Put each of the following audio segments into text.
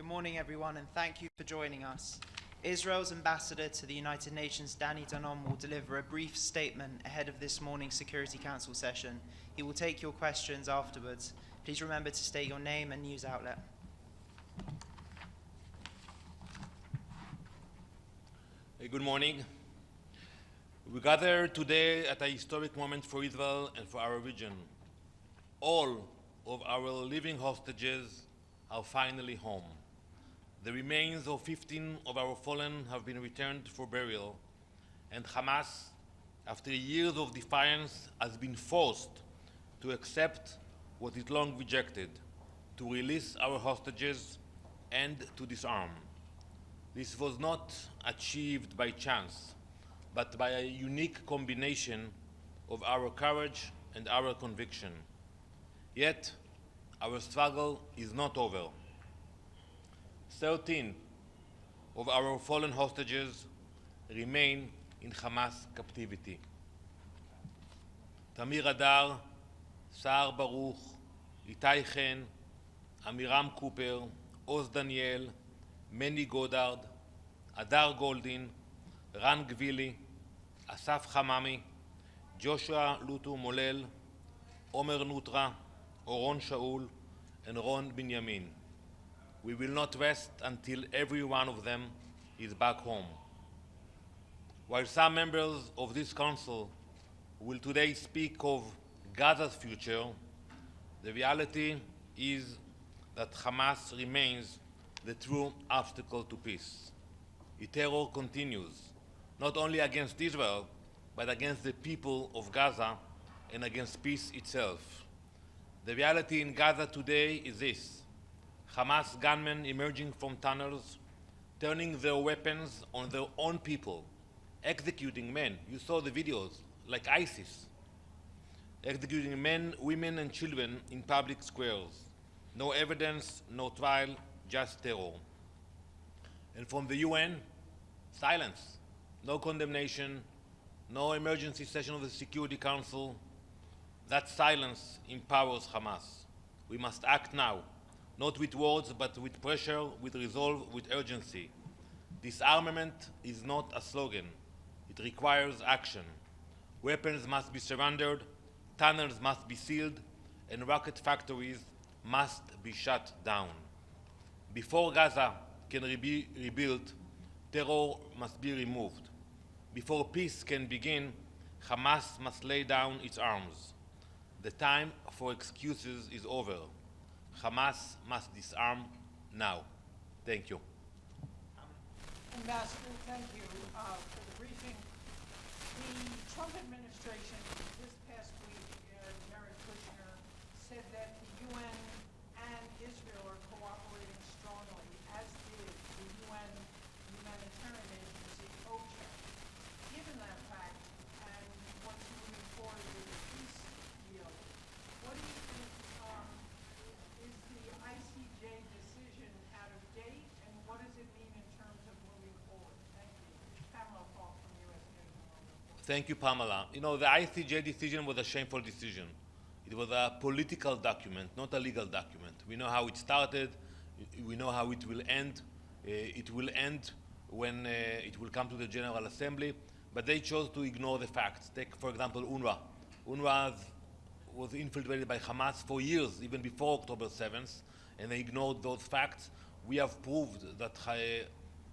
Good morning, everyone, and thank you for joining us. Israel's ambassador to the United Nations, Danny Danon, will deliver a brief statement ahead of this morning's Security Council session. He will take your questions afterwards. Please remember to state your name and news outlet. Good morning. We gather today at a historic moment for Israel and for our region. All of our living hostages are finally home. The remains of 15 of our fallen have been returned for burial, and Hamas, after years of defiance, has been forced to accept what it long rejected, to release our hostages and to disarm. This was not achieved by chance, but by a unique combination of our courage and our conviction. Yet, our struggle is not over. 13 of our fallen hostages remain in Hamas captivity. Tamir Adar, Saar Baruch, Itai Chen, Amiram Cooper, Oz Daniel, Manny Goddard, Adar Goldin, Ran Gvili, Asaf Hamami, Joshua Lutu Molel, Omer Nutra, Oron Shaul, and Ron Binyamin. We will not rest until every one of them is back home. While some members of this council will today speak of Gaza's future, the reality is that Hamas remains the true obstacle to peace. Its terror continues, not only against Israel, but against the people of Gaza and against peace itself. The reality in Gaza today is this: Hamas gunmen emerging from tunnels, turning their weapons on their own people, executing men. You saw the videos, like ISIS, executing men, women, and children in public squares. No evidence, no trial, just terror. And from the UN, silence, no condemnation, no emergency session of the Security Council. That silence empowers Hamas. We must act now, not with words, but with pressure, with resolve, with urgency. Disarmament is not a slogan. It requires action. Weapons must be surrendered, tunnels must be sealed, and rocket factories must be shut down. Before Gaza can be rebuilt, terror must be removed. Before peace can begin, Hamas must lay down its arms. The time for excuses is over. Hamas must disarm now. Thank you. Ambassador, thank you for the briefing. The Trump administration this past week, Jared Kushner, said that the UN and Israel are cooperating strongly, as did the UN Humanitarian agency, OCHA. Given that fact and what's moving forward with the peace deal, what do you think is the ICJ decision out of date, and what does it mean in terms of moving forward? Thank you. Pamela Paul from U.S. News and World Report. Thank you, Pamela. You know, the ICJ decision was a shameful decision. It was a political document, not a legal document. We know how it started. We know how it will end. It will end when it will come to the General Assembly, but they chose to ignore the facts. Take, for example, UNRWA. UNRWA was infiltrated by Hamas for years, even before October 7th, and they ignored those facts. We have proved that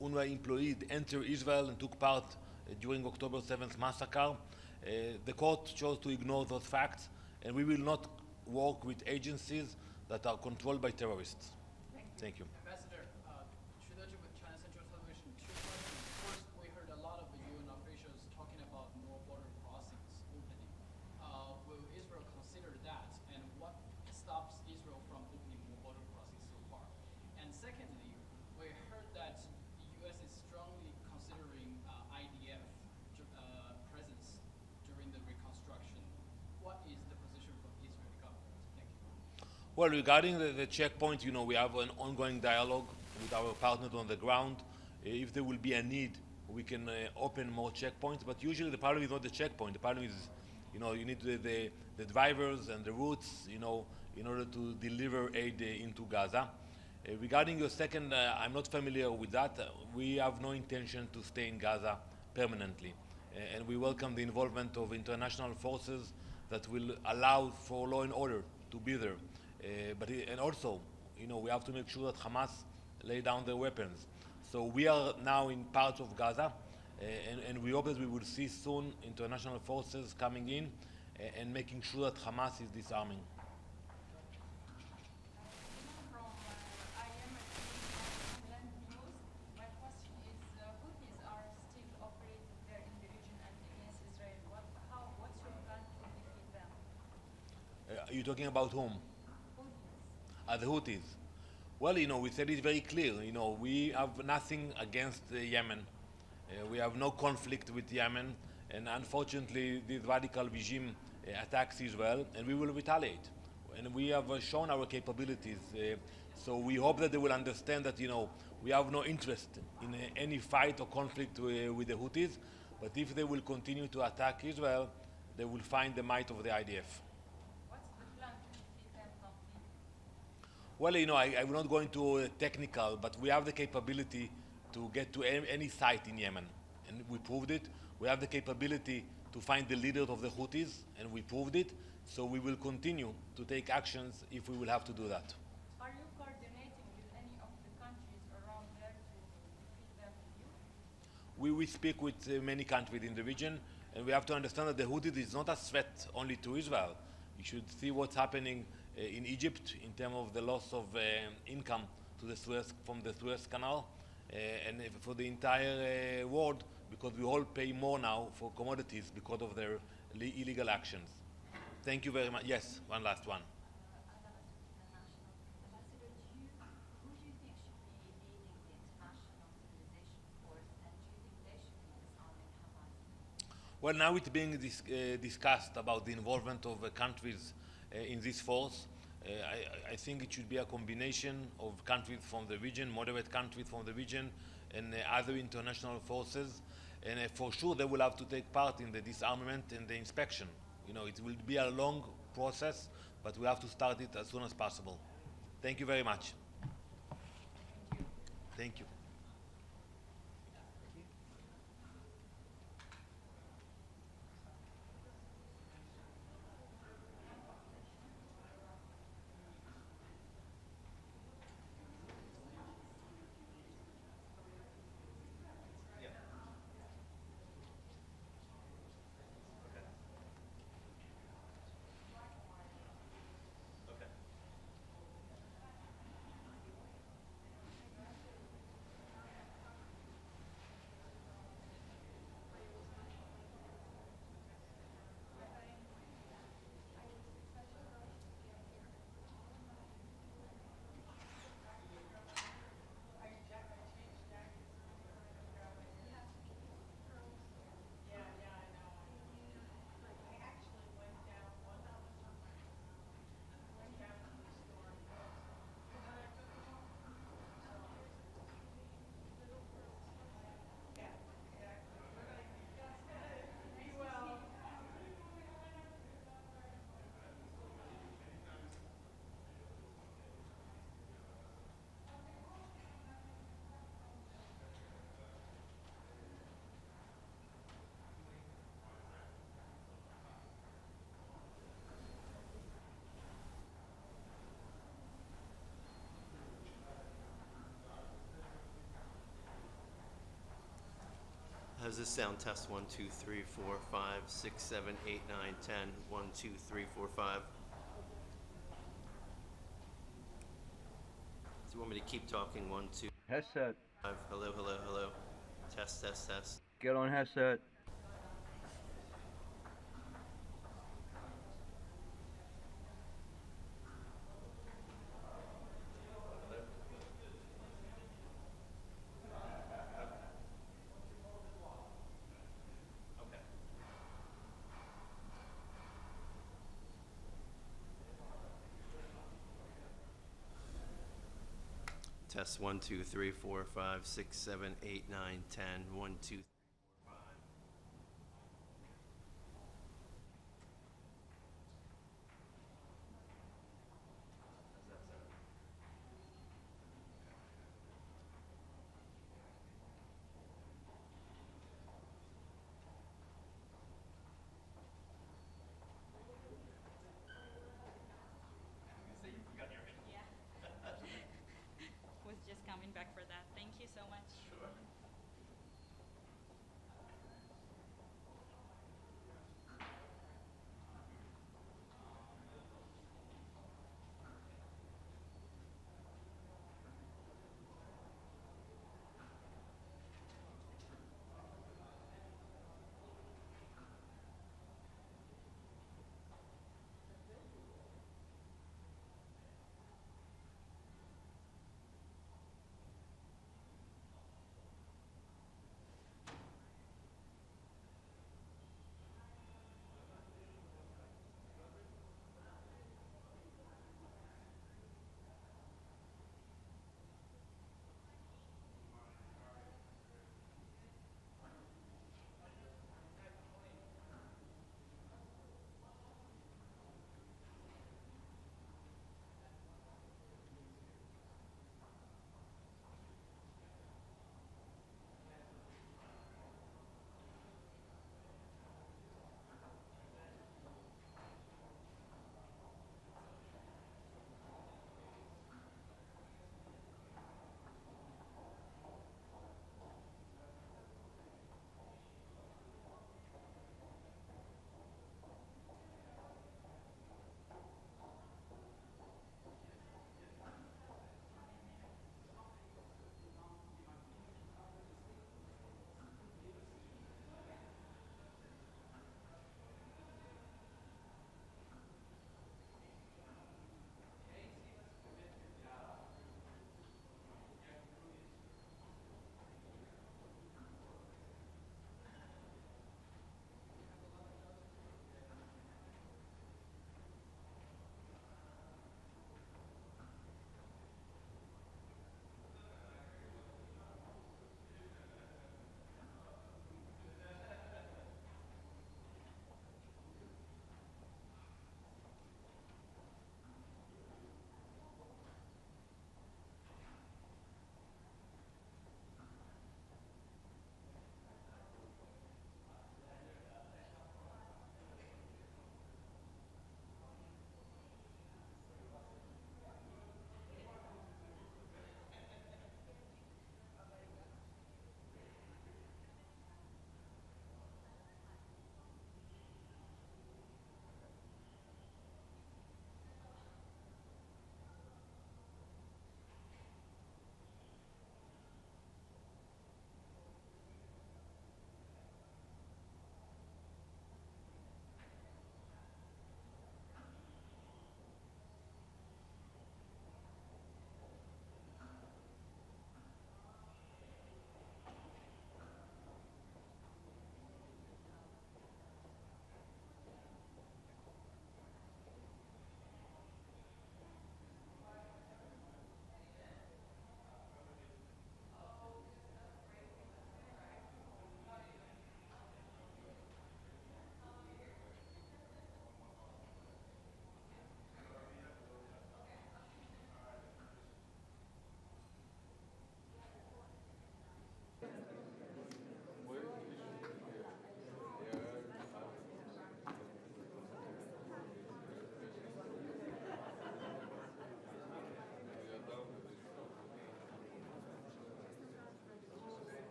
UNRWA employees entered Israel and took part during October 7th massacre. The court chose to ignore those facts, and we will not work with agencies that are controlled by terrorists. Thank you. Ambassador, Trilogy with China Central Television, 2 questions. First, we heard a lot of the UN officials talking about no border crossings opening. Will Israel consider that, and what stops Israel from opening more border crossings so far? And secondly, we heard that the U.S. is strongly considering IDF presence during the reconstruction. What is the position from the Israeli government? Thank you. Well, regarding the checkpoint, you know, we have an ongoing dialogue with our partners on the ground. If there will be a need, we can open more checkpoints, but usually the problem is not the checkpoint. The problem is, you know, you need the drivers and the routes, you know, in order to deliver aid into Gaza. Regarding your second, I'm not familiar with that. We have no intention to stay in Gaza permanently. And we welcome the involvement of international forces that will allow for law and order to be there. And also, we have to make sure that Hamas lay down their weapons. So we are now in parts of Gaza, and we hope that we will see soon international forces coming in and making sure that Hamas is disarming. From IM News, my question is, Houthis are still operating there in the region and against Israel. What's your plan to defeat them? Are you talking about whom? Houthis. The Houthis. Well, we said it very clear. We have nothing against Yemen. We have no conflict with Yemen, and unfortunately, this radical regime attacks Israel, and we will retaliate. And we have shown our capabilities. So we hope that they will understand that, we have no interest in any fight or conflict with the Houthis. But if they will continue to attack Israel, they will find the might of the IDF. What's the plan to defeat them completely? Well, I'm not going to technical, but we have the capability to get to any site in Yemen, and we proved it. We have the capability to find the leader of the Houthis, and we proved it. So we will continue to take actions if we will have to do that. Are you coordinating with any of the countries around there to defeat them with you? We speak with many countries in the region, and we have to understand that the Houthis is not a threat only to Israel. You should see what's happening in Egypt in terms of the loss of income to from the Suez Canal, and for the entire world, because we all pay more now for commodities because of their illegal actions. Thank you very much. Yes, one last one. Ambassador, who do you think should be leading the international mobilization force, and do you think they should be disarming Hamas? Well, now it's being discussed about the involvement of countries in this force. I think it should be a combination of countries from the region, moderate countries from the region, and other international forces. And for sure, they will have to take part in the disarmament and the inspection. It will be a long process, but we have to start it as soon as possible. Thank you very much. Thank you. How's this sound? Test 1, 2, 3, 4, 5, 6, 7, 8, 9, 10. 1, 2, 3, 4, 5. Do you want me to keep talking? 1, 2, Headset. 5. Hello, hello, hello. Test, test, test. Get on headset. Test 1, 2, 3, 4, 5, 6, 7, 8, 9, 10. 1, 2, 3, 4, 5. How's that sound?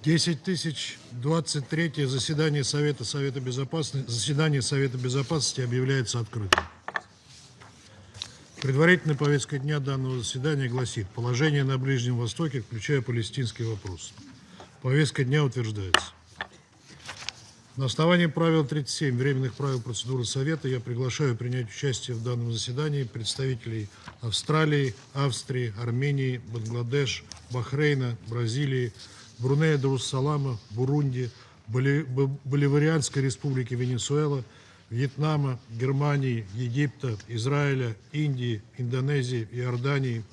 $10 023 заседание Совета Безопасности объявляется открытым. Предварительная повестка дня данного заседания гласит: положение на Ближнем Востоке, включая палестинский вопрос. Повестка дня утверждается. На основании правил 37 временных правил процедуры Совета я приглашаю принять участие в данном заседании представителей Австралии, Австрии, Армении, Бангладеш, Бахрейна, Бразилии, Брунея Дарус-Салама, Бурунди, Боливарианской республики Венесуэла, Вьетнама, Германии, Египта, Израиля, Индии, Индонезии, Иордании,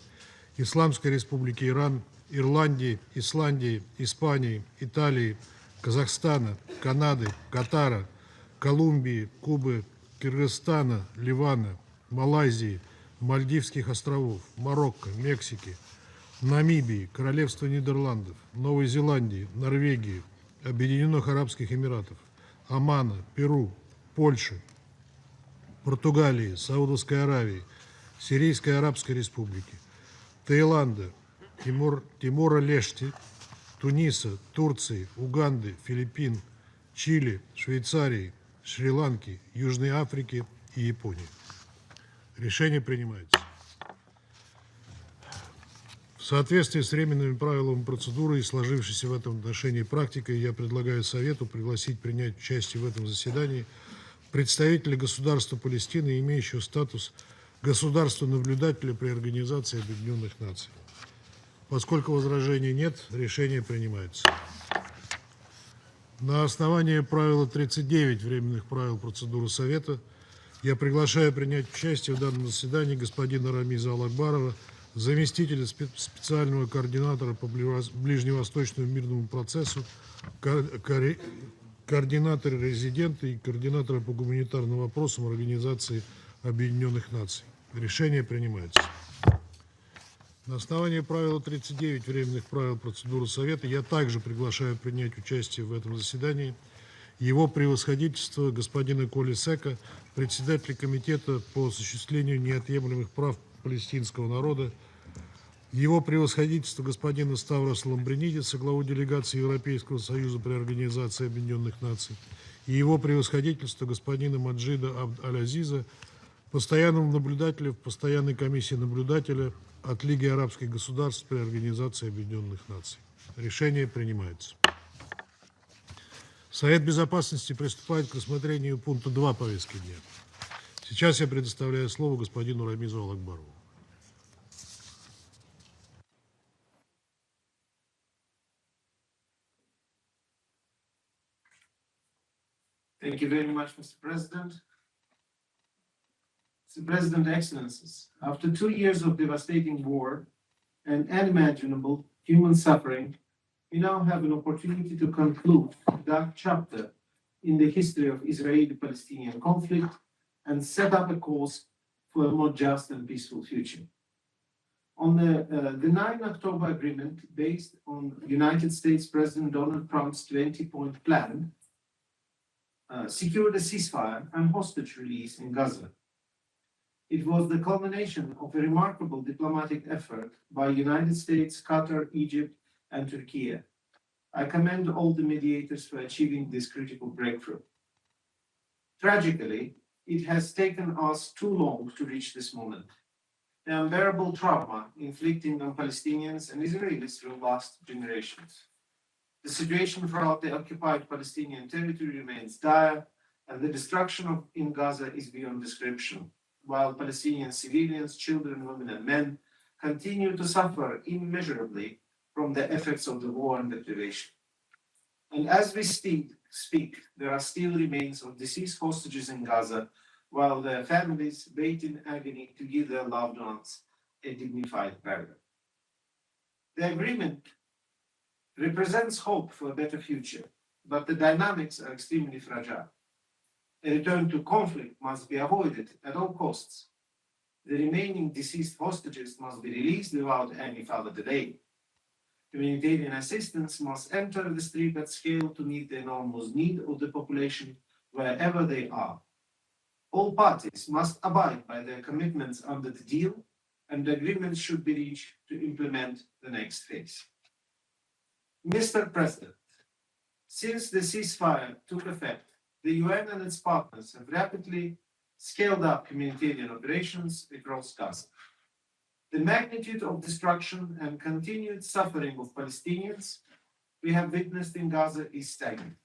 Исламской республики Иран, Ирландии, Исландии, Испании, Италии, Казахстана, Канады, Катара, Колумбии, Кубы, Кыргызстана, Ливана, Малайзии, Мальдивских островов, Марокко, Мексики, Намибии, Королевства Нидерландов, Новой Зеландии, Норвегии, Объединенных Арабских Эмиратов, Омана, Перу, Польши, Португалии, Саудовской Аравии, Сирийской Арабской Республики, Таиланда, Тимора-Лешти, Туниса, Турции, Уганды, Филиппин, Чили, Швейцарии, Шри-Ланки, Южной Африки и Японии. Решение принимается. В соответствии с временными правилами процедуры и сложившейся в этом отношении практикой, я предлагаю Совету пригласить принять участие в этом заседании представителя государства Палестины, имеющего статус государства-наблюдателя при Организации Объединенных Наций. Поскольку возражений нет, решение принимается. На основании правила 39 временных правил процедуры Совета я приглашаю принять участие в данном заседании господина Рамиза Алакбарова, заместителя специального координатора по ближневосточному мирному процессу, координатора резидента и координатора по гуманитарным вопросам Организации Объединенных Наций. Решение принимается. На основании правила 39 временных правил процедуры Совета я также приглашаю принять участие в этом заседании его превосходительство господина Коли Сека, председателя Комитета по осуществлению неотъемлемых прав палестинского народа, его превосходительство господина Ставроса Ламбринидиса, главу делегации Европейского Союза при Организации Объединенных Наций, и его превосходительство господина Маджида Абд-Аль-Азиза, постоянного наблюдателя в постоянной комиссии наблюдателя от Лиги арабских государств при Организации Объединенных Наций. Решение принимается. Совет Безопасности приступает к рассмотрению пункта 2 повестки дня. Сейчас я предоставляю слово господину Рамизу Алакбарову. Thank you very much, Mr. President. Mr. President, Excellencies, after 2 years of devastating war and unimaginable human suffering, we now have an opportunity to conclude a dark chapter in the history of Israeli-Palestinian conflict and set up a course for a more just and peaceful future. On the 9 October agreement, based on United States President Donald Trump's 20-point plan, secured a ceasefire and hostage release in Gaza. It was the culmination of a remarkable diplomatic effort by United States, Qatar, Egypt, and Turkey. I commend all the mediators for achieving this critical breakthrough. Tragically, it has taken us too long to reach this moment. The unbearable trauma inflicted on Palestinians and Israelis through last generations. The situation throughout the occupied Palestinian territory remains dire, and the destruction in Gaza is beyond description, while Palestinian civilians, children, women, and men continue to suffer immeasurably from the effects of the war and deprivation. And as we speak, there are still remains of deceased hostages in Gaza, while their families wait in agony to give their loved ones a dignified burial. The agreement represents hope for a better future, but the dynamics are extremely fragile. A return to conflict must be avoided at all costs. The remaining deceased hostages must be released without any further delay. Humanitarian assistance must enter the street at scale to meet the enormous need of the population wherever they are. All parties must abide by their commitments under the deal, and agreements should be reached to implement the next phase. Mr. President, since the ceasefire took effect, the UN and its partners have rapidly scaled up humanitarian operations across Gaza. The magnitude of destruction and continued suffering of Palestinians we have witnessed in Gaza is staggering.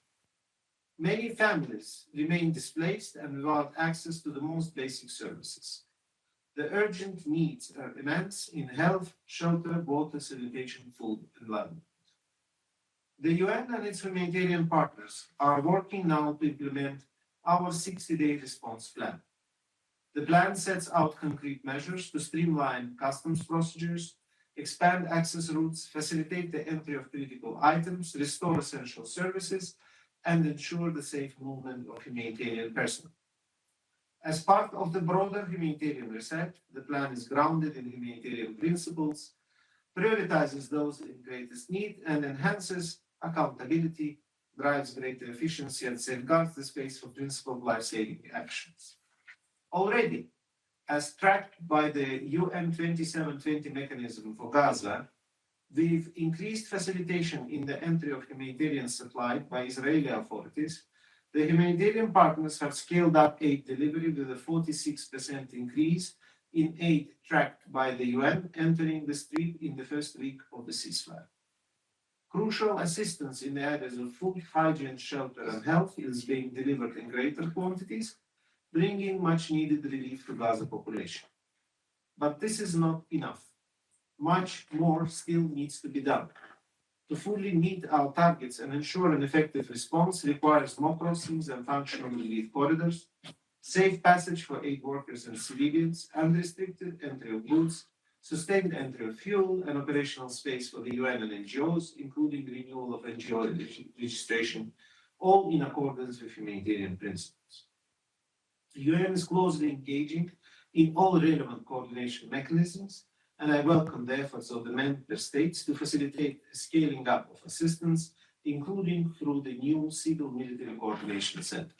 Many families remain displaced and without access to the most basic services. The urgent needs are immense in health, shelter, water, sanitation, food, and livelihood. The UN and its humanitarian partners are working now to implement our 60-day response plan. The plan sets out concrete measures to streamline customs procedures, expand access routes, facilitate the entry of critical items, restore essential services, and ensure the safe movement of humanitarian personnel. As part of the broader humanitarian reset, the plan is grounded in humanitarian principles, prioritizes those in greatest need, and enhances accountability, drives greater efficiency, and safeguards the space for principled life-saving actions. Already, as tracked by the UN 2720 mechanism for Gaza, we've increased facilitation in the entry of humanitarian supply by Israeli authorities. The humanitarian partners have scaled up aid delivery with a 46% increase in aid tracked by the UN entering the street in the first week of the ceasefire. Crucial assistance in the areas of food, hygiene, shelter, and health is being delivered in greater quantities, bringing much needed relief to Gaza population. But this is not enough. Much more still needs to be done. To fully meet our targets and ensure an effective response requires more crossings and functional relief corridors, safe passage for aid workers and civilians, unrestricted entry of goods, sustained entry of fuel, and operational space for the UN and NGOs, including renewal of NGO registration, all in accordance with humanitarian principles. The UN is closely engaging in all relevant coordination mechanisms, and I welcome the efforts of the member states to facilitate the scaling up of assistance, including through the new Civil-Military Coordination Center.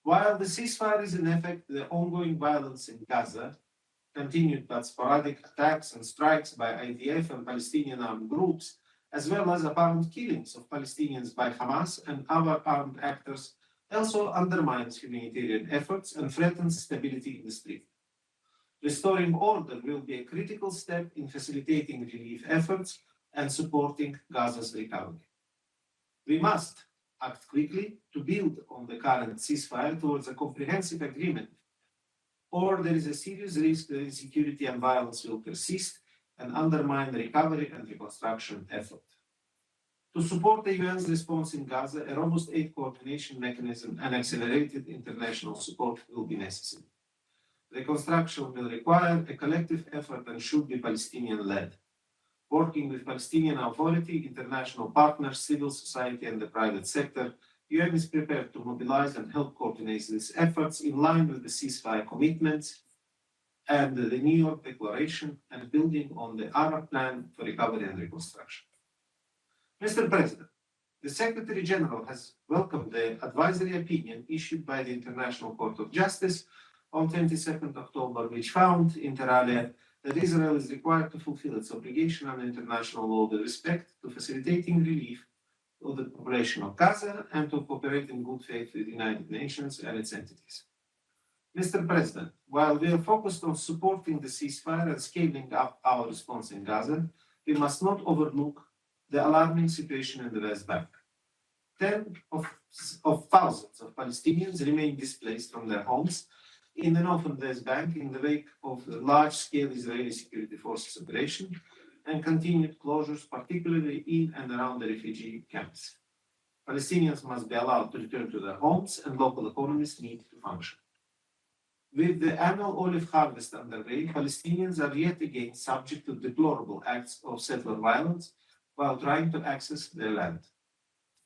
While the ceasefire is in effect, the ongoing violence in Gaza, continued but sporadic attacks and strikes by IDF and Palestinian armed groups, as well as apparent killings of Palestinians by Hamas and other armed actors, also undermines humanitarian efforts and threatens stability in the street. Restoring order will be a critical step in facilitating relief efforts and supporting Gaza's recovery. We must act quickly to build on the current ceasefire towards a comprehensive agreement, or there is a serious risk that insecurity and violence will persist and undermine the recovery and reconstruction effort. To support the UN's response in Gaza, a robust aid coordination mechanism and accelerated international support will be necessary. Reconstruction will require a collective effort and should be Palestinian-led. Working with Palestinian Authority, international partners, civil society, and the private sector, UN is prepared to mobilize and help coordinate these efforts in line with the ceasefire commitments and the New York Declaration and building on the Arab Plan for Recovery and Reconstruction. Mr. President, the Secretary General has welcomed the advisory opinion issued by the International Court of Justice on 22nd October, which found, inter alia, that Israel is required to fulfill its obligation under international law with respect to facilitating relief of the population of Gaza and to cooperate in good faith with the United Nations and its entities. Mr. President, while we are focused on supporting the ceasefire and scaling up our response in Gaza, we must not overlook the alarming situation in the West Bank. Tens of thousands of Palestinians remain displaced from their homes in the northern West Bank in the wake of the large-scale Israeli security forces operation and continued closures, particularly in and around the refugee camps. Palestinians must be allowed to return to their homes and local economies need to function. With the annual olive harvest underway, Palestinians are yet again subject to deplorable acts of settler violence while trying to access their land.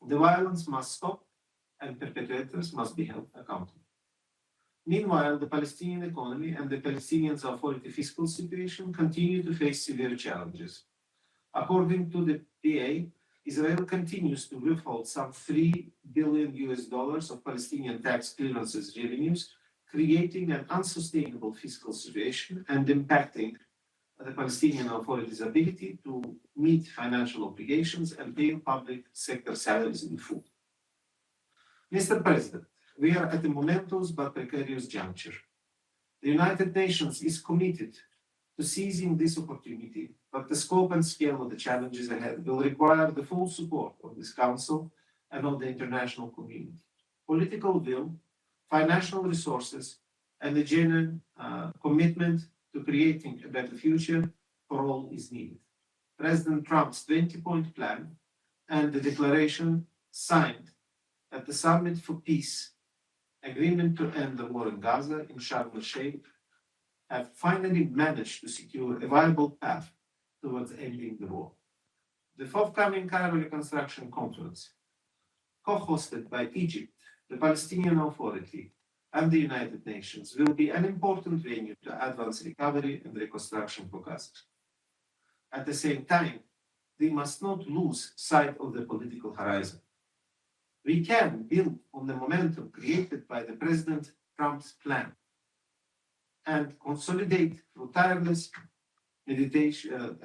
The violence must stop and perpetrators must be held accountable. Meanwhile, the Palestinian economy and the Palestinian Authority fiscal situation continue to face severe challenges. According to the PA, Israel continues to withhold some $3 billion of Palestinian tax clearances revenues, creating an unsustainable fiscal situation and impacting the Palestinian Authority's ability to meet financial obligations and pay public sector salaries in full. Mr. President, we are at a momentous but precarious juncture. The United Nations is committed to seizing this opportunity, but the scope and scale of the challenges ahead will require the full support of this Council and of the international community. Political will, financial resources, and a genuine commitment to creating a better future for all is needed. President Trump's 20-point plan and the declaration signed at the Summit for Peace, agreement to end the war in Gaza in Sharm el-Sheikh, have finally managed to secure a viable path towards ending the war. The forthcoming Cairo Reconstruction Conference, co-hosted by Egypt, the Palestinian Authority, and the United Nations, will be an important venue to advance recovery and reconstruction for Gaza. At the same time, we must not lose sight of the political horizon. We can build on the momentum created by the President Trump's plan and consolidate through tireless mediation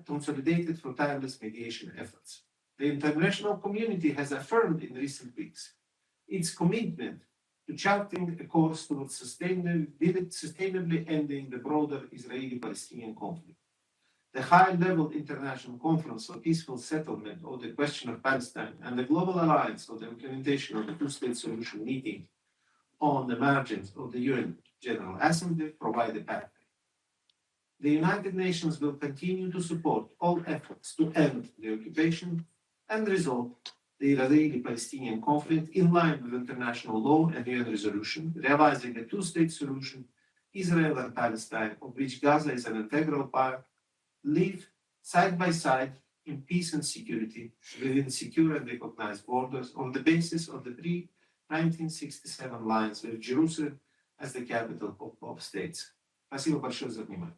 consolidated through tireless mediation efforts. The international community has affirmed in recent weeks its commitment to charting a course towards sustainably ending the broader Israeli-Palestinian conflict. The high-level international conference on peaceful settlement of the question of Palestine and the Global Alliance on the implementation of the two-state solution meeting on the margins of the UN General Assembly provide a pathway. The United Nations will continue to support all efforts to end the occupation and resolve the Israeli-Palestinian conflict in line with international law and UN resolution, realizing a two-state solution, Israel and Palestine, of which Gaza is an integral part, live side by side in peace and security within secure and recognized borders on the basis of the pre-1967 lines with Jerusalem as the capital of both states. Спасибо большое за внимание.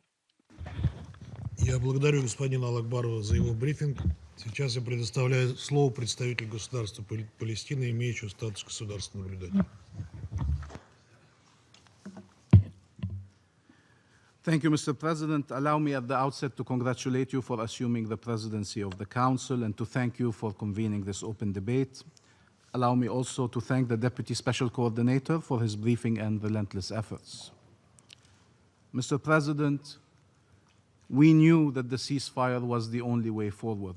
Я благодарю господина Алакбарова за его брифинг. Сейчас я предоставляю слово представителю государства Палестины, имеющего статус государственного наблюдателя. Thank you, Mr. President. Allow me at the outset to congratulate you for assuming the presidency of the Council and to thank you for convening this open debate. Allow me also to thank the Deputy Special Coordinator for his briefing and relentless efforts. Mr. President, we knew that the ceasefire was the only way forward,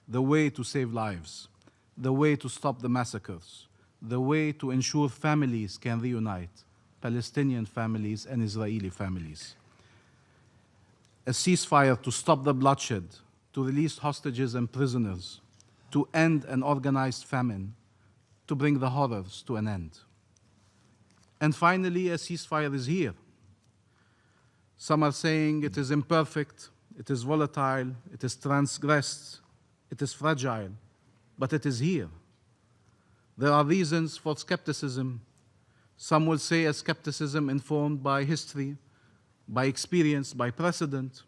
the way to save lives, the way to stop the massacres, the way to ensure families can reunite, Palestinian families and Israeli families. A ceasefire to stop the bloodshed, to release hostages and prisoners, to end an organized famine, to bring the horrors to an end. And finally, a ceasefire is here. Some are saying it is imperfect, it is volatile, it is transgressed, it is fragile, but it is here. There are reasons for skepticism. Some will say a skepticism informed by history, by experience, by precedent,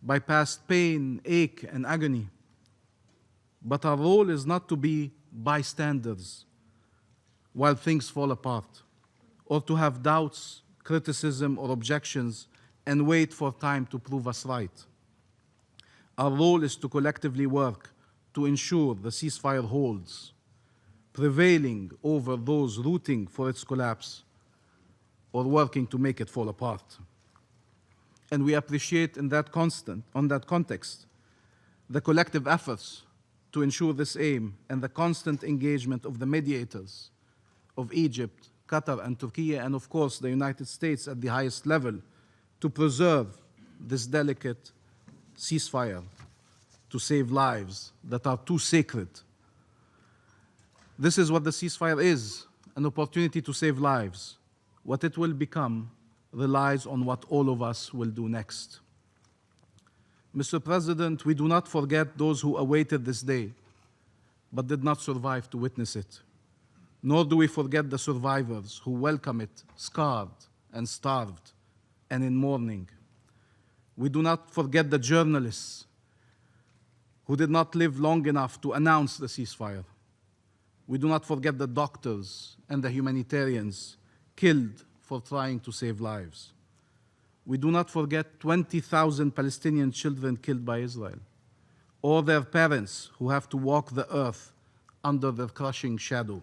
by past pain, ache, and agony. But our role is not to be bystanders while things fall apart, or to have doubts, criticism, or objections and wait for time to prove us right. Our role is to collectively work to ensure the ceasefire holds, prevailing over those rooting for its collapse or working to make it fall apart. And we appreciate on that context, the collective efforts to ensure this aim and the constant engagement of the mediators of Egypt, Qatar, and Turkey, and of course the United States at the highest level, to preserve this delicate ceasefire, to save lives that are too sacred. This is what the ceasefire is, an opportunity to save lives. What it will become relies on what all of us will do next. Mr. President, we do not forget those who awaited this day, but did not survive to witness it. Nor do we forget the survivors who welcome it scarred and starved and in mourning. We do not forget the journalists who did not live long enough to announce the ceasefire. We do not forget the doctors and the humanitarians killed for trying to save lives. We do not forget 20,000 Palestinian children killed by Israel, or their parents who have to walk the earth under their crushing shadow.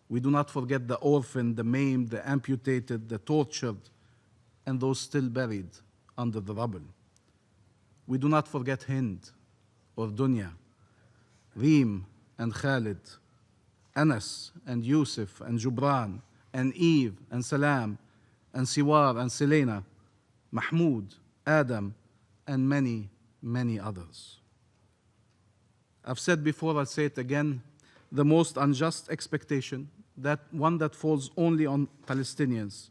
We do not forget the orphaned, the maimed, the amputated, the tortured, and those still buried under the rubble. We do not forget Hind or Dunya, Reem and Khalid, Anas and Yusuf and Jubran and Eve and Salam and Siwar and Selena, Mahmoud, Adam, and many, many others. I've said before, I'll say it again, the most unjust expectation, that one that falls only on Palestinians,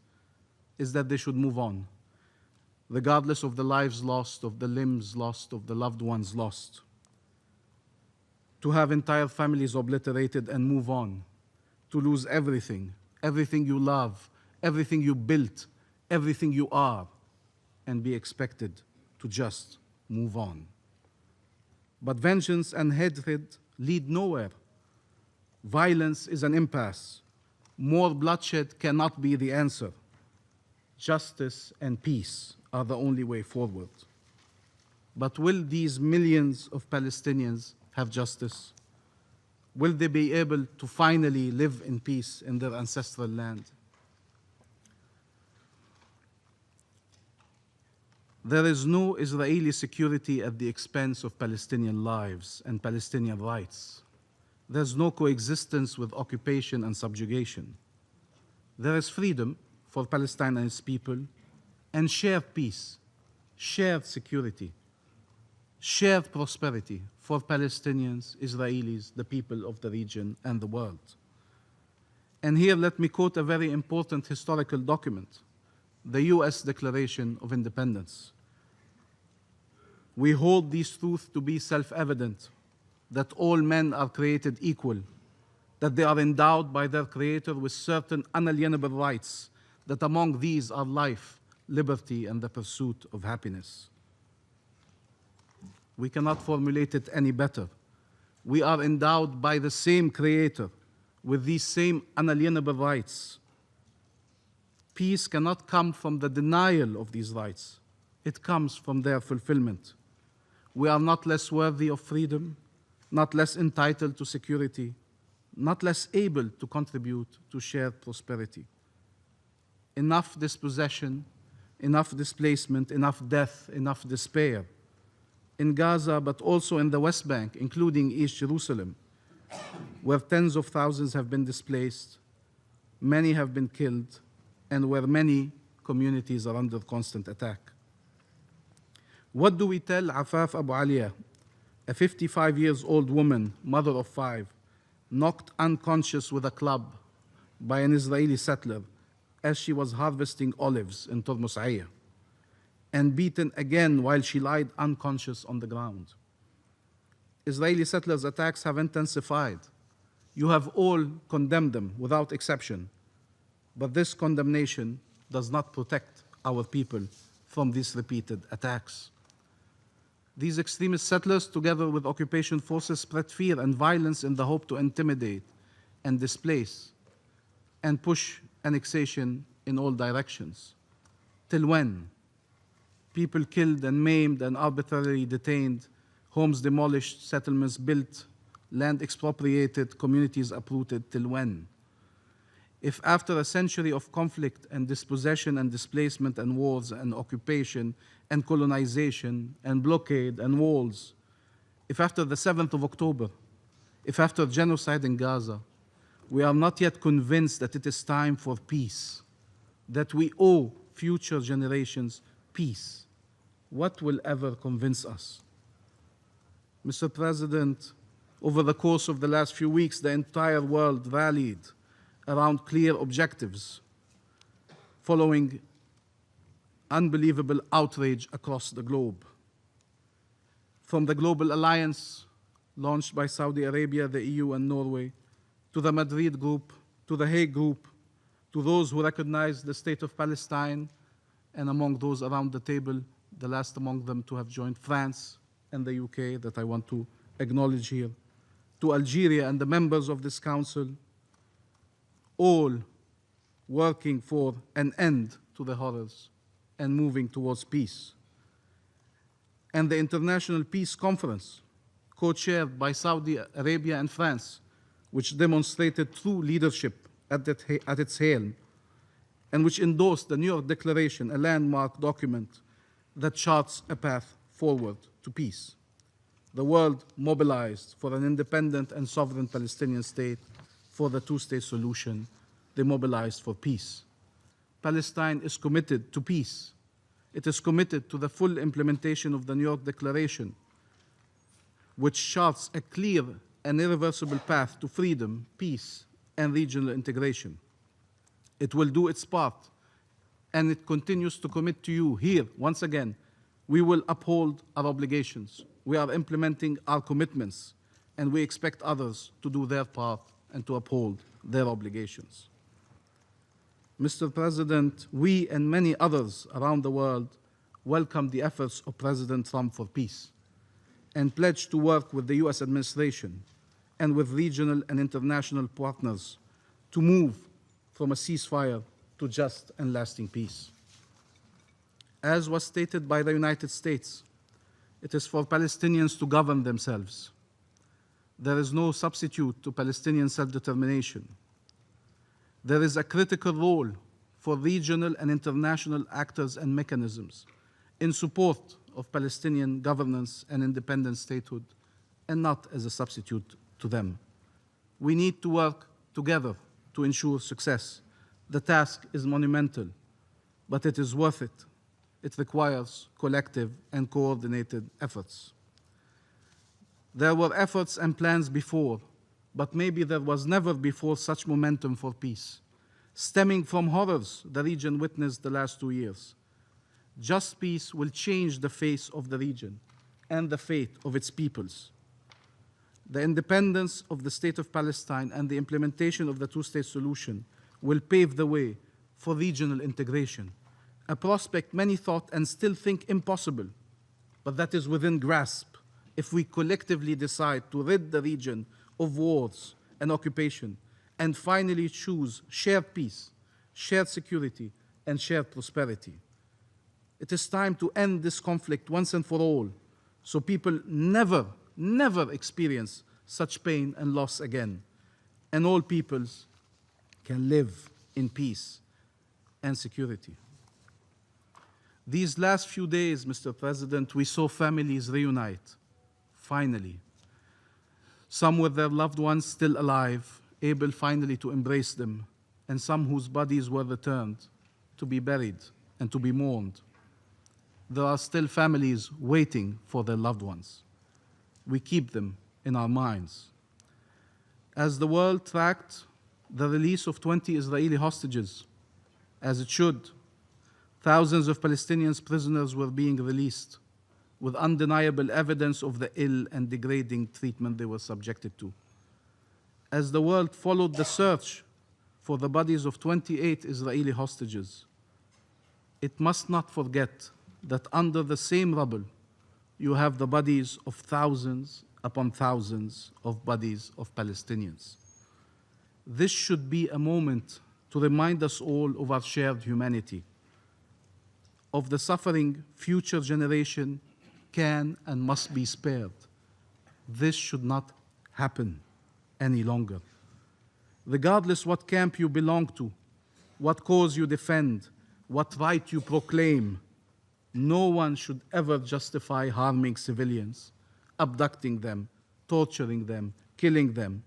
is that they should move on, regardless of the lives lost, of the limbs lost, of the loved ones lost. To have entire families obliterated and move on, to lose everything, everything you love, everything you built, everything you are, and be expected to just move on. But vengeance and hatred lead nowhere. Violence is an impasse. More bloodshed cannot be the answer. Justice and peace are the only way forward. But will these millions of Palestinians have justice? Will they be able to finally live in peace in their ancestral land? There is no Israeli security at the expense of Palestinian lives and Palestinian rights. There's no coexistence with occupation and subjugation. There is freedom for Palestine and its people, and shared peace, shared security, shared prosperity for Palestinians, Israelis, the people of the region, and the world. And here let me quote a very important historical document, the US Declaration of Independence. We hold these truths to be self-evident, that all men are created equal, that they are endowed by their Creator with certain unalienable rights, that among these are life, liberty, and the pursuit of happiness. We cannot formulate it any better. We are endowed by the same Creator with these same unalienable rights. Peace cannot come from the denial of these rights. It comes from their fulfillment. We are not less worthy of freedom, not less entitled to security, not less able to contribute to shared prosperity. Enough dispossession, enough displacement, enough death, enough despair. In Gaza, but also in the West Bank, including East Jerusalem, where tens of thousands have been displaced, many have been killed, and where many communities are under constant attack. What do we tell Afaf Abu Aliya, a 55-year-old woman, mother of 5, knocked unconscious with a club by an Israeli settler as she was harvesting olives in Tormos Aya, and beaten again while she lied unconscious on the ground? Israeli settlers' attacks have intensified. You have all condemned them without exception, but this condemnation does not protect our people from these repeated attacks. These extremist settlers, together with occupation forces, spread fear and violence in the hope to intimidate and displace and push annexation in all directions. Till when? People killed and maimed and arbitrarily detained, homes demolished, settlements built, land expropriated, communities uprooted. Till when? If after a century of conflict and dispossession and displacement and wars and occupation and colonization and blockade and walls, if after the 7th of October, if after genocide in Gaza, we are not yet convinced that it is time for peace, that we owe future generations peace, what will ever convince us? Mr. President, over the course of the last few weeks, the entire world rallied around clear objectives following unbelievable outrage across the globe. From the Global Alliance launched by Saudi Arabia, the EU, and Norway, to the Madrid Group, to the Hague Group, to those who recognize the state of Palestine, and among those around the table, the last among them to have joined France and the UK that I want to acknowledge here, to Algeria and the members of this council, all working for an end to the horrors and moving towards peace. And the International Peace Conference, co-chaired by Saudi Arabia and France, which demonstrated true leadership at its helm, and which endorsed the New York Declaration, a landmark document that charts a path forward to peace. The world mobilized for an independent and sovereign Palestinian state, for the two-state solution. They mobilized for peace. Palestine is committed to peace. It is committed to the full implementation of the New York Declaration, which charts a clear and irreversible path to freedom, peace, and regional integration. It will do its part, and it continues to commit to you here, once again, we will uphold our obligations. We are implementing our commitments, and we expect others to do their part and to uphold their obligations. Mr. President, we and many others around the world welcome the efforts of President Trump for peace and pledge to work with the US administration and with regional and international partners to move from a ceasefire to just and lasting peace. As was stated by the United States, it is for Palestinians to govern themselves. There is no substitute to Palestinian self-determination. There is a critical role for regional and international actors and mechanisms in support of Palestinian governance and independent statehood, and not as a substitute to them. We need to work together to ensure success. The task is monumental, but it is worth it. It requires collective and coordinated efforts. There were efforts and plans before, but maybe there was never before such momentum for peace, stemming from horrors the region witnessed the last 2 years. Just peace will change the face of the region and the fate of its peoples. The independence of the State of Palestine and the implementation of the two-state solution will pave the way for regional integration, a prospect many thought and still think impossible, but that is within grasp if we collectively decide to rid the region of wars and occupation and finally choose shared peace, shared security, and shared prosperity. It is time to end this conflict once and for all, so people never experience such pain and loss again, and all peoples can live in peace and security. These last few days, Mr. President, we saw families reunite, finally. Some with their loved ones still alive, able finally to embrace them, and some whose bodies were returned to be buried and to be mourned. There are still families waiting for their loved ones. We keep them in our minds. As the world tracked the release of 20 Israeli hostages, as it should, thousands of Palestinian prisoners were being released with undeniable evidence of the ill and degrading treatment they were subjected to. As the world followed the search for the bodies of 28 Israeli hostages, it must not forget that under the same rubble, you have the bodies of thousands upon thousands of bodies of Palestinians. This should be a moment to remind us all of our shared humanity, of the suffering future generation can and must be spared. This should not happen any longer. Regardless what camp you belong to, what cause you defend, what right you proclaim, no one should ever justify harming civilians, abducting them, torturing them, killing them.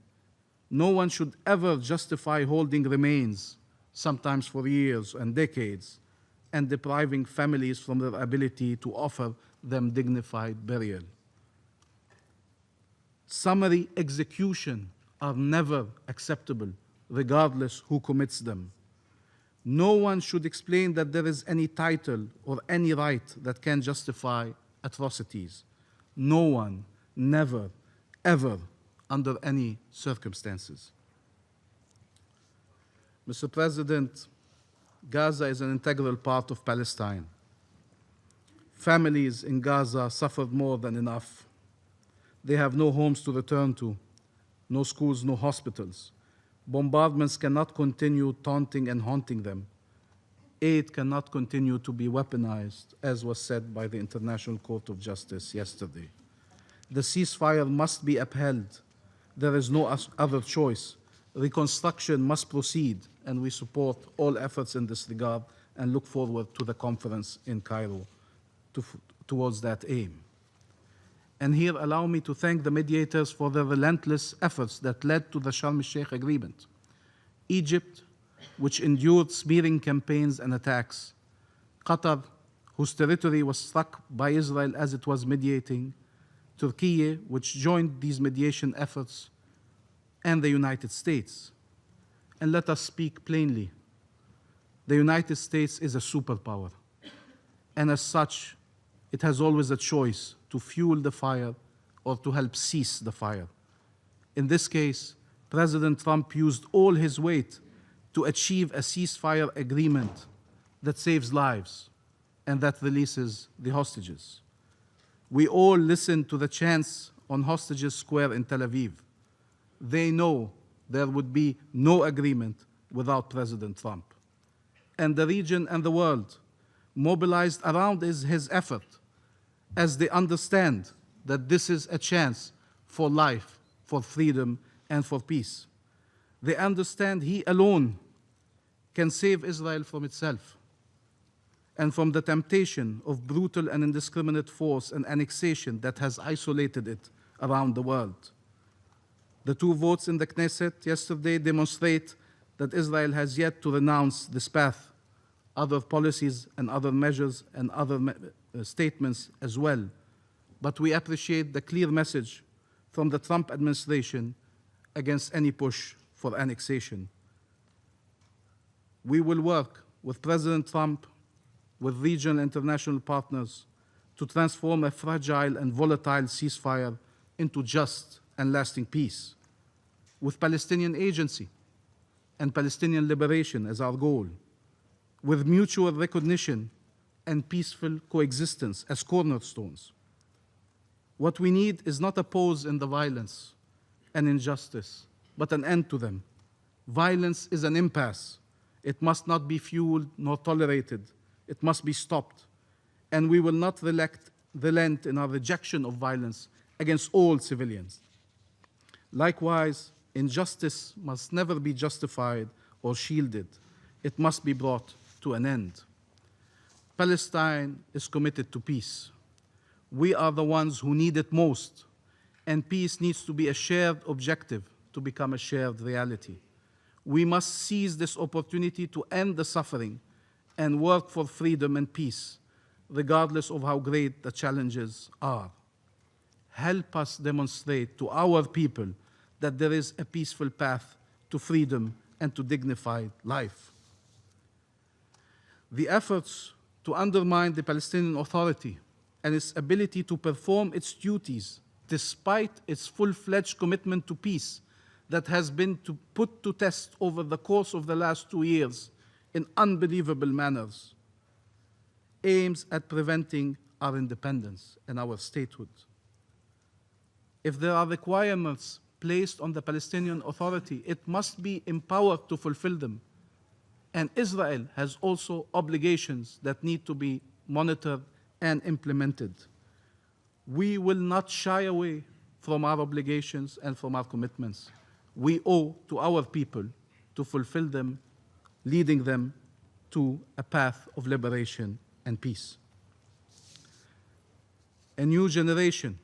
No one should ever justify holding remains, sometimes for years and decades, and depriving families from their ability to offer them dignified burial. summary execution are never acceptable, regardless who commits them. No one should explain that there is any title or any right that can justify atrocities. No one, never, ever, under any circumstances. Mr. President, Gaza is an integral part of Palestine. Families in Gaza suffered more than enough. They have no homes to return to, no schools, no hospitals. Bombardments cannot continue taunting and haunting them. Aid cannot continue to be weaponized, as was said by the International Court of Justice yesterday. The ceasefire must be upheld. There is no other choice. Reconstruction must proceed, and we support all efforts in this regard and look forward to the conference in Cairo towards that aim. And here, allow me to thank the mediators for their relentless efforts that led to the Sharm el-Sheikh agreement. Egypt, which endured smearing campaigns and attacks. Qatar, whose territory was struck by Israel as it was mediating. Turkey, which joined these mediation efforts. And the United States. And let us speak plainly. The United States is a superpower. And as such, it has always a choice to fuel the fire or to help cease the fire. In this case, President Trump used all his weight to achieve a ceasefire agreement that saves lives and that releases the hostages. We all listened to the chants on Hostages Square in Tel Aviv. They know there would be no agreement without President Trump. And the region and the world mobilized around his effort as they understand that this is a chance for life, for freedom, and for peace. They understand he alone can save Israel from itself and from the temptation of brutal and indiscriminate force and annexation that has isolated it around the world. The two votes in the Knesset yesterday demonstrate that Israel has yet to renounce this path. Other policies and other measures and other statements as well. But we appreciate the clear message from the Trump administration against any push for annexation. We will work with President Trump, with regional and international partners, to transform a fragile and volatile ceasefire into just and lasting peace, with Palestinian agency and Palestinian liberation as our goal, with mutual recognition and peaceful coexistence as cornerstones. What we need is not a pause in the violence and injustice, but an end to them. Violence is an impasse. It must not be fueled nor tolerated. It must be stopped. And we will not relent in our rejection of violence against all civilians. Likewise, injustice must never be justified or shielded. It must be brought to an end. Palestine is committed to peace. We are the ones who need it most, and peace needs to be a shared objective to become a shared reality. We must seize this opportunity to end the suffering and work for freedom and peace, regardless of how great the challenges are. Help us demonstrate to our people that there is a peaceful path to freedom and to dignified life. The efforts to undermine the Palestinian Authority and its ability to perform its duties despite its full-fledged commitment to peace that has been put to test over the course of the last 2 years in unbelievable manners, aims at preventing our independence and our statehood. If there are requirements placed on the Palestinian Authority, it must be empowered to fulfill them. And Israel has also obligations that need to be monitored and implemented. We will not shy away from our obligations and from our commitments. We owe to our people to fulfill them, leading them to a path of liberation and peace. A new generation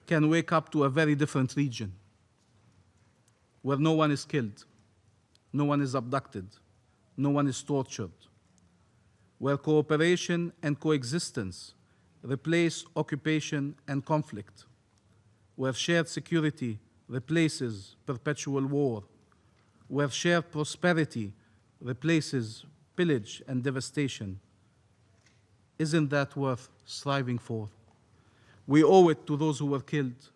can wake up to a very different region where no one is killed, no one is abducted, no one is tortured, where cooperation and coexistence replace occupation and conflict, where shared security replaces perpetual war, where shared prosperity replaces pillage and devastation. Isn't that worth striving for? We owe it to those who were killed.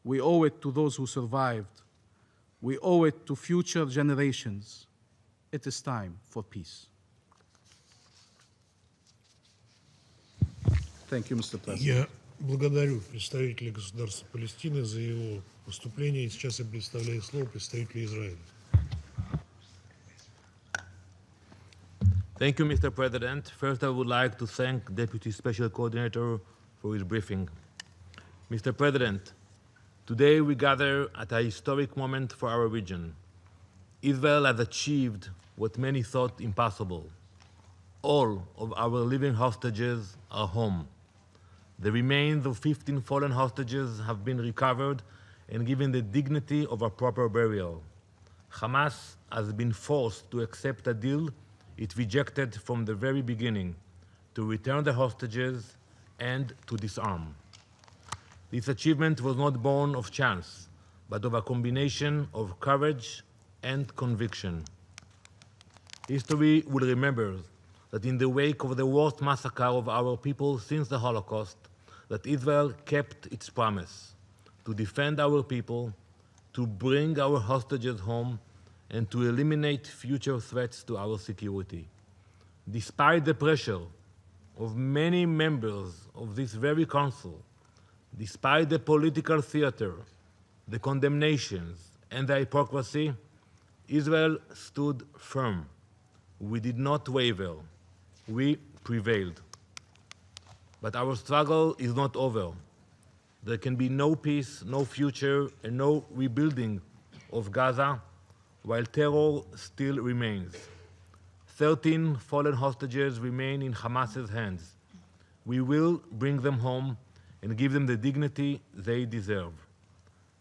We owe it to those who survived. We owe it to future generations. It is time for peace. Thank you, Mr. President. Я благодарю представителя государства Палестины за его выступление. И сейчас я предоставляю слово представителю Израиля. Thank you, Mr. President. First, I would like to thank Deputy Special Coordinator for his briefing. Mr. President, today we gather at a historic moment for our region. Israel has achieved what many thought impossible. All of our living hostages are home. The remains of 15 fallen hostages have been recovered and given the dignity of a proper burial. Hamas has been forced to accept a deal it rejected from the very beginning, to return the hostages and to disarm. This achievement was not born of chance, but of a combination of courage and conviction. History will remember that in the wake of the worst massacre of our people since the Holocaust, that Israel kept its promise to defend our people, to bring our hostages home, and to eliminate future threats to our security. Despite the pressure of many members of this very council, despite the political theater, the condemnations, and the hypocrisy, Israel stood firm. We did not waver. We prevailed. But our struggle is not over. There can be no peace, no future, and no rebuilding of Gaza while terror still remains. 13 fallen hostages remain in Hamas's hands. We will bring them home and give them the dignity they deserve.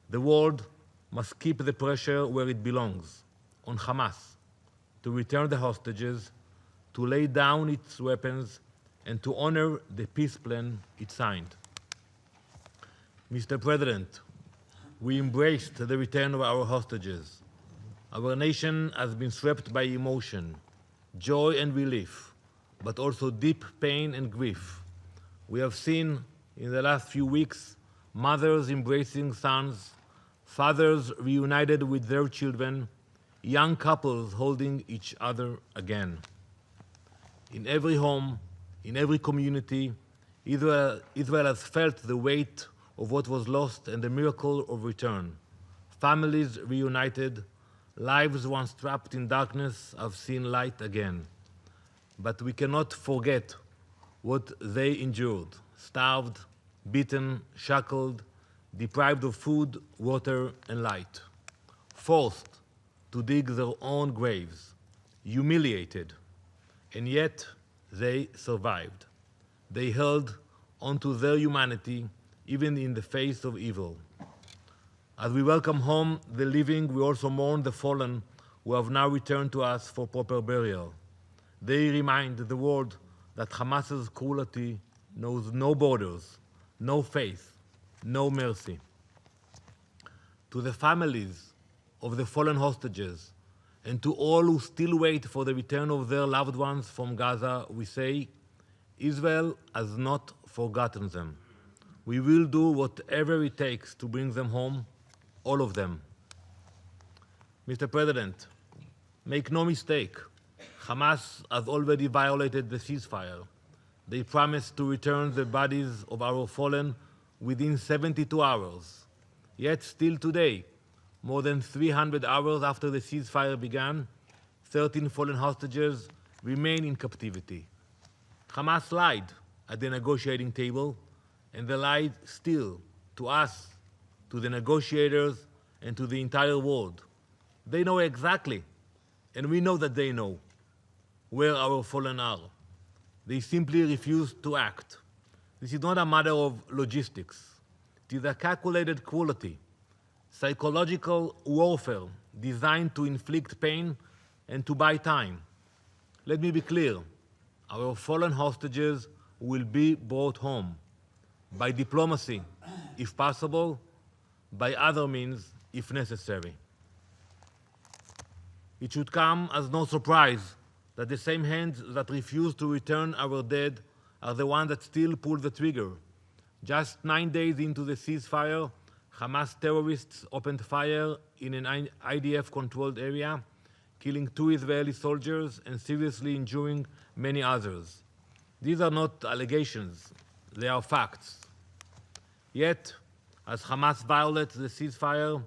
The world must keep the pressure where it belongs, on Hamas, to return the hostages, to lay down its weapons, and to honor the peace plan it signed. Mr. President, we embraced the return of our hostages. Our nation has been swept by emotion, joy and relief, but also deep pain and grief. We have seen in the last few weeks mothers embracing sons, fathers reunited with their children, young couples holding each other again. In every home, in every community, Israel has felt the weight of what was lost and the miracle of return. Families reunited, lives once trapped in darkness have seen light again. But we cannot forget what they endured: starved, beaten, shackled, deprived of food, water, and light, forced to dig their own graves, humiliated, and yet they survived. They held onto their humanity even in the face of evil. As we welcome home the living, we also mourn the fallen who have now returned to us for proper burial. They remind the world that Hamas's cruelty knows no borders, no faith, no mercy. To the families of the fallen hostages and to all who still wait for the return of their loved ones from Gaza, we say, Israel has not forgotten them. We will do whatever it takes to bring them home, all of them. Mr. President, make no mistake, Hamas has already violated the ceasefire. They promised to return the bodies of our fallen within 72 hours. Yet still today, more than 300 hours after the ceasefire began, 13 fallen hostages remain in captivity. Hamas lied at the negotiating table, and they lied still to us, to the negotiators, and to the entire world. They know exactly, and we know that they know, where our fallen are. They simply refuse to act. This is not a matter of logistics. It is a calculated cruelty, psychological warfare designed to inflict pain and to buy time. Let me be clear, our fallen hostages will be brought home by diplomacy, if possible, by other means if necessary. It should come as no surprise that the same hands that refuse to return our dead are the ones that still pull the trigger. Just 9 days into the ceasefire, Hamas terrorists opened fire in an IDF-controlled area, killing 2 Israeli soldiers and seriously injuring many others. These are not allegations, they are facts. Yet, as Hamas violates the ceasefire,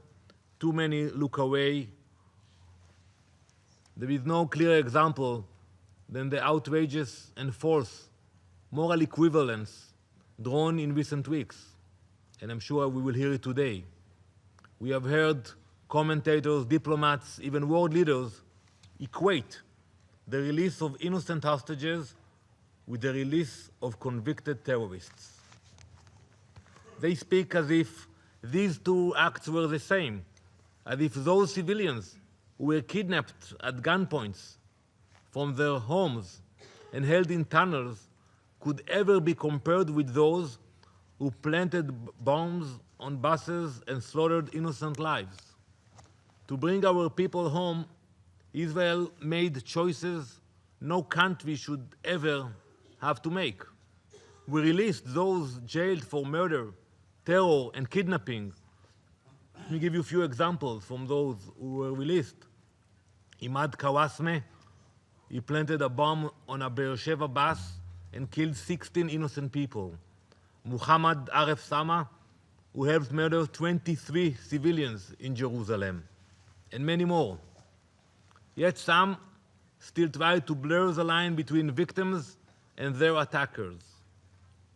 too many look away. There is no clearer example than the outrageous and false moral equivalence drawn in recent weeks, and I'm sure we will hear it today. We have heard commentators, diplomats, even world leaders equate the release of innocent hostages with the release of convicted terrorists. They speak as if these two acts were the same, as if those civilians who were kidnapped at gunpoints from their homes and held in tunnels could ever be compared with those who planted bombs on buses and slaughtered innocent lives. To bring our people home, Israel made choices no country should ever have to make. We released those jailed for murder, terror, and kidnapping. Let me give you a few examples from those who were released. Imad Kawasme, he planted a bomb on a Beersheba bus and killed 16 innocent people. Muhammad Aref Sama, who helped murder 23 civilians in Jerusalem, and many more. Yet some still try to blur the line between victims and their attackers.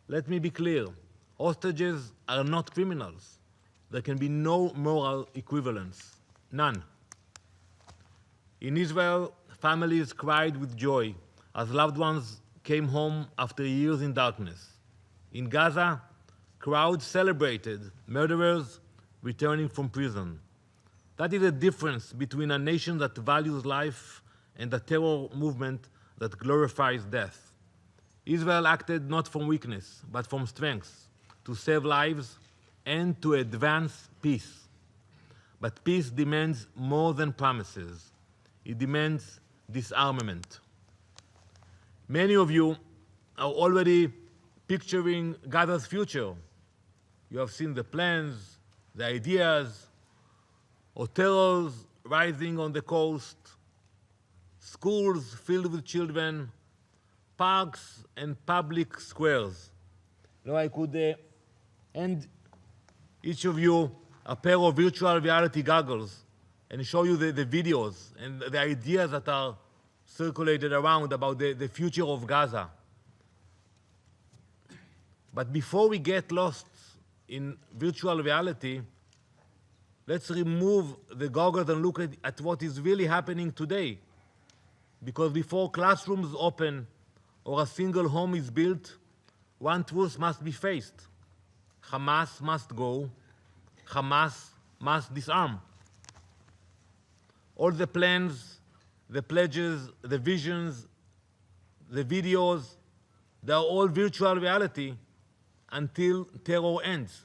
Let me be clear, hostages are not criminals. There can be no moral equivalence, none. In Israel, families cried with joy as loved ones came home after years in darkness. In Gaza, crowds celebrated murderers returning from prison. That is a difference between a nation that values life and a terror movement that glorifies death. Israel acted not from weakness, but from strength, to save lives and to advance peace. But peace demands more than promises. It demands disarmament. Many of you are already picturing Gaza's future. You have seen the plans, the ideas, hotels rising on the coast, schools filled with children, parks and public squares. Now I could hand each of you a pair of virtual reality goggles and show you the videos and the ideas that are circulated around about the future of Gaza. But before we get lost in virtual reality, let's remove the goggles and look at what is really happening today. Because before classrooms open or a single home is built, one truth must be faced. Hamas must go. Hamas must disarm. All the plans, the pledges, the visions, the videos, they are all virtual reality until terror ends.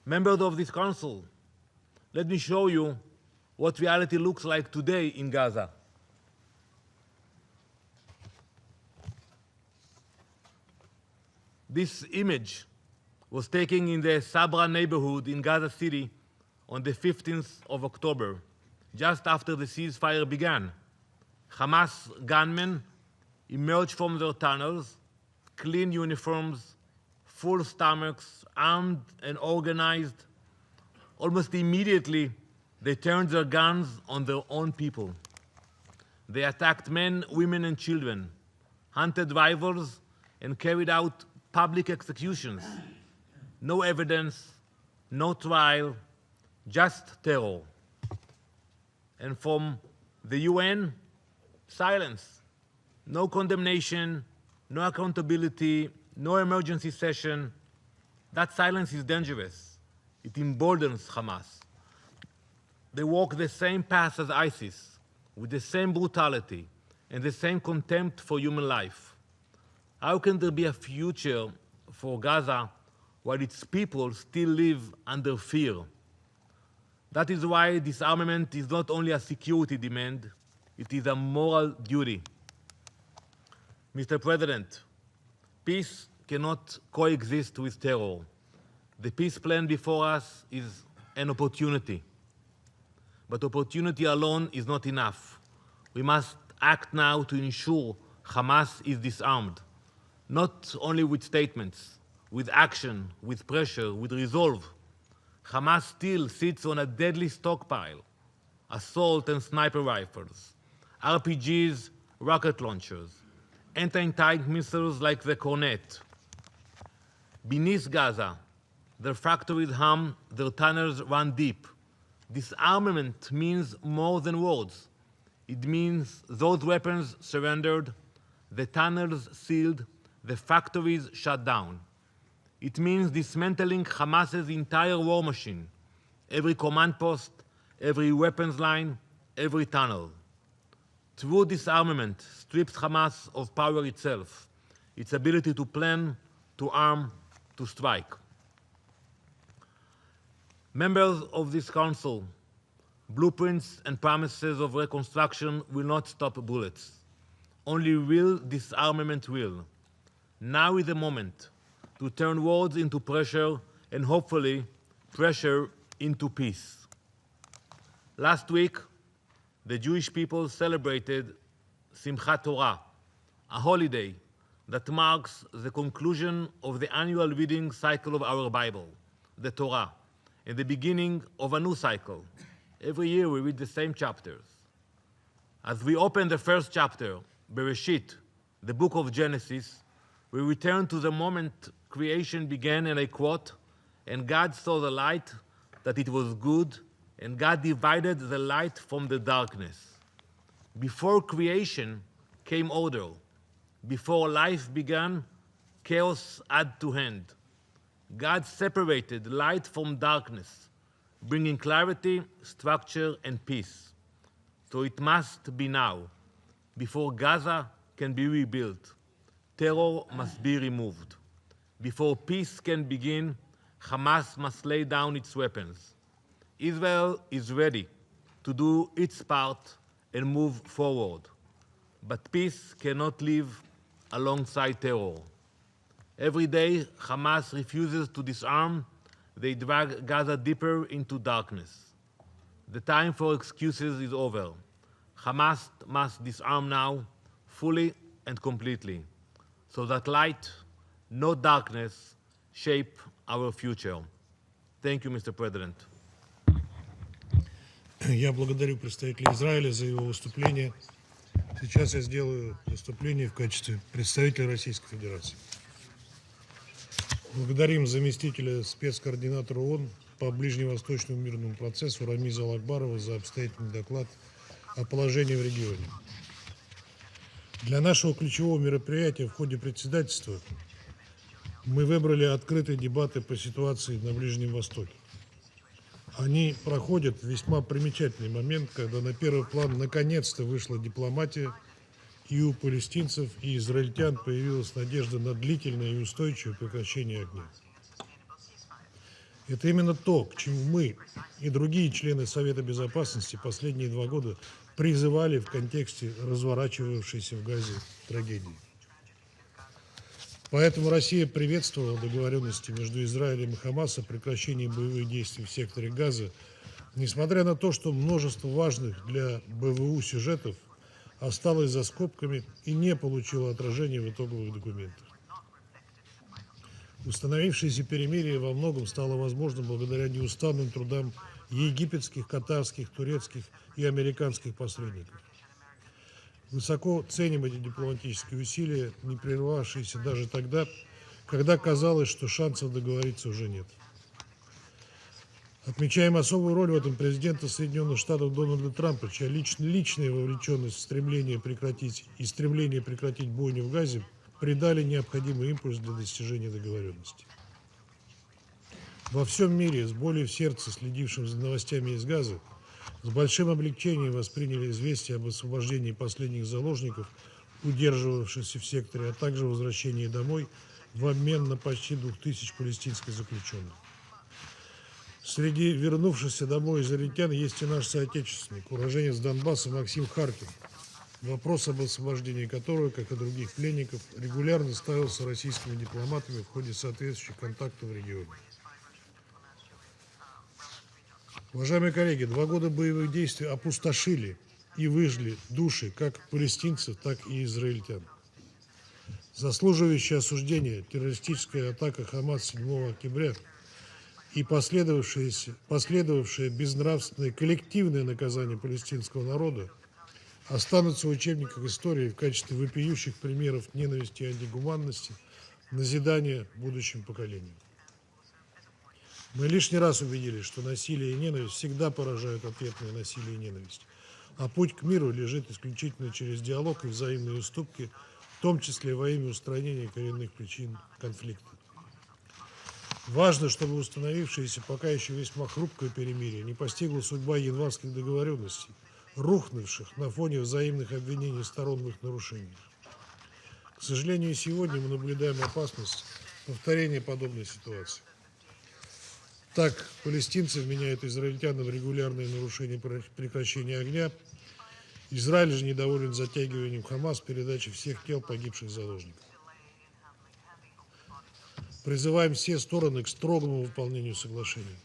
Members of this council, let me show you what reality looks like today in Gaza. This image was taken in the Sabra neighborhood in Gaza City on the 15th of October, just after the ceasefire began. Hamas gunmen emerged from their tunnels, clean uniforms, full stomachs, armed and organized. Almost immediately, they turned their guns on their own people. They attacked men, women, and children, hunted rivals, and carried out public executions. No evidence, no trial, just terror. And from the UN, silence. No condemnation, no accountability, no emergency session. That silence is dangerous. It emboldens Hamas. They walk the same path as ISIS, with the same brutality and the same contempt for human life. How can there be a future for Gaza while its people still live under fear. That is why disarmament is not only a security demand, it is a moral duty. Mr. President, peace cannot coexist with terror. The peace plan before us is an opportunity. But opportunity alone is not enough. We must act now to ensure Hamas is disarmed, not only with statements, with action, with pressure, with resolve. Hamas still sits on a deadly stockpile: assault and sniper rifles, RPGs, rocket launchers, anti-tank missiles like the Cornet. Beneath Gaza, their factories hum, their tunnels run deep. Disarmament means more than words. It means those weapons surrendered, the tunnels sealed, the factories shut down. It means dismantling Hamas's entire war machine, every command post, every weapons line, every tunnel. True disarmament strips Hamas of power itself, its ability to plan, to arm, to strike. Members of this council, blueprints and promises of reconstruction will not stop bullets. Only real disarmament will. Now is the moment to turn words into pressure and hopefully pressure into peace. Last week, the Jewish people celebrated Simchat Torah, a holiday that marks the conclusion of the annual reading cycle of our Bible, the Torah, and the beginning of a new cycle. Every year we read the same chapters. As we open the first chapter, Bereshit, the book of Genesis, we return to the moment creation began, and I quote, "And God saw the light, that it was good, and God divided the light from the darkness." Before creation came order. Before life began, chaos had to end. God separated light from darkness, bringing clarity, structure, and peace. So it must be now. Before Gaza can be rebuilt, terror must be removed. Before peace can begin, Hamas must lay down its weapons. Israel is ready to do its part and move forward. But peace cannot live alongside terror. Every day, Hamas refuses to disarm. They drag Gaza deeper into darkness. The time for excuses is over. Hamas must disarm now, fully and completely, so that light, not darkness, shape our future. Thank you, Mr. President. Я благодарю представителя Израиля за его выступление. Сейчас я сделаю выступление в качестве представителя Российской Федерации. Благодарим заместителя спецкоординатора ООН по Ближневосточному мирному процессу Рамиза Алакбарова за обстоятельный доклад о положении в регионе. Для нашего ключевого мероприятия в ходе председательства мы выбрали открытые дебаты по ситуации на Ближнем Востоке. Они проходят в весьма примечательный момент, когда на первый план наконец-то вышла дипломатия, и у палестинцев и израильтян появилась надежда на длительное и устойчивое прекращение огня. Это именно то, к чему мы и другие члены Совета Безопасности последние 2 года призывали в контексте разворачивавшейся в Газе трагедии. Поэтому Россия приветствовала договоренности между Израилем и Хамас о прекращении боевых действий в секторе Газа, несмотря на то, что множество важных для БВУ сюжетов осталось за скобками и не получило отражения в итоговых документах. Установившееся перемирие во многом стало возможным благодаря неустанным трудам египетских, катарских, турецких и американских посредников. Высоко ценим эти дипломатические усилия, не прервавшиеся даже тогда, когда казалось, что шансов договориться уже нет. Отмечаем особую роль в этом президента Соединенных Штатов Дональда Трампа, чья личная вовлеченность в стремление прекратить бойню в Газе придали необходимый импульс для достижения договоренности. Во всем мире, с болью в сердце следившим за новостями из Газы, с большим облегчением восприняли известие об освобождении последних заложников, удерживавшихся в секторе, а также возвращении домой в обмен на почти 2000 палестинских заключенных. Среди вернувшихся домой израильтян есть и наш соотечественник, уроженец Донбасса Максим Харкин, вопрос об освобождении которого, как и других пленников, регулярно ставился российскими дипломатами в ходе соответствующих контактов в регионе. Уважаемые коллеги, 2 года боевых действий опустошили и выжгли души как палестинцев, так и израильтян. Заслуживающая осуждения террористическая атака Хамас 7 октября и последовавшее безнравственное коллективное наказание палестинского народа останутся в учебниках истории в качестве вопиющих примеров ненависти и антигуманности, назидания будущим поколениям. Мы лишний раз убедились, что насилие и ненависть всегда поражают ответное насилие и ненависть, а путь к миру лежит исключительно через диалог и взаимные уступки, в том числе во имя устранения коренных причин конфликта. Важно, чтобы установившееся пока еще весьма хрупкое перемирие не постигло судьба январских договоренностей, рухнувших на фоне взаимных обвинений сторон в их нарушениях. К сожалению, сегодня мы наблюдаем опасность повторения подобной ситуации. Так, палестинцы вменяют израильтянам регулярные нарушения прекращения огня. Израиль же недоволен затягиванием Хамас передачи всех тел погибших заложников. Призываем все стороны к строгому выполнению соглашения.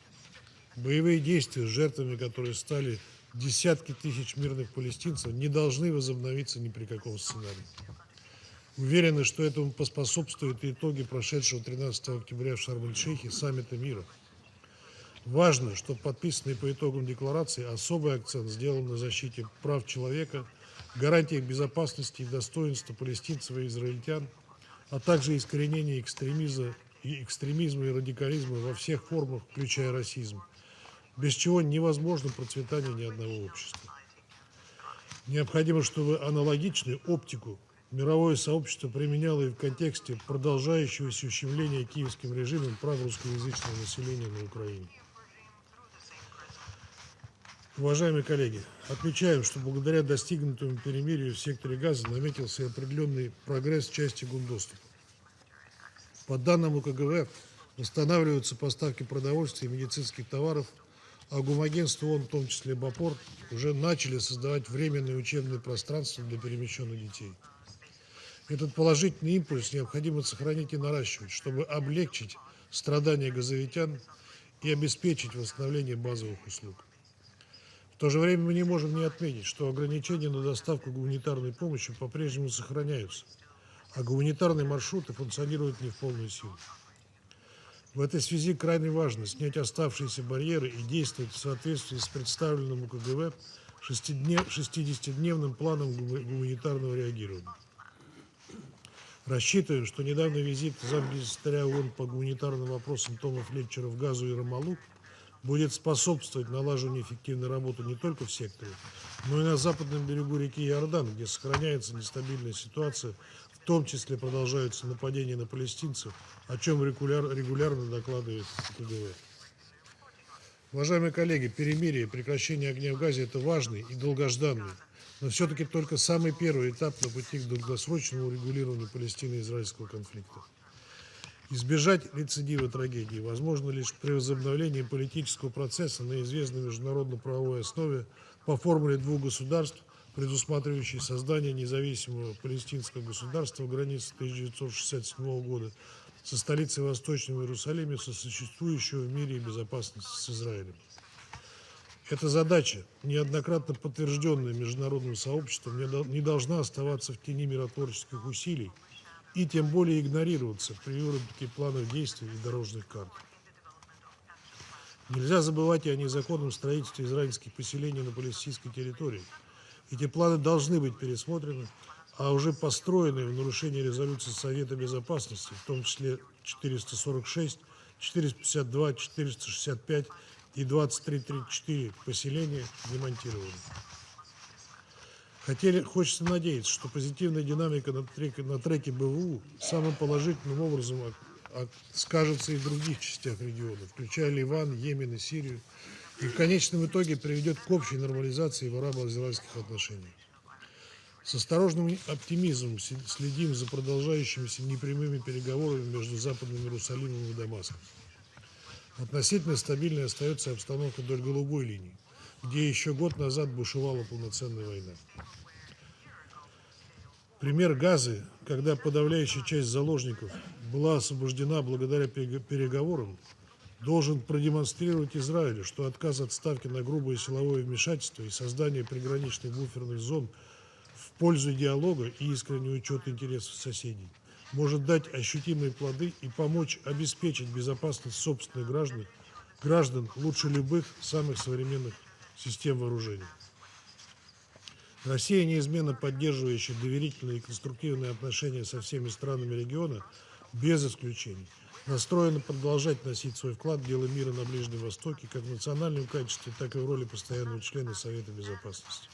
Боевые действия, с жертвами которые стали десятки тысяч мирных палестинцев, не должны возобновиться ни при каком сценарии. Уверены, что этому поспособствуют и итоги прошедшего 13 октября в Шарм-эль-Шейхе саммита мира. Важно, что подписанный по итогам декларации особый акцент сделан на защите прав человека, гарантиях безопасности и достоинства палестинцев и израильтян, а также искоренение экстремизма и радикализма во всех формах, включая расизм, без чего невозможно процветание ни одного общества. Необходимо, чтобы аналогичную оптику мировое сообщество применяло и в контексте продолжающегося ущемления киевским режимом прав русскоязычного населения на Украине. Уважаемые коллеги, отмечаем, что благодаря достигнутому перемирию в секторе Газа наметился определенный прогресс в части гумдоступа. По данным УКГВ, восстанавливаются поставки продовольствия и медицинских товаров, а гумагентство ООН, в том числе БАПОР, уже начали создавать временные учебные пространства для перемещенных детей. Этот положительный импульс необходимо сохранить и наращивать, чтобы облегчить страдания газовитян и обеспечить восстановление базовых услуг. В то же время мы не можем не отметить, что ограничения на доставку гуманитарной помощи по-прежнему сохраняются, а гуманитарные маршруты функционируют не в полную силу. В этой связи крайне важно снять оставшиеся барьеры и действовать в соответствии с представленным УКГВ 60-дневным планом гуманитарного реагирования. Рассчитываем, что недавний визит замгенсекретаря ООН по гуманитарным вопросам Тома Флетчера в Газу и Рамаллу будет способствовать налаживанию эффективной работы не только в секторе, но и на западном берегу реки Иордан, где сохраняется нестабильная ситуация, в том числе продолжаются нападения на палестинцев, о чем регулярно докладывает УКГВ. Уважаемые коллеги, перемирие и прекращение огня в Газе – это важный и долгожданный, но все-таки только самый первый этап на пути к долгосрочному урегулированию палестино-израильского конфликта. Избежать рецидива трагедии возможно лишь при возобновлении политического процесса на известной международно-правовой основе по формуле 2 государств, предусматривающей создание независимого палестинского государства в границах 1967 года со столицей в Восточном Иерусалиме, сосуществующего в мире и безопасности с Израилем. Эта задача, неоднократно подтвержденная международным сообществом, не должна оставаться в тени миротворческих усилий и тем более игнорироваться при выработке планов действий и дорожных карт. Нельзя забывать и о незаконном строительстве израильских поселений на палестинской территории. Эти планы должны быть пересмотрены, а уже построенные в нарушении резолюции Совета Безопасности, в том числе 446, 452, 465 и 2334 поселения демонтированы. Хочется надеяться, что позитивная динамика на треке БВУ самым положительным образом скажется и в других частях региона, включая Ливан, Йемен и Сирию, и в конечном итоге приведет к общей нормализации в арабо-израильских отношениях. С осторожным оптимизмом следим за продолжающимися непрямыми переговорами между Западным Иерусалимом и Дамаском. Относительно стабильной остается обстановка вдоль голубой линии, где еще год назад бушевала полноценная война. Пример Газы, когда подавляющая часть заложников была освобождена благодаря переговорам, должен продемонстрировать Израилю, что отказ от ставки на грубое силовое вмешательство и создание приграничных буферных зон в пользу диалога и искреннего учета интересов соседей может дать ощутимые плоды и помочь обеспечить безопасность собственных граждан лучше любых самых современных систем вооружений. Россия, неизменно поддерживающая доверительные и конструктивные отношения со всеми странами региона, без исключений, настроена продолжать носить свой вклад в дело мира на Ближнем Востоке как в национальном качестве, так и в роли постоянного члена Совета Безопасности.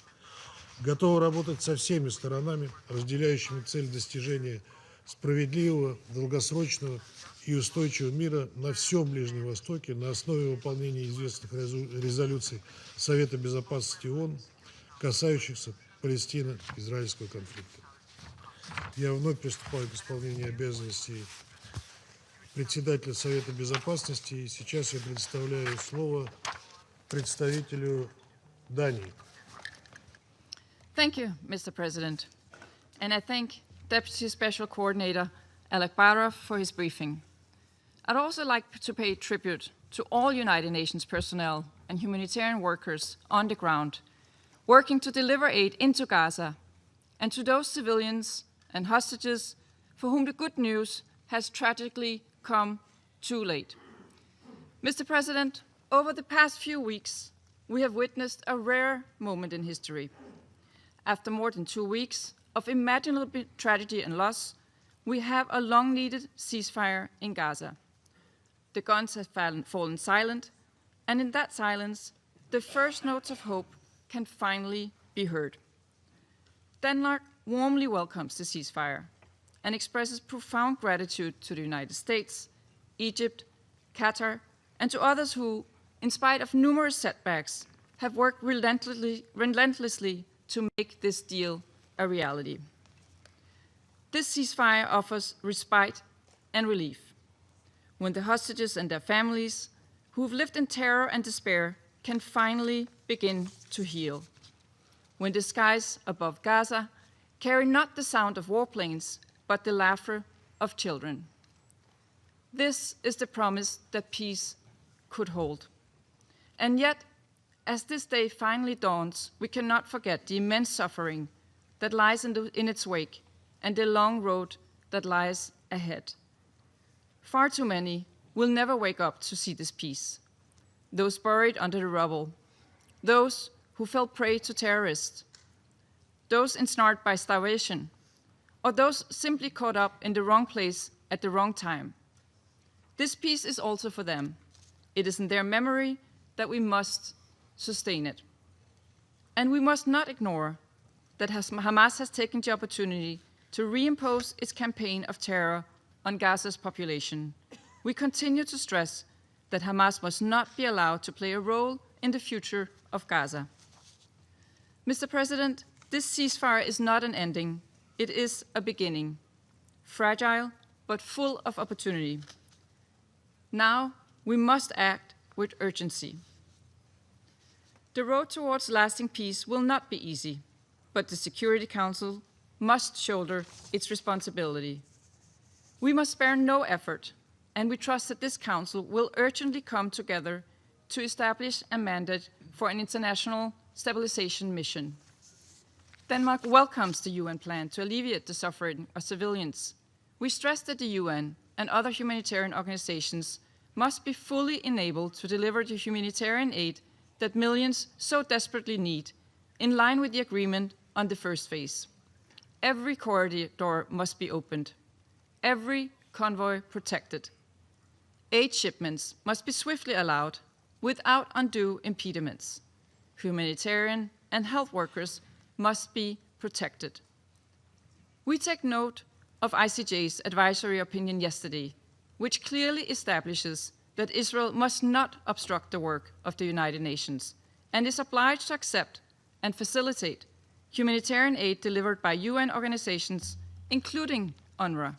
Готова работать со всеми сторонами, разделяющими цель достижения справедливого, долгосрочного и устойчивого мира на всем Ближнем Востоке на основе выполнения известных резолюций Совета Безопасности ООН, касающихся Палестино-израильского конфликта. Я вновь приступаю к исполнению обязанностей председателя Совета Безопасности, и сейчас я предоставляю слово представителю Дании. Thank you, Mr. President. And I thank Deputy Special Coordinator Alec Barov for his briefing. I'd also like to pay tribute to all United Nations personnel and humanitarian workers on the ground working to deliver aid into Gaza, and to those civilians and hostages for whom the good news has tragically come too late. Mr. President, over the past few weeks, we have witnessed a rare moment in history. After more than 2 weeks of imaginable tragedy and loss, we have a long-needed ceasefire in Gaza. The guns have fallen silent, and in that silence, the first notes of hope can finally be heard. Denmark warmly welcomes the ceasefire and expresses profound gratitude to the United States, Egypt, Qatar, and to others who, in spite of numerous setbacks, have worked relentlessly to make this deal a reality. This ceasefire offers respite and relief. When the hostages and their families, who have lived in terror and despair, can finally begin to heal. When the skies above Gaza carry not the sound of warplanes, but the laughter of children. This is the promise that peace could hold. And yet, as this day finally dawns, we cannot forget the immense suffering that lies in its wake and the long road that lies ahead. Far too many will never wake up to see this peace. Those buried under the rubble, those who fell prey to terrorists, those ensnared by starvation, or those simply caught up in the wrong place at the wrong time. This peace is also for them. It is in their memory that we must sustain it. And we must not ignore that Hamas has taken the opportunity to reimpose its campaign of terror on Gaza's population. We continue to stress that Hamas must not be allowed to play a role in the future of Gaza. Mr. President, this ceasefire is not an ending. It is a beginning, fragile but full of opportunity. Now we must act with urgency. The road towards lasting peace will not be easy, but the Security Council must shoulder its responsibility. We must spare no effort, and we trust that this Council will urgently come together to establish a mandate for an international stabilization mission. Denmark welcomes the UN plan to alleviate the suffering of civilians. We stress that the UN and other humanitarian organizations must be fully enabled to deliver the humanitarian aid that millions so desperately need, in line with the agreement on the first phase. Every corridor must be opened, every convoy protected. Aid shipments must be swiftly allowed without undue impediments. Humanitarian and health workers must be protected. We take note of ICJ's advisory opinion yesterday, which clearly establishes that Israel must not obstruct the work of the United Nations and is obliged to accept and facilitate humanitarian aid delivered by UN organizations, including UNRWA.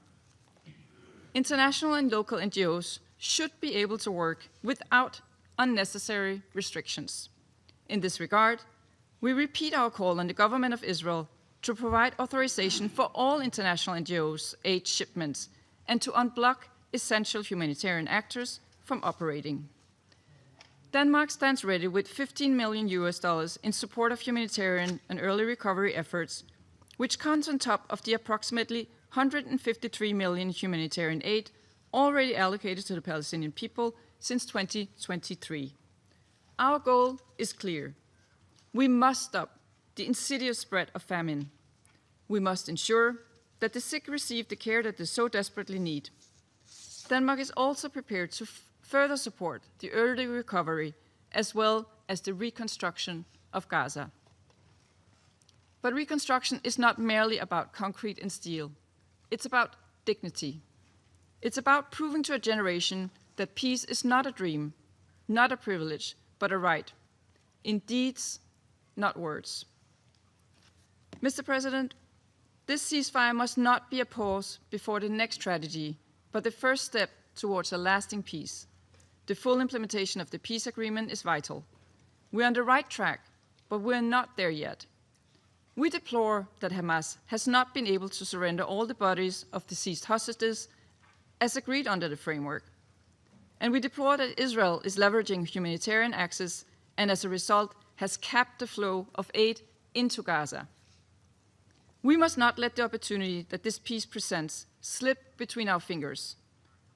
International and local NGOs should be able to work without unnecessary restrictions. In this regard, we repeat our call on the government of Israel to provide authorization for all international NGOs' aid shipments and to unblock essential humanitarian actors from operating. Denmark stands ready with $15 million in support of humanitarian and early recovery efforts, which comes on top of the approximately $153 million humanitarian aid already allocated to the Palestinian people since 2023. Our goal is clear. We must stop the insidious spread of famine. We must ensure that the sick receive the care that they so desperately need. Denmark is also prepared to further support the early recovery as well as the reconstruction of Gaza. But reconstruction is not merely about concrete and steel. It's about dignity. It's about proving to a generation that peace is not a dream, not a privilege, but a right. In deeds, not words. Mr. President, this ceasefire must not be a pause before the next tragedy, but the first step towards a lasting peace. The full implementation of the peace agreement is vital. We're on the right track, but we're not there yet. We deplore that Hamas has not been able to surrender all the bodies of deceased hostages as agreed under the framework. And we deplore that Israel is leveraging humanitarian access and as a result has capped the flow of aid into Gaza. We must not let the opportunity that this peace presents slip between our fingers.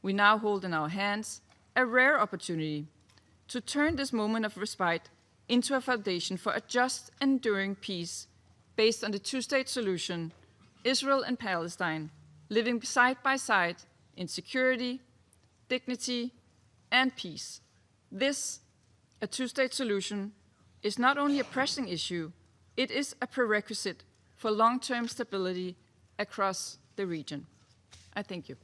We now hold in our hands a rare opportunity to turn this moment of respite into a foundation for a just and enduring peace based on the two-state solution, Israel and Palestine living side by side in security, dignity, and peace. This, a two-state solution, is not only a pressing issue, it is a prerequisite for long-term stability across the region. I thank you.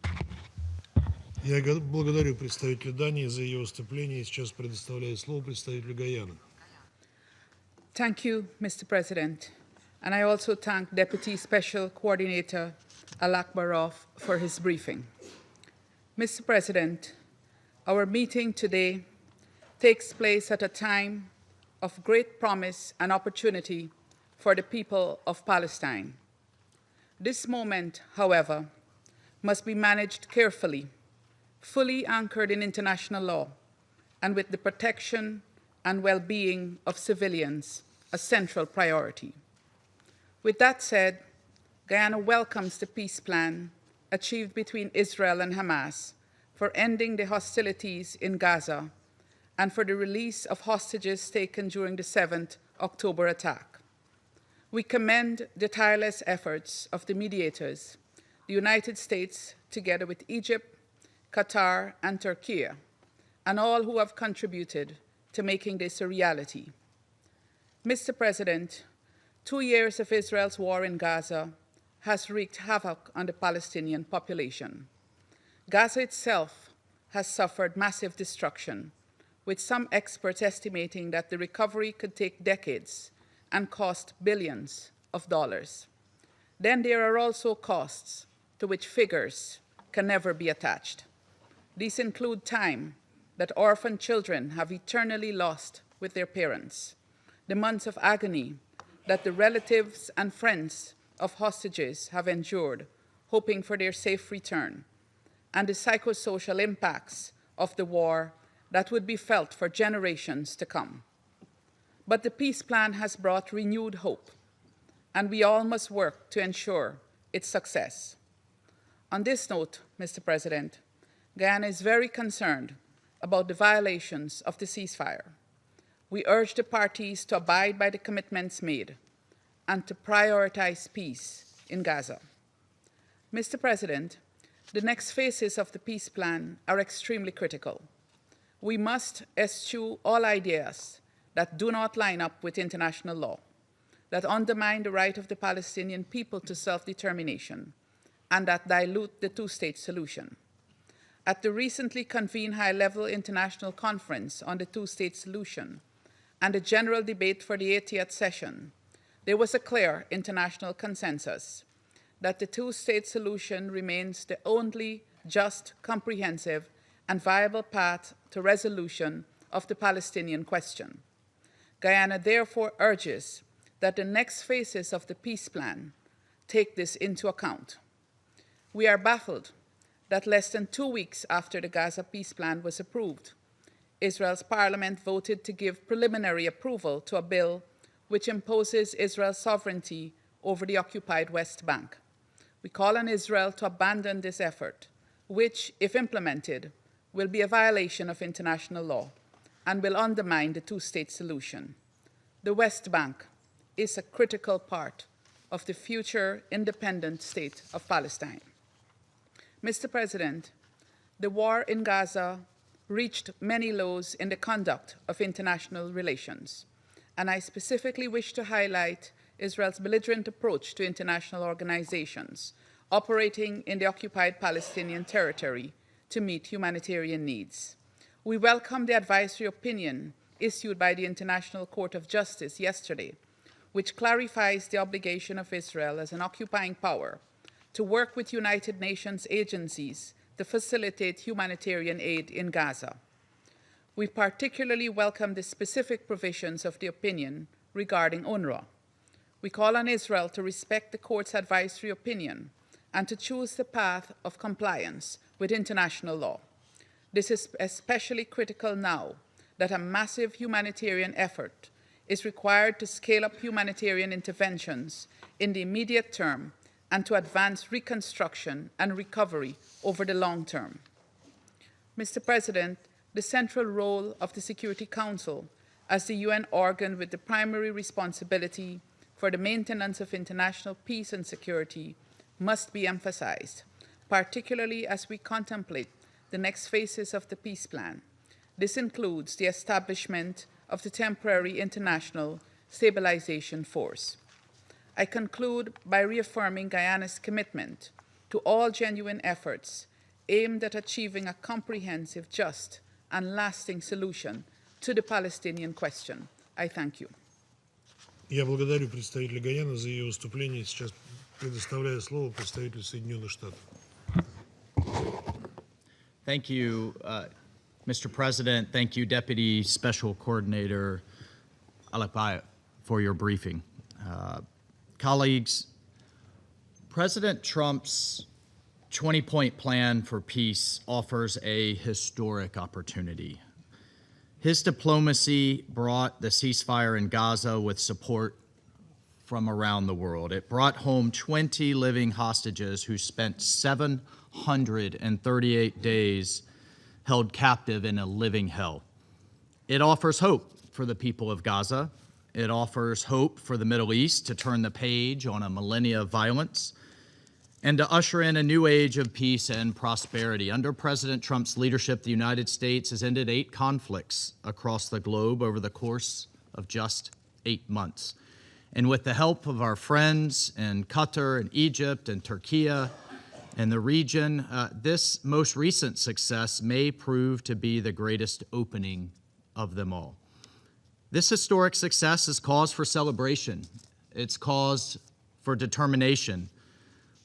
Я благодарю представителя Дании за ее выступление. Сейчас предоставляю слово представителю Гаяны. Thank you, Mr. President. And I also thank Deputy Special Coordinator Alak Barov for his briefing. Mr. President, our meeting today takes place at a time of great promise and opportunity for the people of Palestine. This moment, however, must be managed carefully, fully anchored in international law, and with the protection and well-being of civilians a central priority. With that said, Guyana welcomes the peace plan achieved between Israel and Hamas for ending the hostilities in Gaza and for the release of hostages taken during the 7th October attack. We commend the tireless efforts of the mediators, the United States, together with Egypt, Qatar, and Turkey, and all who have contributed to making this a reality. Mr. President, 2 years of Israel's war in Gaza has wreaked havoc on the Palestinian population. Gaza itself has suffered massive destruction, with some experts estimating that the recovery could take decades and cost billions of dollars. Then there are also costs to which figures can never be attached. These include time that orphan children have eternally lost with their parents, the months of agony that the relatives and friends of hostages have endured, hoping for their safe return, and the psychosocial impacts of the war that would be felt for generations to come. But the peace plan has brought renewed hope, and we all must work to ensure its success. On this note, Mr. President, Guyana is very concerned about the violations of the ceasefire. We urge the parties to abide by the commitments made and to prioritize peace in Gaza. Mr. President, the next phases of the peace plan are extremely critical. We must eschew all ideas that do not line up with international law, that undermine the right of the Palestinian people to self-determination, and that dilute the two-state solution. At the recently convened high-level international conference on the two-state solution and the general debate for the 80th session, there was a clear international consensus that the two-state solution remains the only just, comprehensive, and viable path to resolution of the Palestinian question. Guyana therefore urges that the next phases of the peace plan take this into account. We are baffled that less than 2 weeks after the Gaza peace plan was approved, Israel's parliament voted to give preliminary approval to a bill which imposes Israel's sovereignty over the occupied West Bank. We call on Israel to abandon this effort, which, if implemented, will be a violation of international law and will undermine the two-state solution. The West Bank is a critical part of the future independent state of Palestine. Mr. President, the war in Gaza reached many lows in the conduct of international relations, and I specifically wish to highlight Israel's belligerent approach to international organizations operating in the occupied Palestinian territory to meet humanitarian needs. We welcome the advisory opinion issued by the International Court of Justice yesterday, which clarifies the obligation of Israel as an occupying power to work with United Nations agencies to facilitate humanitarian aid in Gaza. We particularly welcome the specific provisions of the opinion regarding UNRWA. We call on Israel to respect the court's advisory opinion and to choose the path of compliance with international law. This is especially critical now that a massive humanitarian effort is required to scale up humanitarian interventions in the immediate term and to advance reconstruction and recovery over the long term. Mr. President, the central role of the Security Council as the UN organ with the primary responsibility for the maintenance of international peace and security must be emphasized, particularly as we contemplate the next phases of the peace plan. This includes the establishment of the temporary international stabilization force. I conclude by reaffirming Guyana's commitment to all genuine efforts aimed at achieving a comprehensive, just, and lasting solution to the Palestinian question. I thank you. Я благодарю представителя Гаяны за ее выступление. Сейчас предоставляю слово представителю Соединенных Штатов. Thank you, Mr. President. Thank you, Deputy Special Coordinator Alakbayev, for your briefing. Colleagues, President Trump's 20-point plan for peace offers a historic opportunity. His diplomacy brought the ceasefire in Gaza with support from around the world. It brought home 20 living hostages who spent 738 days held captive in a living hell. It offers hope for the people of Gaza. It offers hope for the Middle East to turn the page on a millennia of violence and to usher in a new age of peace and prosperity. Under President Trump's leadership, the United States has ended 8 conflicts across the globe over the course of just 8 months. And with the help of our friends in Qatar and Egypt and Turkey and the region, this most recent success may prove to be the greatest opening of them all. This historic success is cause for celebration. It's cause for determination,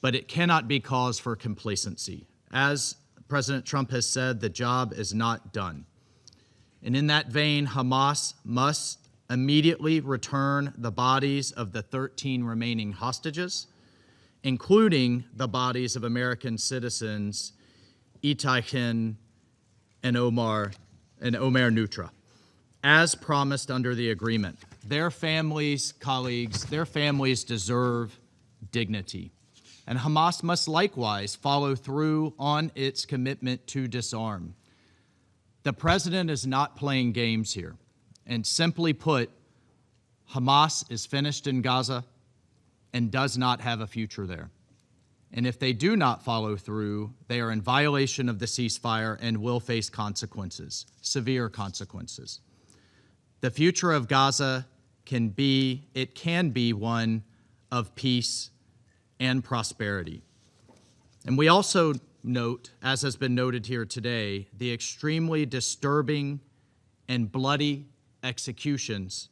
but it cannot be cause for complacency. As President Trump has said, the job is not done. And in that vein, Hamas must immediately return the bodies of the 13 remaining hostages, including the bodies of American citizens Itai Khin and Omer Nutra, as promised under the agreement. Their families, colleagues, their families deserve dignity. And Hamas must likewise follow through on its commitment to disarm. The president is not playing games here. And simply put, Hamas is finished in Gaza and does not have a future there. And if they do not follow through, they are in violation of the ceasefire and will face consequences, severe consequences. The future of Gaza can be one of peace and prosperity. And we also note, as has been noted here today, the extremely disturbing and bloody executions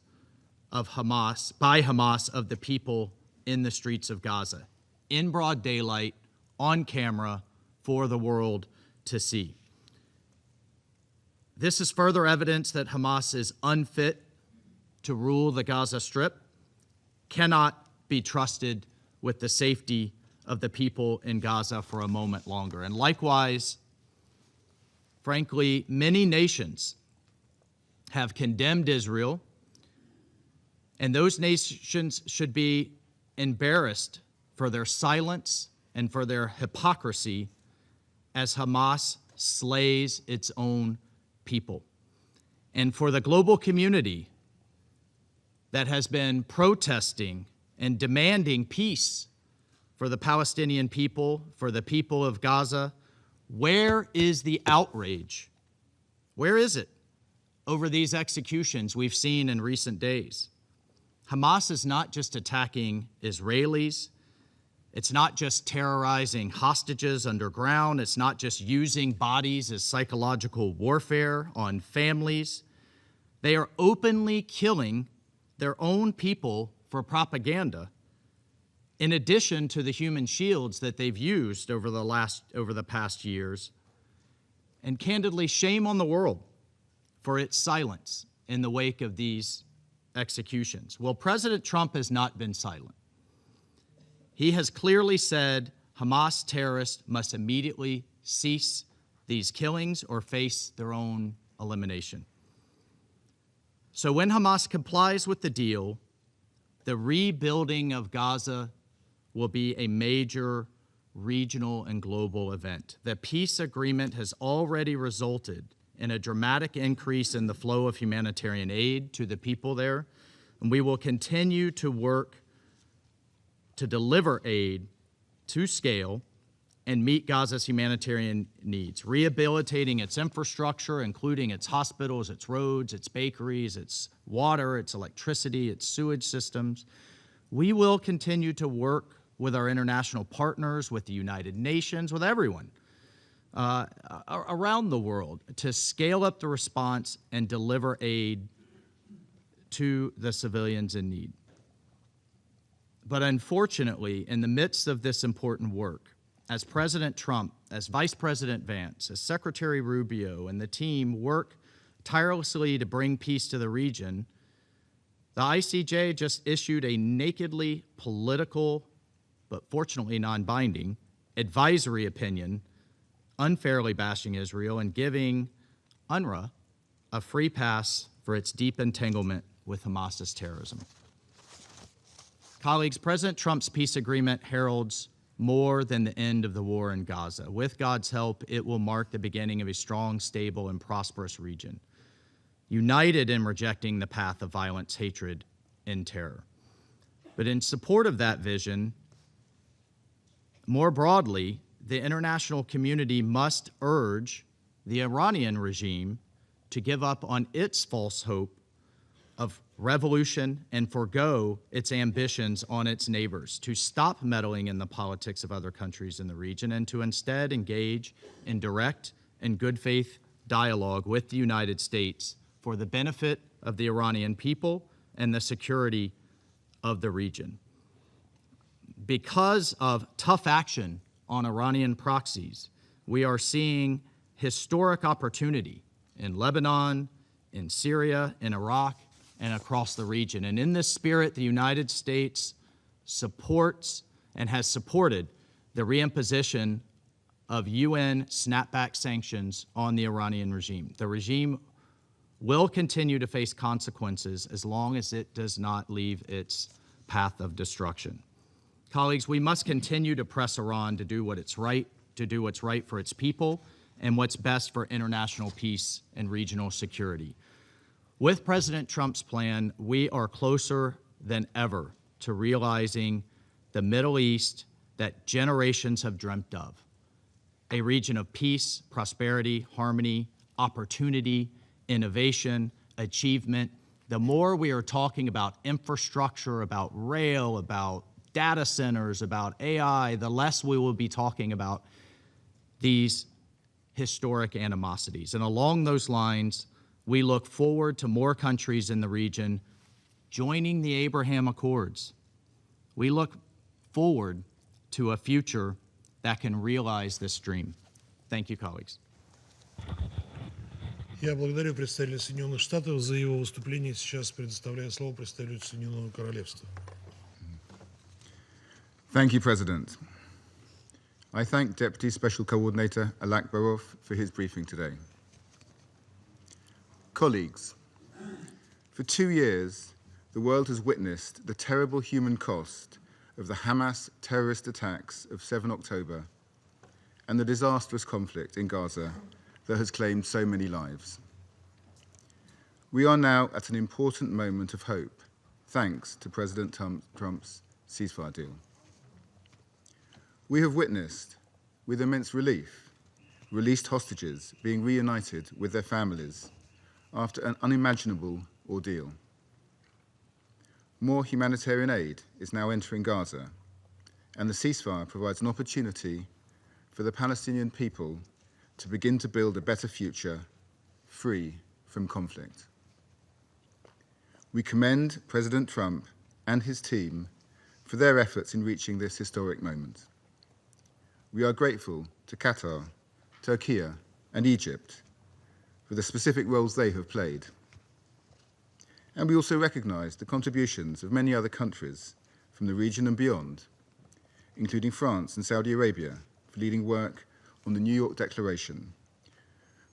of Hamas, by Hamas, of the people in the streets of Gaza, in broad daylight, on camera, for the world to see. This is further evidence that Hamas is unfit to rule the Gaza Strip, cannot be trusted with the safety of the people in Gaza for a moment longer. And likewise, frankly, many nations have condemned Israel, and those nations should be embarrassed for their silence and for their hypocrisy as Hamas slays its own people. And for the global community that has been protesting and demanding peace for the Palestinian people, for the people of Gaza, where is the outrage? Where is it over these executions we've seen in recent days? Hamas is not just attacking Israelis. It's not just terrorizing hostages underground. It's not just using bodies as psychological warfare on families. They are openly killing their own people for propaganda, in addition to the human shields that they've used over the past years. And candidly, shame on the world for its silence in the wake of these executions. Well, President Trump has not been silent. He has clearly said Hamas terrorists must immediately cease these killings or face their own elimination. So when Hamas complies with the deal, the rebuilding of Gaza will be a major regional and global event. The peace agreement has already resulted in a dramatic increase in the flow of humanitarian aid to the people there, and we will continue to work to deliver aid to scale and meet Gaza's humanitarian needs, rehabilitating its infrastructure, including its hospitals, its roads, its bakeries, its water, its electricity, its sewage systems. We will continue to work with our international partners, with the United Nations, with everyone around the world to scale up the response and deliver aid to the civilians in need. But unfortunately, in the midst of this important work, as President Trump, as Vice President Vance, as Secretary Rubio and the team work tirelessly to bring peace to the region, the ICJ just issued a nakedly political, but fortunately non-binding, advisory opinion, unfairly bashing Israel and giving UNRWA a free pass for its deep entanglement with Hamas's terrorism. Colleagues, President Trump's peace agreement heralds more than the end of the war in Gaza. With God's help, it will mark the beginning of a strong, stable, and prosperous region, united in rejecting the path of violence, hatred, and terror. But in support of that vision, more broadly, the international community must urge the Iranian regime to give up on its false hope of revolution and forgo its ambitions on its neighbors, to stop meddling in the politics of other countries in the region, and to instead engage in direct and good faith dialogue with the United States for the benefit of the Iranian people and the security of the region. Because of tough action on Iranian proxies, we are seeing historic opportunity in Lebanon, in Syria, in Iraq, and across the region. And in this spirit, the United States supports and has supported the reimposition of UN snapback sanctions on the Iranian regime. The regime will continue to face consequences as long as it does not leave its path of destruction. Colleagues, we must continue to press Iran to do what's right for its people and what's best for international peace and regional security. With President Trump's plan, we are closer than ever to realizing the Middle East that generations have dreamt of, a region of peace, prosperity, harmony, opportunity, innovation, achievement. The more we are talking about infrastructure, about rail, about data centers, about AI, the less we will be talking about these historic animosities. And along those lines, we look forward to more countries in the region joining the Abraham Accords. We look forward to a future that can realize this dream. Thank you, colleagues. Я благодарю представителя Соединенных Штатов за его выступление. Сейчас предоставляю слово представителю Соединенного Королевства. Thank you, President. I thank Deputy Special Coordinator Alak Barov for his briefing today. Colleagues, for 2 years, the world has witnessed the terrible human cost of the Hamas terrorist attacks of 7 October and the disastrous conflict in Gaza that has claimed so many lives. We are now at an important moment of hope, thanks to President Trump's ceasefire deal. We have witnessed, with immense relief, released hostages being reunited with their families after an unimaginable ordeal. More humanitarian aid is now entering Gaza, and the ceasefire provides an opportunity for the Palestinian people to begin to build a better future, free from conflict. We commend President Trump and his team for their efforts in reaching this historic moment. We are grateful to Qatar, Turkey, and Egypt for the specific roles they have played. And we also recognize the contributions of many other countries from the region and beyond, including France and Saudi Arabia, for leading work on the New York Declaration,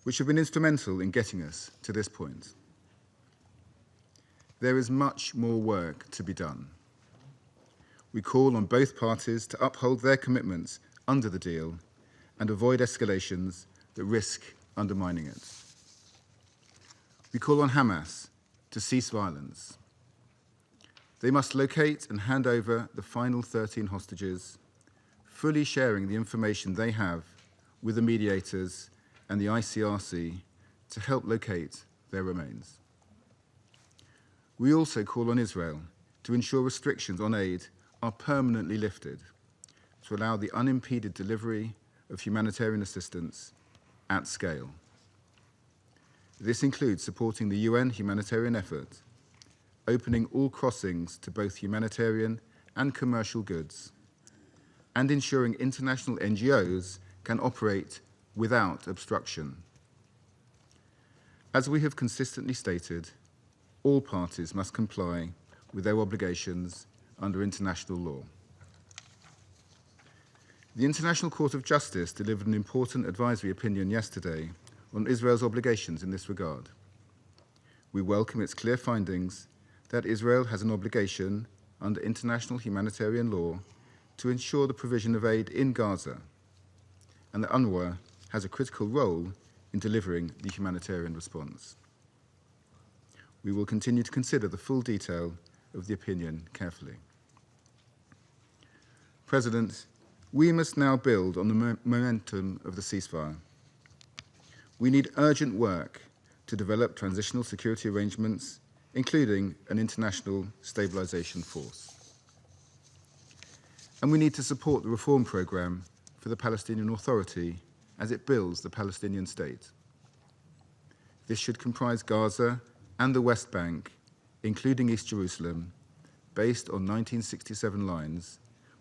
which have been instrumental in getting us to this point. There is much more work to be done. We call on both parties to uphold their commitments under the deal and avoid escalations that risk undermining it. We call on Hamas to cease violence. They must locate and hand over the final 13 hostages, fully sharing the information they have with the mediators and the ICRC to help locate their remains. We also call on Israel to ensure restrictions on aid are permanently lifted to allow the unimpeded delivery of humanitarian assistance at scale. This includes supporting the UN humanitarian effort, opening all crossings to both humanitarian and commercial goods, and ensuring international NGOs can operate without obstruction. As we have consistently stated, all parties must comply with their obligations under international law. The International Court of Justice delivered an important advisory opinion yesterday on Israel's obligations in this regard. We welcome its clear findings that Israel has an obligation under international humanitarian law to ensure the provision of aid in Gaza, and that UNRWA has a critical role in delivering the humanitarian response. We will continue to consider the full detail of the opinion carefully. President, we must now build on the momentum of the ceasefire. We need urgent work to develop transitional security arrangements, including an international stabilization force. And we need to support the reform program for the Palestinian Authority as it builds the Palestinian state. This should comprise Gaza and the West Bank, including East Jerusalem, based on 1967 lines,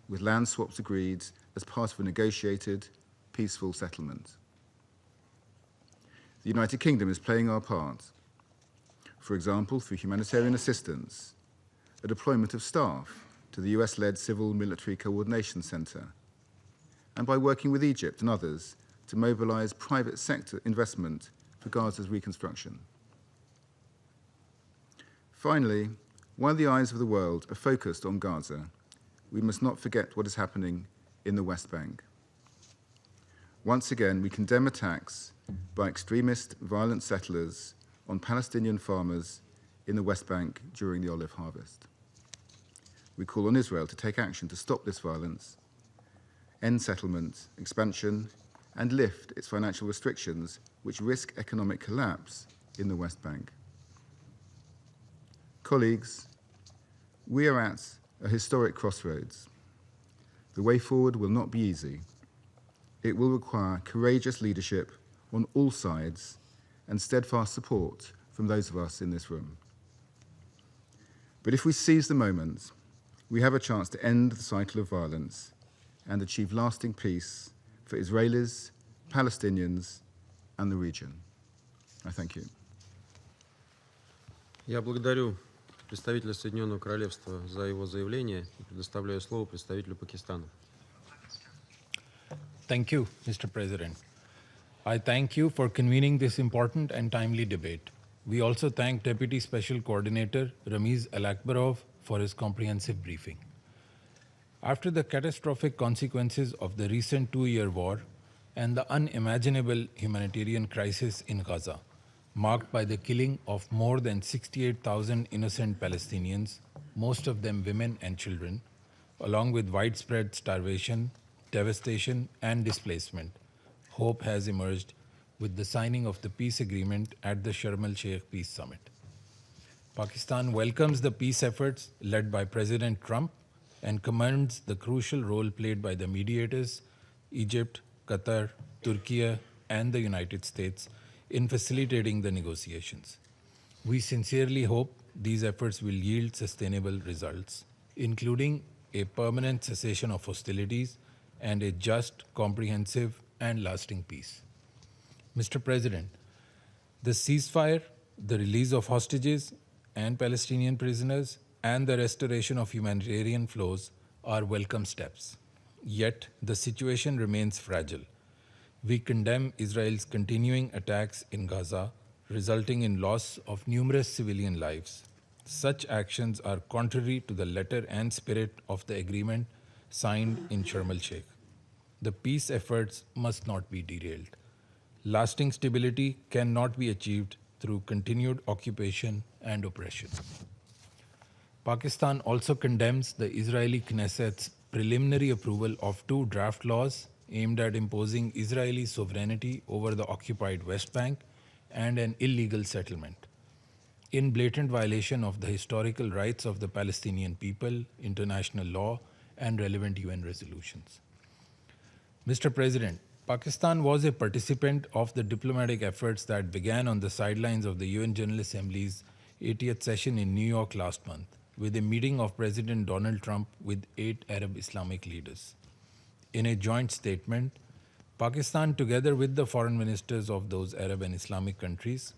with land swaps agreed as part of a negotiated, peaceful settlement. The United Kingdom is playing our part, for example, through humanitarian assistance, a deployment of staff to the US-led Civil Military Coordination Center, and by working with Egypt and others to mobilize private sector investment for Gaza's reconstruction. Finally, while the eyes of the world are focused on Gaza, we must not forget what is happening in the West Bank. Once again, we condemn attacks by extremist, violent settlers on Palestinian farmers in the West Bank during the olive harvest. We call on Israel to take action to stop this violence, end settlement, expansion, and lift its financial restrictions which risk economic collapse in the West Bank. Colleagues, we are at a historic crossroads. The way forward will not be easy. It will require courageous leadership on all sides and steadfast support from those of us in this room. But if we seize the moment, we have a chance to end the cycle of violence and achieve lasting peace for Israelis, Palestinians, and the region. I thank you. Я благодарю представителя Соединенного Королевства за его заявление и предоставляю слово представителю Пакистана. Thank you, Mr. President. I thank you for convening this important and timely debate. We also thank Deputy Special Coordinator Ramiz Alakbarov for his comprehensive briefing. After the catastrophic consequences of the recent two-year war and the unimaginable humanitarian crisis in Gaza, marked by the killing of more than 68,000 innocent Palestinians, most of them women and children, along with widespread starvation, devastation, and displacement, hope has emerged with the signing of the peace agreement at the Sharm el-Sheikh Peace Summit. Pakistan welcomes the peace efforts led by President Trump and commends the crucial role played by the mediators, Egypt, Qatar, Turkey, and the United States in facilitating the negotiations. We sincerely hope these efforts will yield sustainable results, including a permanent cessation of hostilities and a just, comprehensive, and lasting peace. Mr. President, the ceasefire, the release of hostages and Palestinian prisoners, and the restoration of humanitarian flows are welcome steps. Yet, the situation remains fragile. We condemn Israel's continuing attacks in Gaza, resulting in loss of numerous civilian lives. Such actions are contrary to the letter and spirit of the agreement signed in Sharm el-Sheikh. The peace efforts must not be derailed. Lasting stability cannot be achieved through continued occupation and oppression. Pakistan also condemns the Israeli Knesset's preliminary approval of two draft laws aimed at imposing Israeli sovereignty over the occupied West Bank and an illegal settlement, in blatant violation of the historical rights of the Palestinian people, international law, and relevant UN resolutions. Mr. President, Pakistan was a participant of the diplomatic efforts that began on the sidelines of the UN General Assembly's 80th session in New York last month, with a meeting of President Donald Trump with 8 Arab Islamic leaders. In a joint statement, Pakistan, together with the foreign ministers of those Arab and Islamic countries,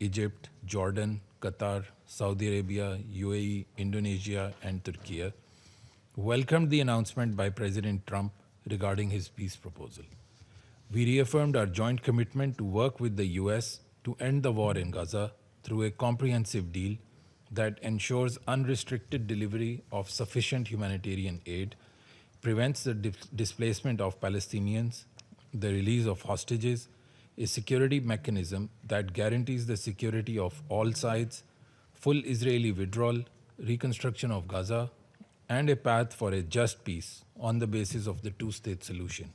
Egypt, Jordan, Qatar, Saudi Arabia, UAE, Indonesia, and Turkey, welcomed the announcement by President Trump regarding his peace proposal. We reaffirmed our joint commitment to work with the US to end the war in Gaza through a comprehensive deal that ensures unrestricted delivery of sufficient humanitarian aid, prevents the displacement of Palestinians, the release of hostages, a security mechanism that guarantees the security of all sides, full Israeli withdrawal, reconstruction of Gaza, and a path for a just peace on the basis of the two-state solution,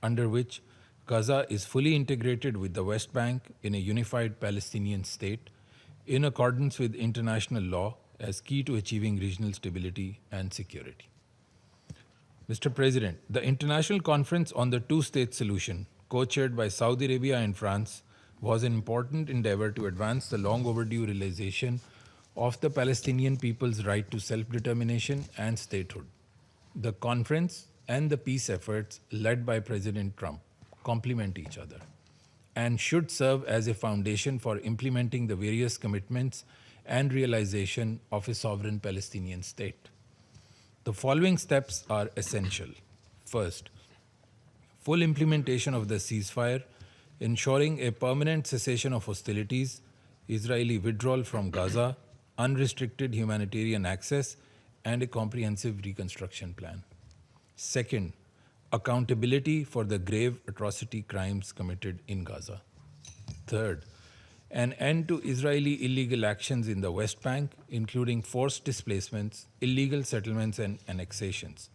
under which Gaza is fully integrated with the West Bank in a unified Palestinian state in accordance with international law as key to achieving regional stability and security. Mr. President, the International Conference on the Two-State Solution, co-chaired by Saudi Arabia and France, was an important endeavor to advance the long overdue realization of the Palestinian people's right to self-determination and statehood. The conference and the peace efforts led by President Trump complement each other and should serve as a foundation for implementing the various commitments and realization of a sovereign Palestinian state. The following steps are essential. First, full implementation of the ceasefire, ensuring a permanent cessation of hostilities, Israeli withdrawal from Gaza, unrestricted humanitarian access, and a comprehensive reconstruction plan. Second, accountability for the grave atrocity crimes committed in Gaza. Third, an end to Israeli illegal actions in the West Bank, including forced displacements, illegal settlements, and annexations.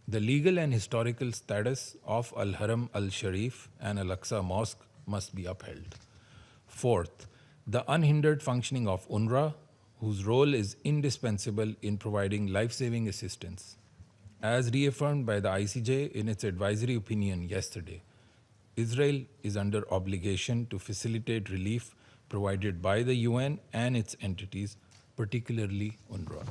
The legal and historical status of Al-Haram al-Sharif and Al-Aqsa Mosque must be upheld. Fourth, the unhindered functioning of UNRWA, whose role is indispensable in providing life-saving assistance. As reaffirmed by the ICJ in its advisory opinion yesterday, Israel is under obligation to facilitate relief provided by the UN and its entities particularly UNRWA.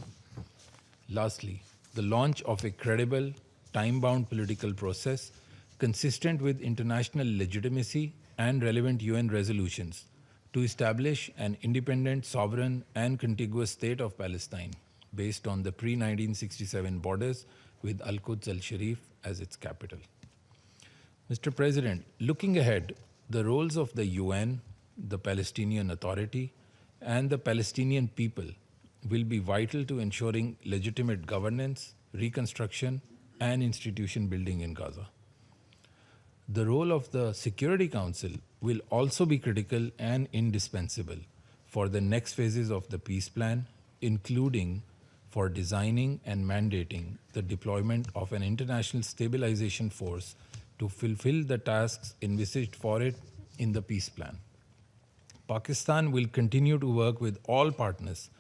Lastly, the launch of a credible, time-bound political process consistent with international legitimacy and relevant UN resolutions to establish an independent, sovereign, and contiguous state of Palestine based on the pre-1967 borders with Al-Quds al-Sharif as its capital. Mr. President, looking ahead, the roles of the UN, the Palestinian Authority, and the Palestinian people will be vital to ensuring legitimate governance, reconstruction, and institution building in Gaza. The role of the Security Council will also be critical and indispensable for the next phases of the peace plan, including for designing and mandating the deployment of an international stabilization force to fulfill the tasks envisaged for it in the peace plan. Pakistan will continue to work with all partners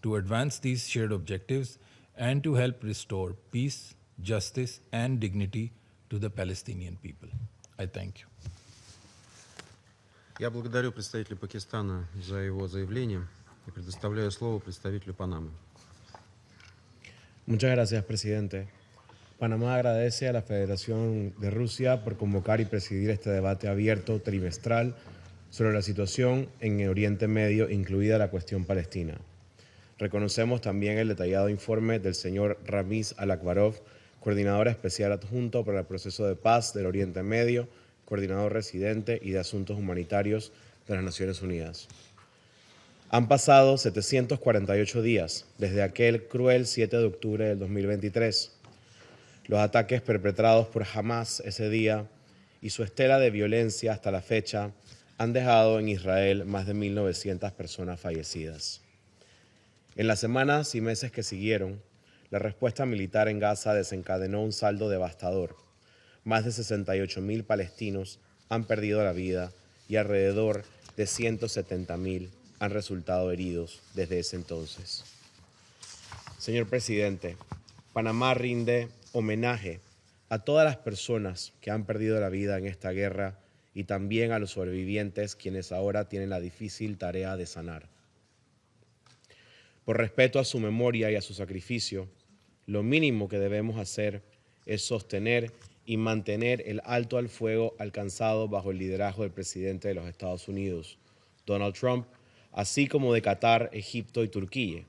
to advance these shared objectives and to help restore peace, justice, and dignity to the Palestinian people. I thank you. Я благодарю представителя Пакистана за его заявление и предоставляю слово представителю Панамы. Muchas gracias, presidente. Panamá agradece a la Federación de Rusia por convocar y presidir este debate abierto trimestral sobre la situación en Oriente Medio, incluida la cuestión palestina. Reconocemos también el detallado informe del señor Ramiz Al-Akbarov, coordinador especial adjunto para el proceso de paz del Oriente Medio, coordinador residente y de asuntos humanitarios de las Naciones Unidas. Han pasado 748 días desde aquel cruel 7 de octubre del 2023. Los ataques perpetrados por Hamas ese día y su estela de violencia hasta la fecha han dejado en Israel más de 1.900 personas fallecidas. En las semanas y meses que siguieron, la respuesta militar en Gaza desencadenó un saldo devastador. Más de 68.000 palestinos han perdido la vida y alrededor de 170.000 han resultado heridos desde ese entonces. Señor presidente, Panamá rinde homenaje a todas las personas que han perdido la vida en esta guerra y también a los sobrevivientes quienes ahora tienen la difícil tarea de sanar. Por respeto a su memoria y a su sacrificio, lo mínimo que debemos hacer es sostener y mantener el alto al fuego alcanzado bajo el liderazgo del presidente de los Estados Unidos, Donald Trump, así como de Qatar, Egipto y Turquía.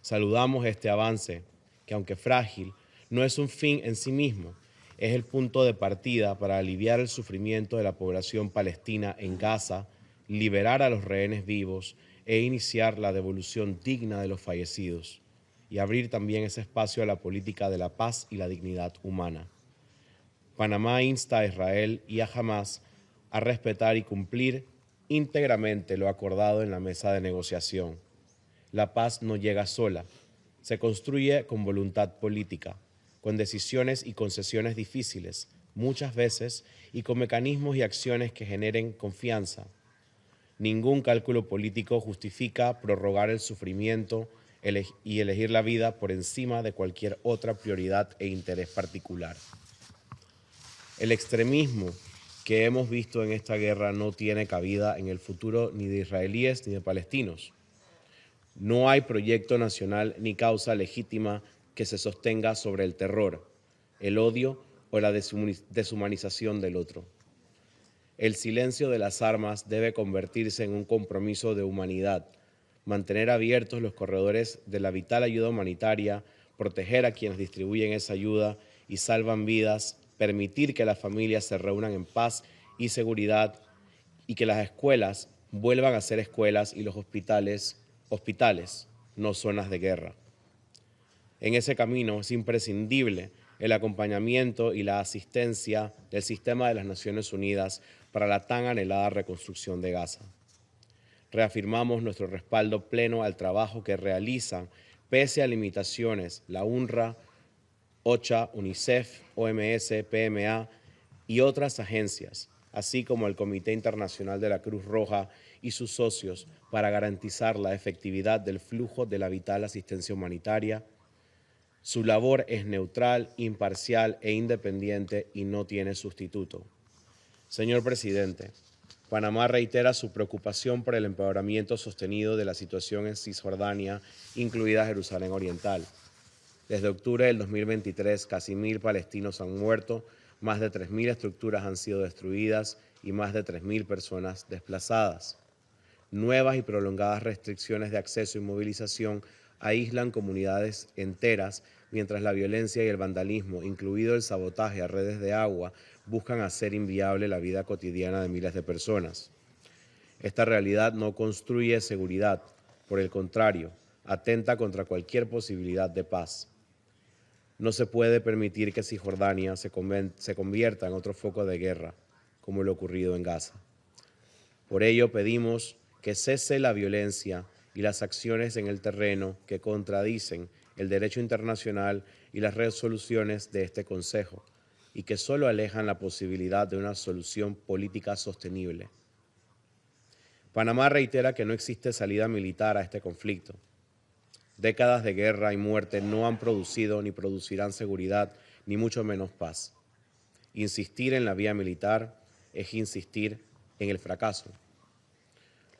Saludamos este avance, que aunque frágil, no es un fin en sí mismo, es el punto de partida para aliviar el sufrimiento de la población palestina en Gaza, liberar a los rehenes vivos e iniciar la devolución digna de los fallecidos, y abrir también ese espacio a la política de la paz y la dignidad humana. Panamá insta a Israel y a Hamas a respetar y cumplir íntegramente lo acordado en la mesa de negociación. La paz no llega sola, se construye con voluntad política, con decisiones y concesiones difíciles, muchas veces, y con mecanismos y acciones que generen confianza. Ningún cálculo político justifica prorrogar el sufrimiento y elegir la vida por encima de cualquier otra prioridad e interés particular. El extremismo que hemos visto en esta guerra no tiene cabida en el futuro ni de israelíes ni de palestinos. No hay proyecto nacional ni causa legítima que se sostenga sobre el terror, el odio o la deshumanización del otro. El silencio de las armas debe convertirse en un compromiso de humanidad, mantener abiertos los corredores de la vital ayuda humanitaria, proteger a quienes distribuyen esa ayuda y salvan vidas, permitir que las familias se reúnan en paz y seguridad y que las escuelas vuelvan a ser escuelas y los hospitales, no zonas de guerra. En ese camino es imprescindible el acompañamiento y la asistencia del sistema de las Naciones Unidas para la tan anhelada reconstrucción de Gaza. Reafirmamos nuestro respaldo pleno al trabajo que realizan, pese a limitaciones, la UNRWA, OCHA, UNICEF, OMS, PMA y otras agencias, así como el Comité Internacional de la Cruz Roja y sus socios para garantizar la efectividad del flujo de la vital asistencia humanitaria. Su labor es neutral, imparcial e independiente y no tiene sustituto. Señor presidente, Panamá reitera su preocupación por el empeoramiento sostenido de la situación en Cisjordania, incluida Jerusalén Oriental. Desde octubre del 2023, casi 1.000 palestinos han muerto, más de 3.000 estructuras han sido destruidas y más de 3.000 personas desplazadas. Nuevas y prolongadas restricciones de acceso y movilización aíslan comunidades enteras, mientras la violencia y el vandalismo, incluido el sabotaje a redes de agua, buscan hacer inviable la vida cotidiana de miles de personas. Esta realidad no construye seguridad, por el contrario, atenta contra cualquier posibilidad de paz. No se puede permitir que Cisjordania se convierta en otro foco de guerra, como lo ocurrido en Gaza. Por ello pedimos que cese la violencia y las acciones en el terreno que contradicen el derecho internacional y las resoluciones de este Consejo, y que solo alejan la posibilidad de una solución política sostenible. Panamá reitera que no existe salida militar a este conflicto. Décadas de guerra y muerte no han producido ni producirán seguridad, ni mucho menos paz. Insistir en la vía militar es insistir en el fracaso.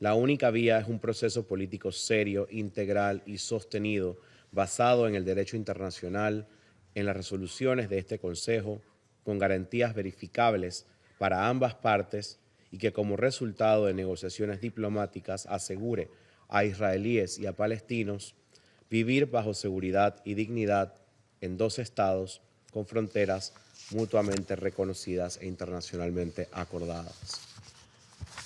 La única vía es un proceso político serio, integral y sostenido, basado en el derecho internacional, en las resoluciones de este Consejo, con garantías verificables para ambas partes y que como resultado de negociaciones diplomáticas asegure a israelíes y a palestinos vivir bajo seguridad y dignidad en dos estados con fronteras mutuamente reconocidas e internacionalmente acordadas.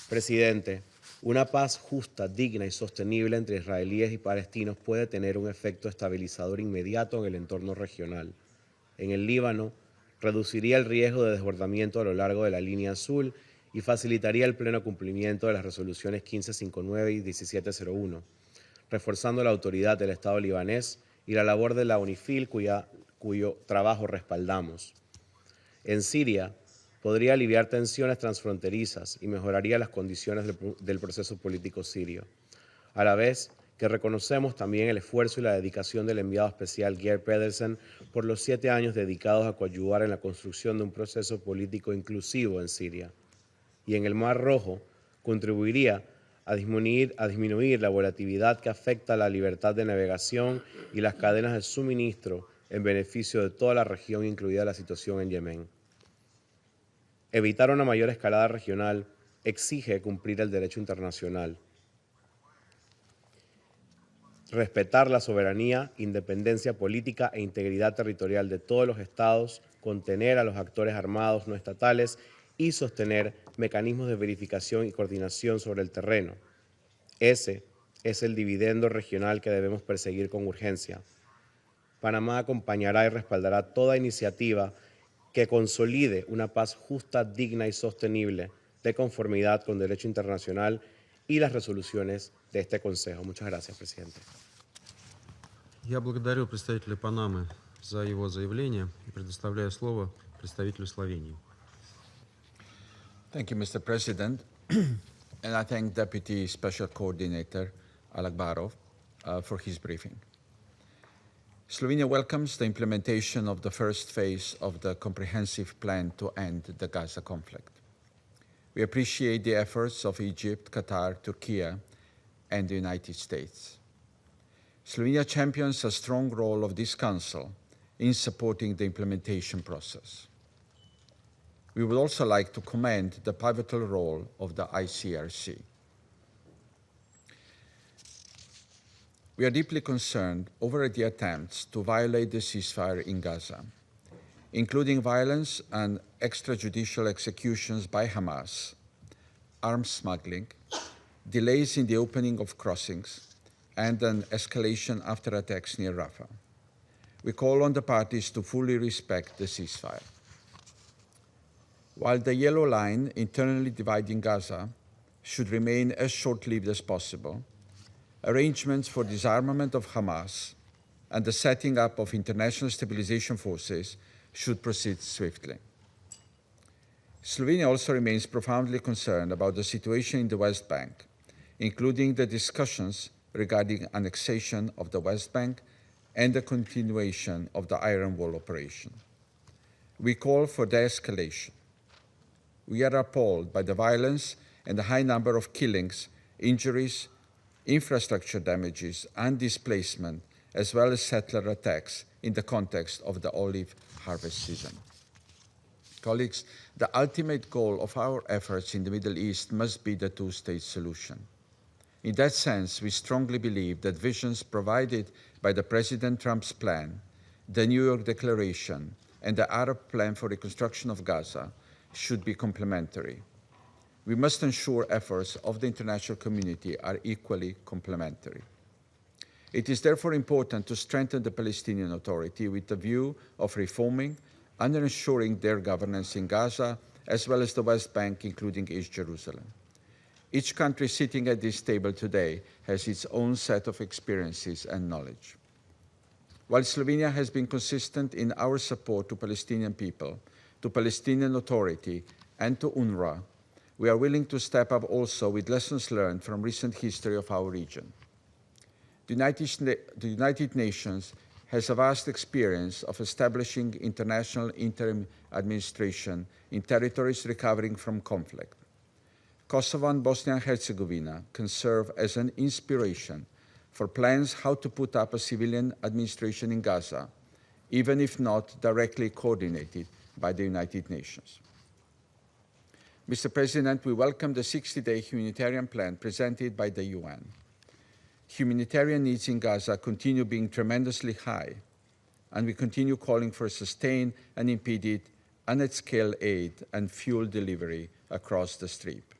Presidente, una paz justa, digna y sostenible entre israelíes y palestinos puede tener un efecto estabilizador inmediato en el entorno regional. En el Líbano, reduciría el riesgo de desbordamiento a lo largo de la línea azul y facilitaría el pleno cumplimiento de las resoluciones 1559 y 1701, reforzando la autoridad del Estado libanés y la labor de la UNIFIL, cuyo trabajo respaldamos. En Siria, podría aliviar tensiones transfronterizas y mejoraría las condiciones del proceso político sirio, a la vez que reconocemos también el esfuerzo y la dedicación del enviado especial Geir Pedersen por los 7 años dedicados a coadyuvar en la construcción de un proceso político inclusivo en Siria. Y en el Mar Rojo contribuiría a disminuir la volatilidad que afecta la libertad de navegación y las cadenas de suministro en beneficio de toda la región, incluida la situación en Yemen. Evitar una mayor escalada regional exige cumplir el derecho internacional, respetar la soberanía, independencia política e integridad territorial de todos los estados, contener a los actores armados no estatales y sostener mecanismos de verificación y coordinación sobre el terreno. Ese es el dividendo regional que debemos perseguir con urgencia. Panamá acompañará y respaldará toda iniciativa que consolide una paz justa, digna y sostenible de conformidad con derecho internacional y las resoluciones de este Consejo. Muchas gracias, presidente. Я благодарю представителя Панамы за его заявление и предоставляю слово представителю Словении. Thank you, Mr. President. And I thank Deputy Special Coordinator Alakbarov for his briefing. Slovenia welcomes the implementation of the first phase of the comprehensive plan to end the Gaza conflict. We appreciate the efforts of Egypt, Qatar, Turkey, and the United States. Slovenia champions a strong role of this Council in supporting the implementation process. We would also like to commend the pivotal role of the ICRC. We are deeply concerned over the attempts to violate the ceasefire in Gaza, including violence and extrajudicial executions by Hamas, arms smuggling, delays in the opening of crossings, and an escalation after attacks near Rafah. We call on the parties to fully respect the ceasefire. While the yellow line internally dividing Gaza should remain as short-lived as possible, arrangements for disarmament of Hamas and the setting up of international stabilization forces should proceed swiftly. Slovenia also remains profoundly concerned about the situation in the West Bank, including the discussions regarding annexation of the West Bank and the continuation of the Iron Wall operation. We call for de-escalation. We are appalled by the violence and a high number of killings, injuries, infrastructure damages, and displacement, as well as settler attacks in the context of the olive harvest season. Colleagues, the ultimate goal of our efforts in the Middle East must be the two-state solution. In that sense, we strongly believe that visions provided by the President Trump's plan, the New York Declaration, and the Arab Plan for Reconstruction of Gaza should be complementary. We must ensure efforts of the international community are equally complementary. It is therefore important to strengthen the Palestinian Authority with the view of reforming and ensuring their governance in Gaza, as well as the West Bank, including East Jerusalem. Each country sitting at this table today has its own set of experiences and knowledge. While Slovenia has been consistent in our support to Palestinian people, to Palestinian Authority, and to UNRWA, we are willing to step up also with lessons learned from recent history of our region. The United Nations has a vast experience of establishing international interim administration in territories recovering from conflict. Kosovo and Bosnia and Herzegovina can serve as an inspiration for plans how to put up a civilian administration in Gaza, even if not directly coordinated by the United Nations. Mr. President, we welcome the 60-day humanitarian plan presented by the UN. Humanitarian needs in Gaza continue being tremendously high, and we continue calling for sustained, unimpeded, and at-scale aid and fuel delivery across the Strip.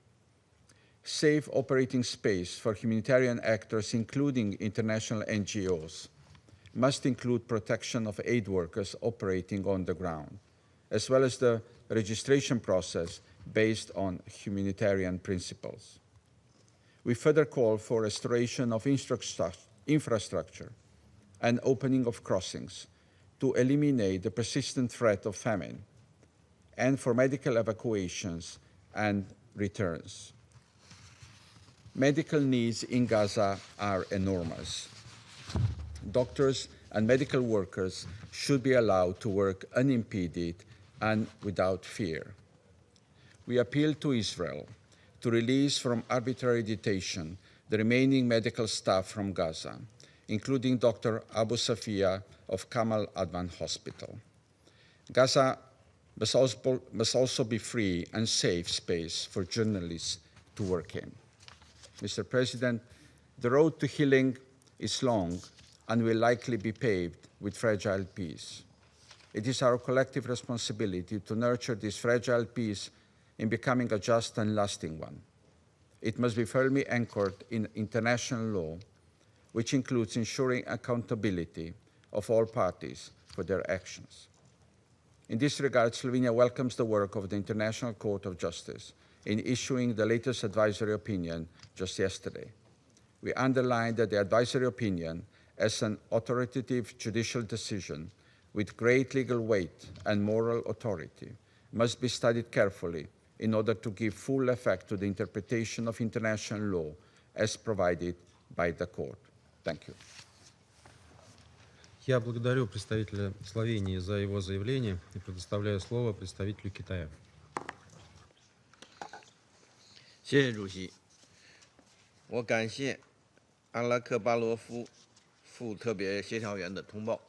Safe operating space for humanitarian actors, including international NGOs, must include protection of aid workers operating on the ground, as well as the registration process based on humanitarian principles. We further call for restoration of infrastructure and opening of crossings to eliminate the persistent threat of famine, and for medical evacuations and returns. Medical needs in Gaza are enormous. Doctors and medical workers should be allowed to work unimpeded and without fear. We appeal to Israel to release from arbitrary detention the remaining medical staff from Gaza, including Dr. Abu Safia of Kamal Adwan Hospital. Gaza must also be free and safe space for journalists to work in. Mr. President, the road to healing is long and will likely be paved with fragile peace. It is our collective responsibility to nurture this fragile peace in becoming a just and lasting one. It must be firmly anchored in international law, which includes ensuring accountability of all parties for their actions. In this regard, Slovenia welcomes the work of the International Court of Justice in issuing the latest advisory opinion just yesterday. We underline that the advisory opinion, as an authoritative judicial decision with great legal weight and moral authority, must be studied carefully in order to give full effect to the interpretation of international law as provided by the court. Thank you. Я благодарю представителя Словении за его заявление и предоставляю слово представителю Китая. 谢谢主席。我感谢阿拉克巴罗夫副特别协调员的通报。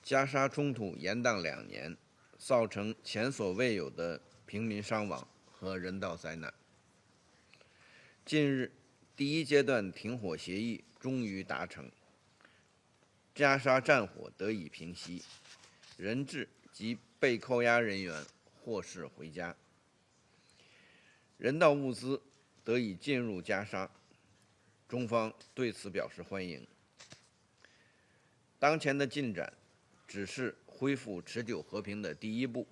加沙冲突延宕2年，造成前所未有的平民伤亡和人道灾难。近日，第1阶段停火协议终于达成，加沙战火得以平息，人质及被扣押人员获释回家，人道物资得以进入加沙，中方对此表示欢迎。当前的进展只是恢复持久和平的第一步，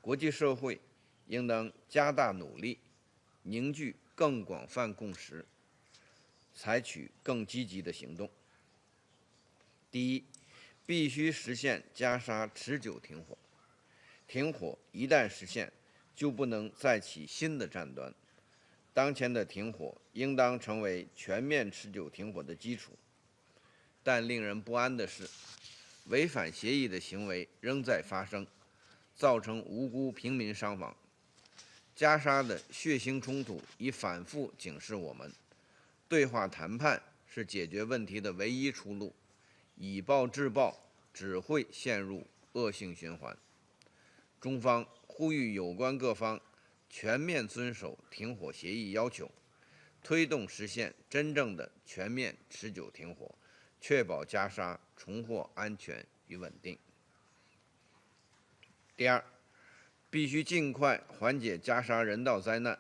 国际社会应当加大努力，凝聚更广泛共识，采取更积极的行动。第一，必须实现加沙持久停火。停火一旦实现，就不能再起新的战端。当前的停火应当成为全面持久停火的基础。但令人不安的是，违反协议的行为仍在发生，造成无辜平民伤亡。加沙的血腥冲突已反复警示我们，对话谈判是解决问题的唯一出路，以暴制暴只会陷入恶性循环。中方呼吁有关各方全面遵守停火协议要求，推动实现真正的全面持久停火，确保加沙重获安全与稳定。第二，必须尽快缓解加沙人道灾难。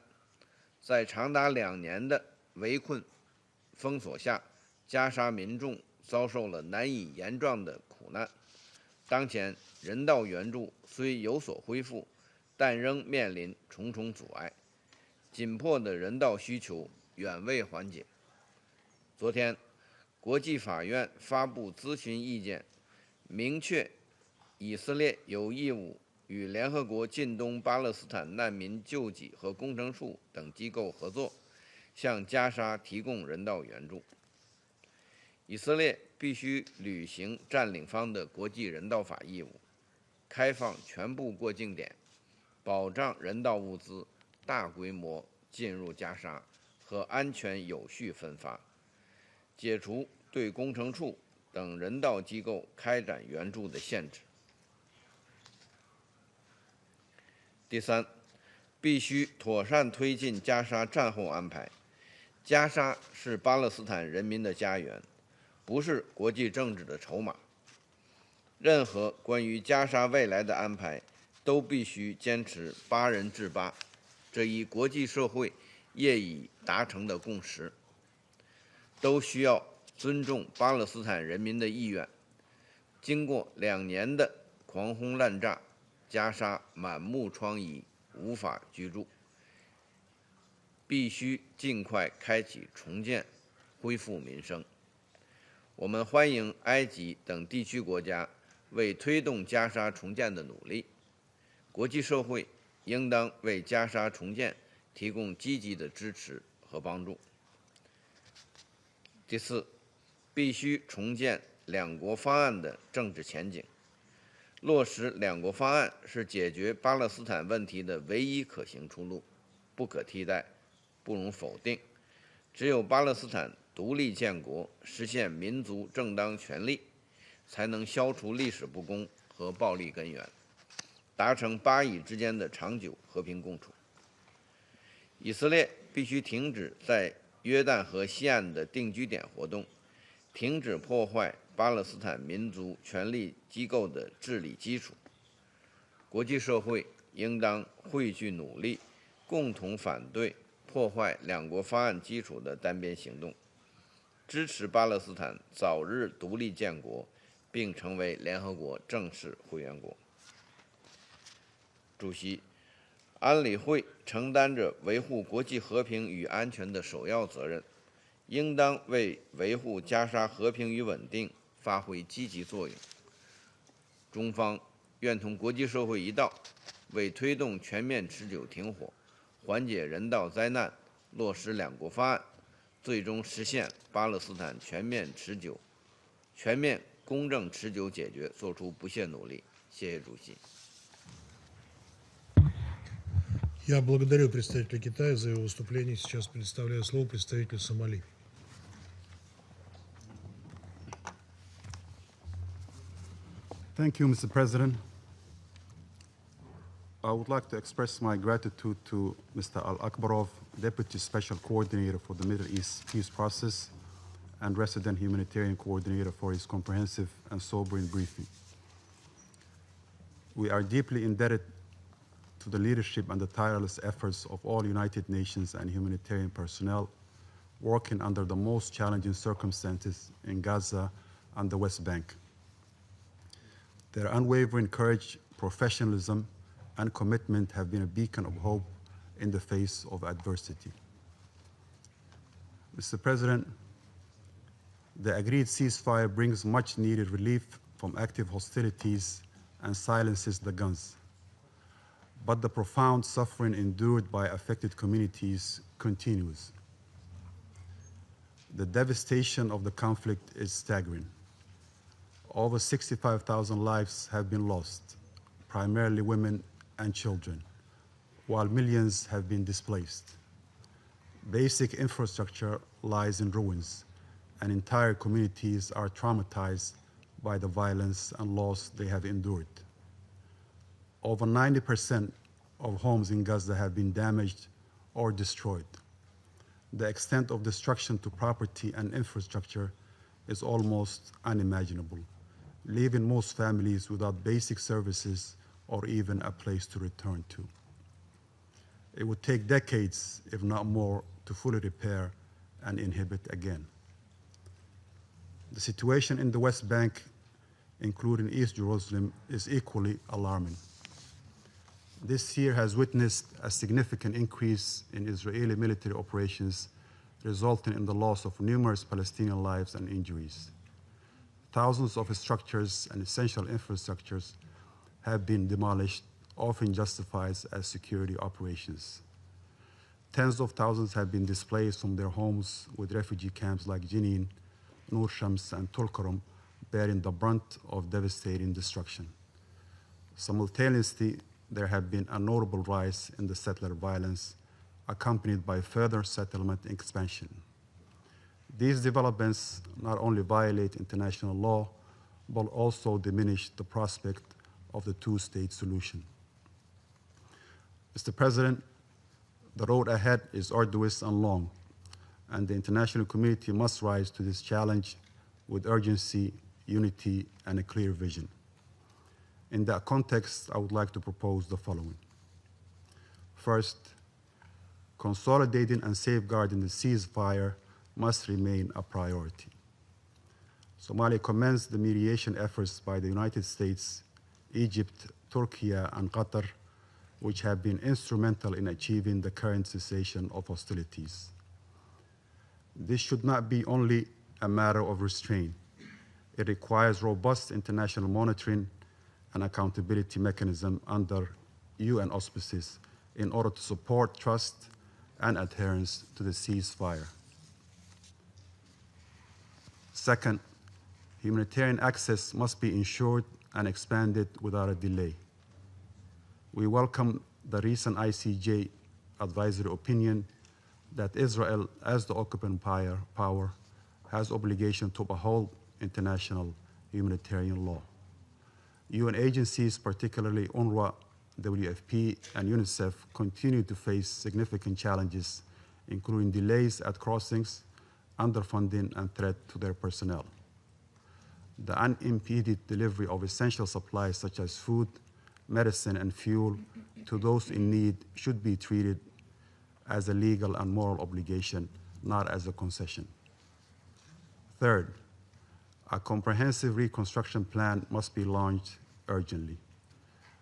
在长达2年的围困封锁下，加沙民众遭受了难以言状的苦难。当前人道援助虽有所恢复，但仍面临重重阻碍，紧迫的人道需求远未缓解。昨天，国际法院发布咨询意见，明确以色列有义务与联合国近东巴勒斯坦难民救济和工程处等机构合作，向加沙提供人道援助。以色列必须履行占领方的国际人道法义务，开放全部过境点，保障人道物资大规模进入加沙和安全有序分发，解除对工程处等人道机构开展援助的限制。第三，必须妥善推进加沙战后安排。加沙是巴勒斯坦人民的家园，不是国际政治的筹码。任何关于加沙未来的安排，都必须坚持8人制8，这一国际社会业已达成的共识。都需要尊重巴勒斯坦人民的意愿。经过2年的狂轰滥炸，加沙满目疮痍，无法居住，必须尽快开启重建，恢复民生。我们欢迎埃及等地区国家为推动加沙重建的努力，国际社会应当为加沙重建提供积极的支持和帮助。第四，必须重建2国方案的政治前景。落实2国方案是解决巴勒斯坦问题的唯一可行出路，不可替代，不容否定。只有巴勒斯坦独立建国，实现民族正当权利，才能消除历史不公和暴力根源，达成巴以之间的长久和平共处。以色列必须停止在约旦河西岸的定居点活动，停止破坏巴勒斯坦民族权力机构的治理基础。国际社会应当汇聚努力，共同反对破坏2国方案基础的单边行动，支持巴勒斯坦早日独立建国，并成为联合国正式会员国。主席，安理会承担着维护国际和平与安全的首要责任，应当为维护加沙和平与稳定发挥积极作用。中方愿同国际社会一道，为推动全面持久停火、缓解人道灾难、落实2国方案，最终实现巴勒斯坦全面公正持久解决做出不懈努力。谢谢主席。Я благодарю представителя Китая за его выступление. Сейчас предоставляю слово представителю Сомали. Thank you, Mr. President. I would like to express my gratitude to Mr. Al-Akbarov, Deputy Special Coordinator for the Middle East Peace Process and Resident Humanitarian Coordinator, for his comprehensive and sobering briefing. We are deeply indebted to the leadership and the tireless efforts of all United Nations and humanitarian personnel working under the most challenging circumstances in Gaza and the West Bank. Their unwavering courage, professionalism, and commitment have been a beacon of hope in the face of adversity. Mr. President, the agreed ceasefire brings much needed relief from active hostilities and silences the guns. But the profound suffering endured by affected communities continues. The devastation of the conflict is staggering. Over 65,000 lives have been lost, primarily women and children, while millions have been displaced. Basic infrastructure lies in ruins, and entire communities are traumatized by the violence and loss they have endured. Over 90% of homes in Gaza have been damaged or destroyed. The extent of destruction to property and infrastructure is almost unimaginable, leaving most families without basic services or even a place to return to. It would take decades, if not more, to fully repair and inhabit again. The situation in the West Bank, including East Jerusalem, is equally alarming. This year has witnessed a significant increase in Israeli military operations, resulting in the loss of numerous Palestinian lives and injuries. Thousands of structures and essential infrastructures have been demolished, often justified as security operations. Tens of thousands have been displaced from their homes, with refugee camps like Jenin, Nur Shams, and Tulkarm bearing the brunt of devastating destruction. Simultaneously, there have been a notable rise in the settler violence, accompanied by further settlement expansion. These developments not only violate international law, but also diminish the prospect of the two-state solution. Mr. President, the road ahead is arduous and long, and the international community must rise to this challenge with urgency, unity, and a clear vision. In that context, I would like to propose the following. First, consolidating and safeguarding the ceasefire must remain a priority. Somalia commends the mediation efforts by the United States, Egypt, Turkey, and Qatar, which have been instrumental in achieving the current cessation of hostilities. This should not be only a matter of restraint. It requires robust international monitoring and accountability mechanism under UN auspices in order to support trust and adherence to the ceasefire. Second, humanitarian access must be ensured and expanded without a delay. We welcome the recent ICJ advisory opinion that Israel, as the occupying power, has obligation to uphold international humanitarian law. UN agencies, particularly UNRWA, WFP, and UNICEF, continue to face significant challenges, including delays at crossings, underfunding, and threat to their personnel. The unimpeded delivery of essential supplies such as food, medicine, and fuel to those in need should be treated as a legal and moral obligation, not as a concession. Third, a comprehensive reconstruction plan must be launched urgently.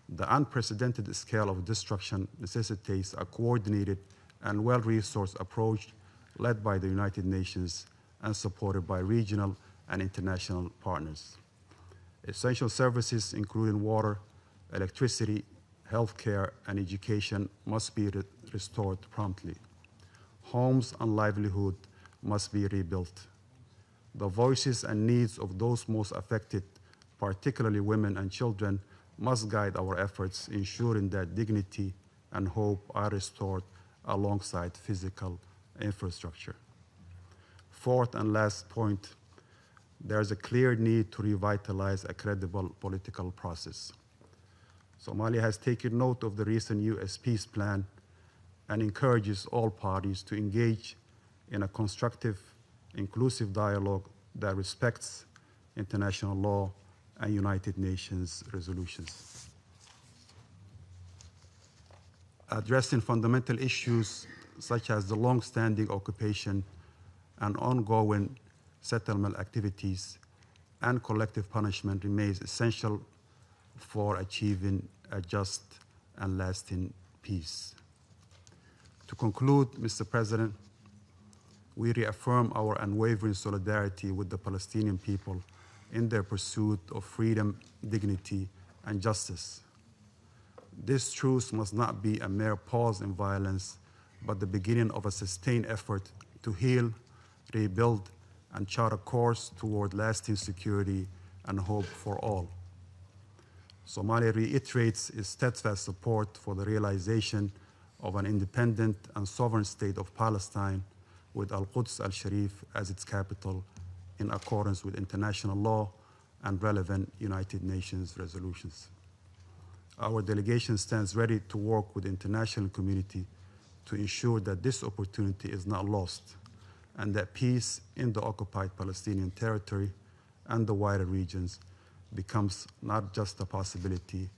The unprecedented scale of destruction necessitates a coordinated and well-resourced approach led by the United Nations and supported by regional and international partners. Essential services, including water, electricity, healthcare, and education, must be restored promptly. Homes and livelihood must be rebuilt. The voices and needs of those most affected, particularly women and children, must guide our efforts, ensuring that dignity and hope are restored alongside physical infrastructure. Fourth and last point, there is a clear need to revitalize a credible political process. Somalia has taken note of the recent US peace plan and encourages all parties to engage in a constructive, inclusive dialogue that respects international law and United Nations resolutions. Addressing fundamental issues such as the long-standing occupation and ongoing settlement activities and collective punishment remains essential for achieving a just and lasting peace. To conclude, Mr. President, we reaffirm our unwavering solidarity with the Palestinian people in their pursuit of freedom, dignity, and justice. This truce must not be a mere pause in violence, but the beginning of a sustained effort to heal, rebuild, and chart a course toward lasting security and hope for all. Somalia reiterates its steadfast support for the realization of an independent and sovereign state of Palestine with Al-Quds al-Sharif as its capital in accordance with international law and relevant United Nations resolutions. Our delegation stands ready to work with the international community to ensure that this opportunity is not lost and that peace in the occupied Palestinian territory and the wider regions becomes not just a possibility,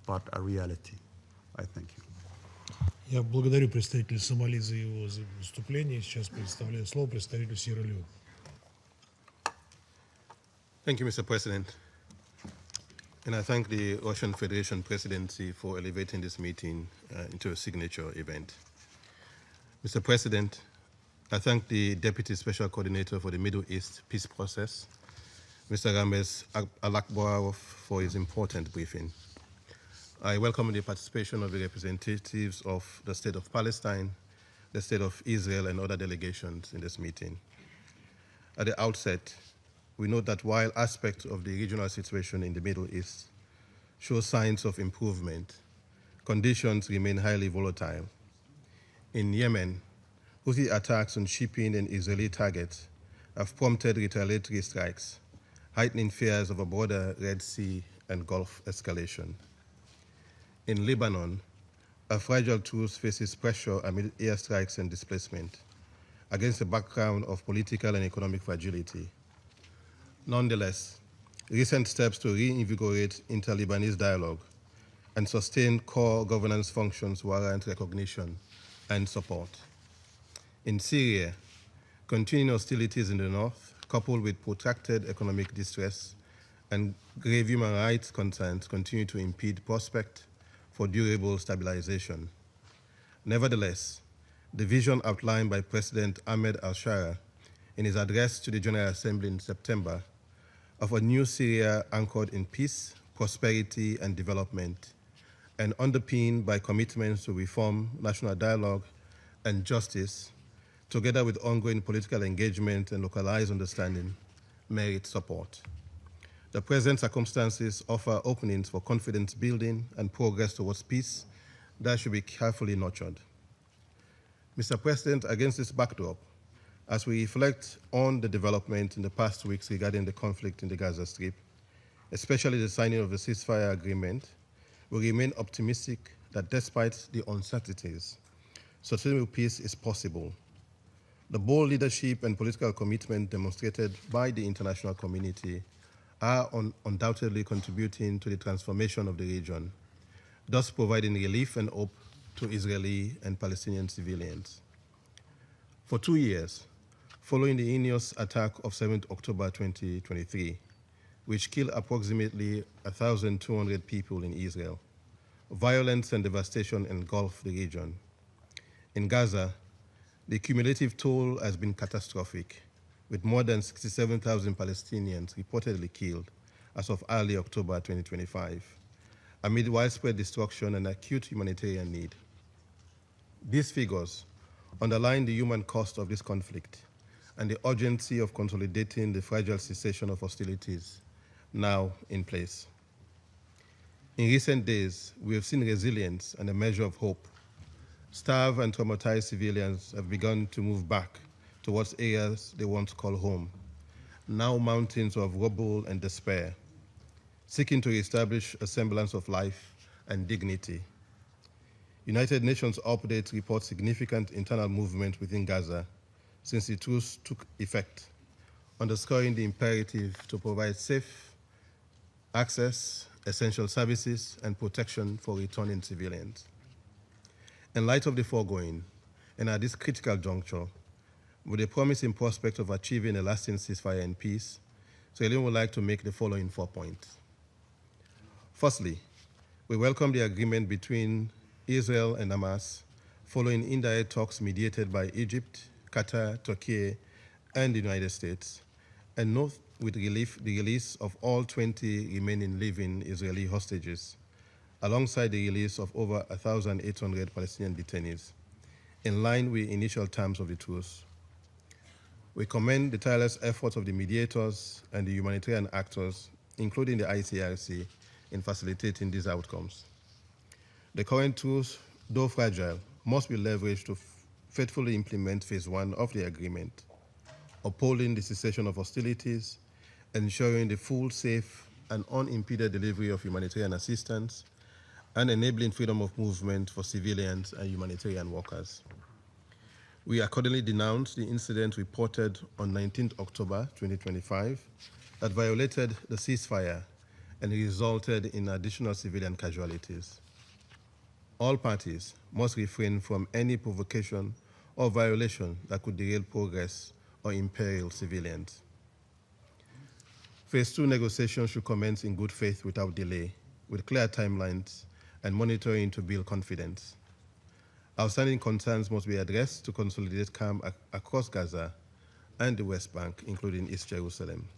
but a reality. I thank you. Я благодарю представителя Сомали за его выступление. Сейчас предоставляю слово представителю Сьерра-Леоне. Thank you, Mr. President. And I thank the Russian Federation Presidency for elevating this meeting into a signature event. Mr. President, I thank the Deputy Special Coordinator for the Middle East Peace Process, Mr. Rames Alakbarov, for his important briefing. I welcome the participation of the representatives of the State of Palestine, the State of Israel, and other delegations in this meeting. At the outset, we note that while aspects of the regional situation in the Middle East show signs of improvement, conditions remain highly volatile. In Yemen, Houthi attacks on shipping and Israeli targets have prompted retaliatory strikes, heightening fears of a broader Red Sea and Gulf escalation. In Lebanon, a fragile truce faces pressure amid airstrikes and displacement, against a background of political and economic fragility. Nonetheless, recent steps to reinvigorate inter-Lebanese dialogue and sustain core governance functions warrant recognition and support. In Syria, continuing hostilities in the north, coupled with protracted economic distress and grave human rights concerns, continue to impede prospect for durable stabilization. Nevertheless, the vision outlined by President Ahmed al-Shara in his address to the General Assembly in September of a new Syria anchored in peace, prosperity, and development, and underpinned by commitments to reform, national dialogue, and justice, together with ongoing political engagement and localized understanding, merit support. The present circumstances offer openings for confidence building and progress towards peace that should be carefully nurtured. Mr. President, against this backdrop, as we reflect on the development in the past weeks regarding the conflict in the Gaza Strip, especially the signing of the ceasefire agreement, we remain optimistic that despite the uncertainties, sustainable peace is possible. The bold leadership and political commitment demonstrated by the international community are undoubtedly contributing to the transformation of the region, thus providing relief and hope to Israeli and Palestinian civilians. For 2 years, following the heinous attack of 7th October 2023, which killed approximately 1,200 people in Israel, violence and devastation engulfed the region. In Gaza, the cumulative toll has been catastrophic, with more than 67,000 Palestinians reportedly killed as of early October 2025, amid widespread destruction and acute humanitarian need. These figures underline the human cost of this conflict and the urgency of consolidating the fragile cessation of hostilities now in place. In recent days, we have seen resilience and a measure of hope. Starved and traumatized civilians have begun to move back towards areas they once called home, now mountains of rubble and despair, seeking to reestablish a semblance of life and dignity. United Nations updates report significant internal movement within Gaza since the truce took effect, underscoring the imperative to provide safe access, essential services, and protection for returning civilians. In light of the foregoing, and at this critical juncture, with a promising prospect of achieving a lasting ceasefire and peace, Sierra Leone would like to make the following 4 points. Firstly, we welcome the agreement between Israel and Hamas following indirect talks mediated by Egypt, Qatar, Turkey, and the United States, and note with relief the release of all 20 remaining living Israeli hostages, alongside the release of over 1,800 Palestinian detainees, in line with initial terms of the truce. We commend the tireless efforts of the mediators and the humanitarian actors, including the ICRC, in facilitating these outcomes. The current truce, though fragile, must be leveraged to faithfully implement Phase 1 of the agreement, upholding the cessation of hostilities, ensuring the full, safe, and unimpeded delivery of humanitarian assistance, and enabling freedom of movement for civilians and humanitarian workers. We accordingly denounce the incident reported on 19 October 2025 that violated the ceasefire and resulted in additional civilian casualties. All parties must refrain from any provocation or violation that could derail progress or imperil civilians. Phase 2 negotiations should commence in good faith without delay, with clear timelines and monitoring to build confidence. Outstanding concerns must be addressed to consolidate calm across Gaza and the West Bank, including East Jerusalem.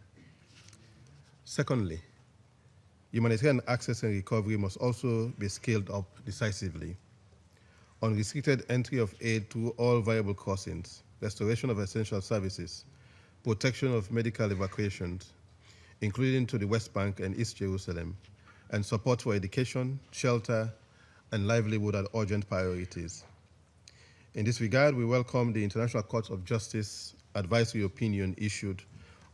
Secondly, humanitarian access and recovery must also be scaled up decisively. Unrestricted entry of aid through all viable crossings, restoration of essential services, protection of medical evacuations, including to the West Bank and East Jerusalem, and support for education, shelter, and livelihood are urgent priorities. In this regard, we welcome the International Court of Justice advisory opinion issued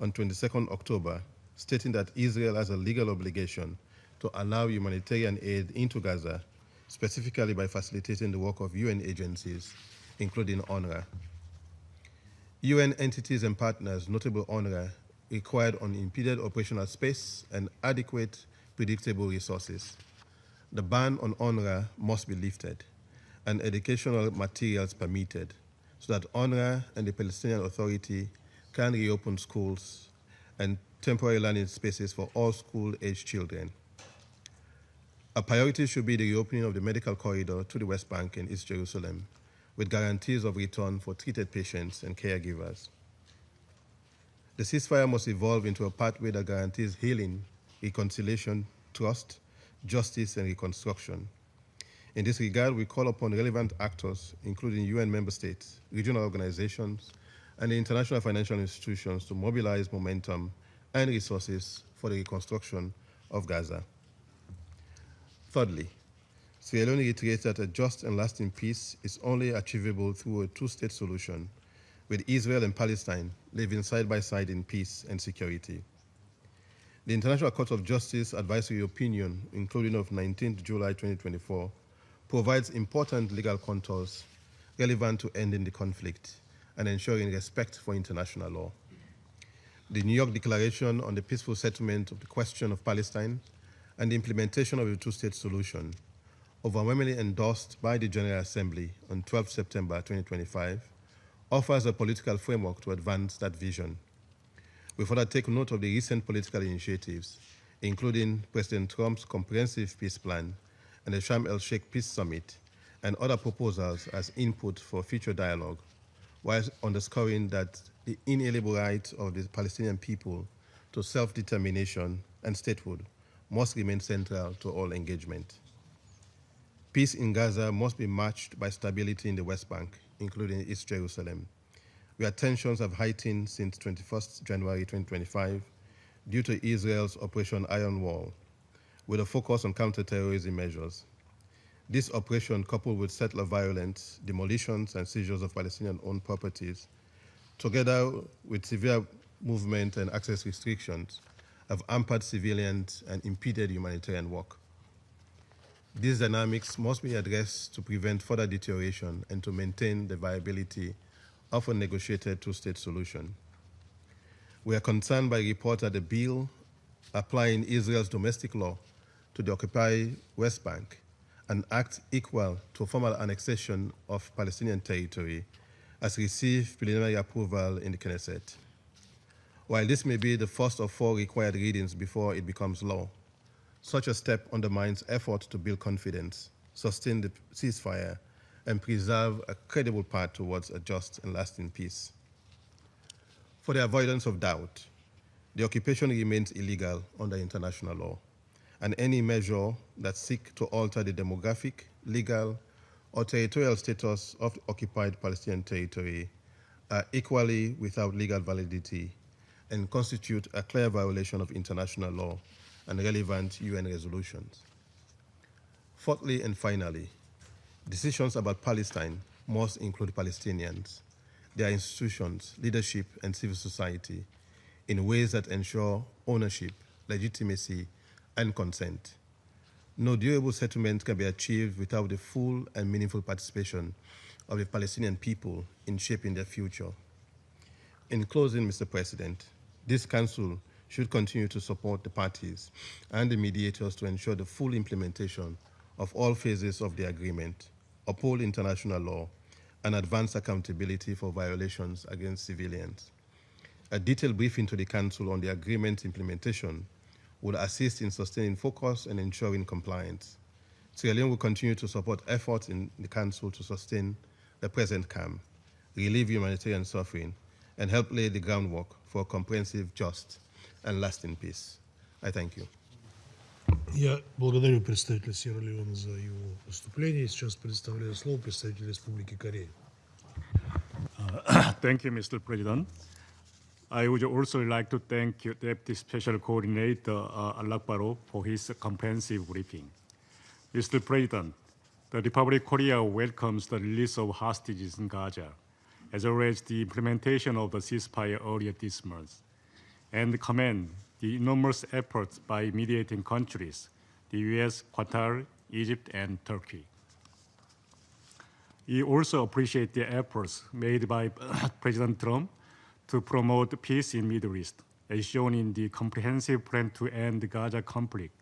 on 22nd October, stating that Israel has a legal obligation to allow humanitarian aid into Gaza, specifically by facilitating the work of UN agencies, including UNRWA. UN entities and partners, notably UNRWA, required unimpeded operational space and adequate, predictable resources. The ban on UNRWA must be lifted and educational materials permitted so that UNRWA and the Palestinian Authority can reopen schools and temporary learning spaces for all school-aged children. A priority should be the reopening of the medical corridor to the West Bank and East Jerusalem, with guarantees of return for treated patients and caregivers. The ceasefire must evolve into a pathway that guarantees healing, reconciliation, trust, justice, and reconstruction. In this regard, we call upon relevant actors, including UN member states, regional organizations, and the international financial institutions to mobilize momentum and resources for the reconstruction of Gaza. Thirdly, Sierra Leone reiterates that a just and lasting peace is only achievable through a two-state solution, with Israel and Palestine living side by side in peace and security. The International Court of Justice advisory opinion, including of 19 July 2024, provides important legal contours relevant to ending the conflict and ensuring respect for international law. The New York Declaration on the Peaceful Settlement of the Question of Palestine and the implementation of a two-state solution, overwhelmingly endorsed by the General Assembly on 12 September 2025, offers a political framework to advance that vision. We further take note of the recent political initiatives, including President Trump's comprehensive peace plan and the Sharm el-Sheikh Peace Summit, and other proposals as input for future dialogue, while underscoring that the inalienable right of the Palestinian people to self-determination and statehood must remain central to all engagement. Peace in Gaza must be matched by stability in the West Bank, including East Jerusalem, where tensions have heightened since 21st January 2025 due to Israel's Operation Iron Wall, with a focus on counterterrorism measures. This operation, coupled with settler violence, demolitions, and seizures of Palestinian-owned properties, together with severe movement and access restrictions, have hampered civilians and impeded humanitarian work. These dynamics must be addressed to prevent further deterioration and to maintain the viability of a negotiated two-state solution. We are concerned by reports that the bill applying Israel's domestic law to the occupied West Bank, an act equal to formal annexation of Palestinian territory, has received preliminary approval in the Knesset. While this may be the first of 4 required readings before it becomes law, such a step undermines efforts to build confidence, sustain the ceasefire, and preserve a credible path towards a just and lasting peace. For the avoidance of doubt, the occupation remains illegal under international law, and any measure that seeks to alter the demographic, legal, or territorial status of the occupied Palestinian territory are equally without legal validity and constitute a clear violation of international law and relevant UN resolutions. Fourthly and finally, Decisions about Palestine must include Palestinians, their institutions, leadership, and civil society in ways that ensure ownership, legitimacy, and consent. No durable settlement can be achieved without the full and meaningful participation of the Palestinian people in shaping their future. In closing, Mr. President, this Council should continue to support the parties and the mediators to ensure the full implementation of all phases of the agreement, uphold international law, and advance accountability for violations against civilians. A detailed briefing to the Council on the agreement implementation will assist in sustaining focus and ensuring compliance. Sierra Leone will continue to support efforts in the Council to sustain the present calm, relieve humanitarian suffering, and help lay the groundwork for a comprehensive, just, and lasting peace. I thank you. Я благодарю представителя Сьерра-Леоне за его выступление. Сейчас предоставляю слово представителю Республики Корея. Thank you, Mr. President. I would also like to thank Deputy Special Coordinator Alakbaro for his comprehensive briefing. Mr. President, the Republic of Korea welcomes the release of hostages in Gaza, as well as the implementation of the ceasefire earlier this month, and commend the enormous efforts by mediating countries, the US, Qatar, Egypt, and Turkey. We also appreciate the efforts made by President Trump to promote peace in the Middle East, as shown in the comprehensive plan to end the Gaza conflict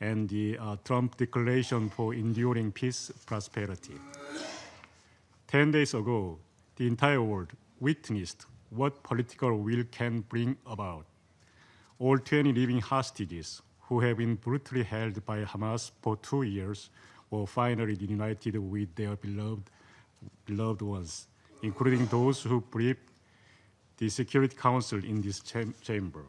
and the Trump Declaration for Enduring Peace Prosperity. 10 days ago, the entire world witnessed what political will can bring about. All 20 living hostages who have been brutally held by Hamas for 2 years were finally reunited with their beloved ones, including those who briefed the Security Council in this chamber.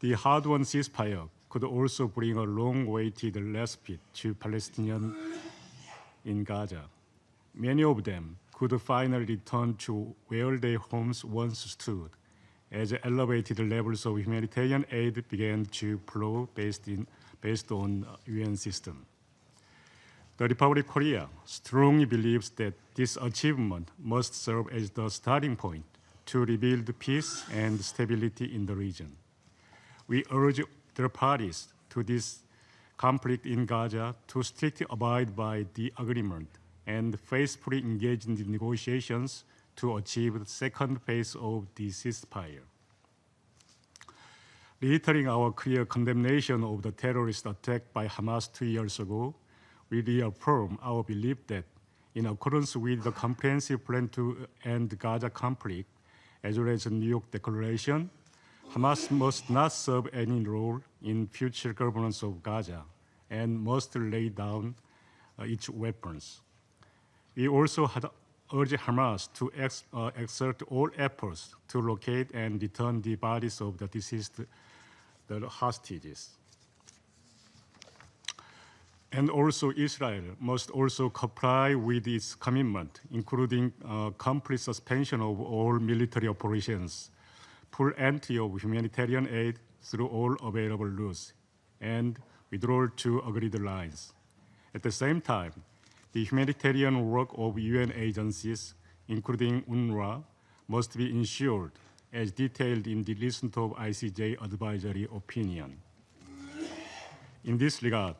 The hard-won ceasefire could also bring a long-awaited respite to Palestinians in Gaza. Many of them could finally return to where their homes once stood, as elevated levels of humanitarian aid began to flow based on UN system. The Republic of Korea strongly believes that this achievement must serve as the starting point to rebuild peace and stability in the region. We urge the parties to this conflict in Gaza to strictly abide by the agreement and faithfully engage in the negotiations to achieve the second phase of the ceasefire. Reiterating our clear condemnation of the terrorist attack by Hamas 2 years ago, we reaffirm our belief that, in accordance with the comprehensive plan to end the Gaza conflict, as well as the New York Declaration, Hamas must not serve any role in future governance of Gaza and must lay down its weapons. We also urge Hamas to exert all efforts to locate and return the bodies of the deceased hostages. And also Israel must also comply with its commitment, including complete suspension of all military operations, full entry of humanitarian aid through all available routes, and withdrawal to agreed lines. At the same time, the humanitarian work of UN agencies, including UNRWA, must be ensured as detailed in the list of ICJ advisory opinion. In this regard,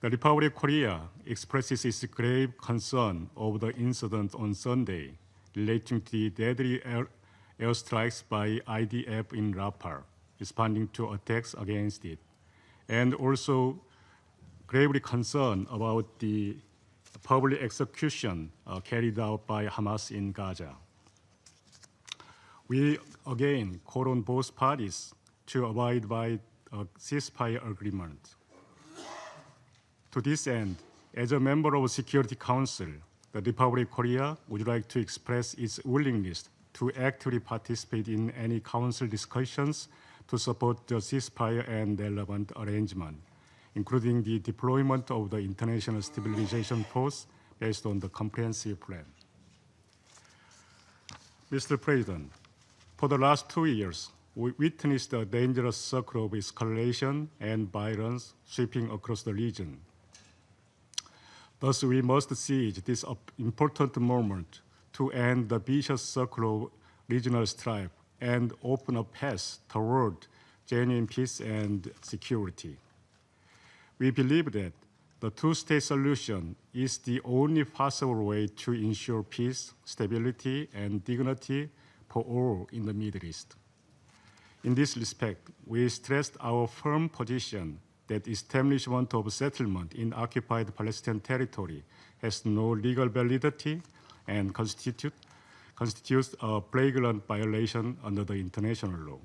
the Republic of Korea expresses its grave concern over the incident on Sunday relating to the deadly airstrikes by IDF in Rafah, responding to attacks against it, and also gravely concerned about the public execution carried out by Hamas in Gaza. We again call on both parties to abide by a ceasefire agreement. To this end, as a member of the Security Council, the Republic of Korea would like to express its willingness to actively participate in any Council discussions to support the ceasefire and relevant arrangement, including the deployment of the International Stabilization Force based on the comprehensive plan. Mr. President, for the last 2 years, we witnessed a dangerous circle of escalation and violence sweeping across the region. Thus, we must seize this important moment to end the vicious circle of regional strife and open a path toward genuine peace and security. We believe that the two-state solution is the only possible way to ensure peace, stability, and dignity for all in the Middle East. In this respect, we stressed our firm position that establishment of settlement in occupied Palestinian territory has no legal validity and constitutes a flagrant violation under the international law.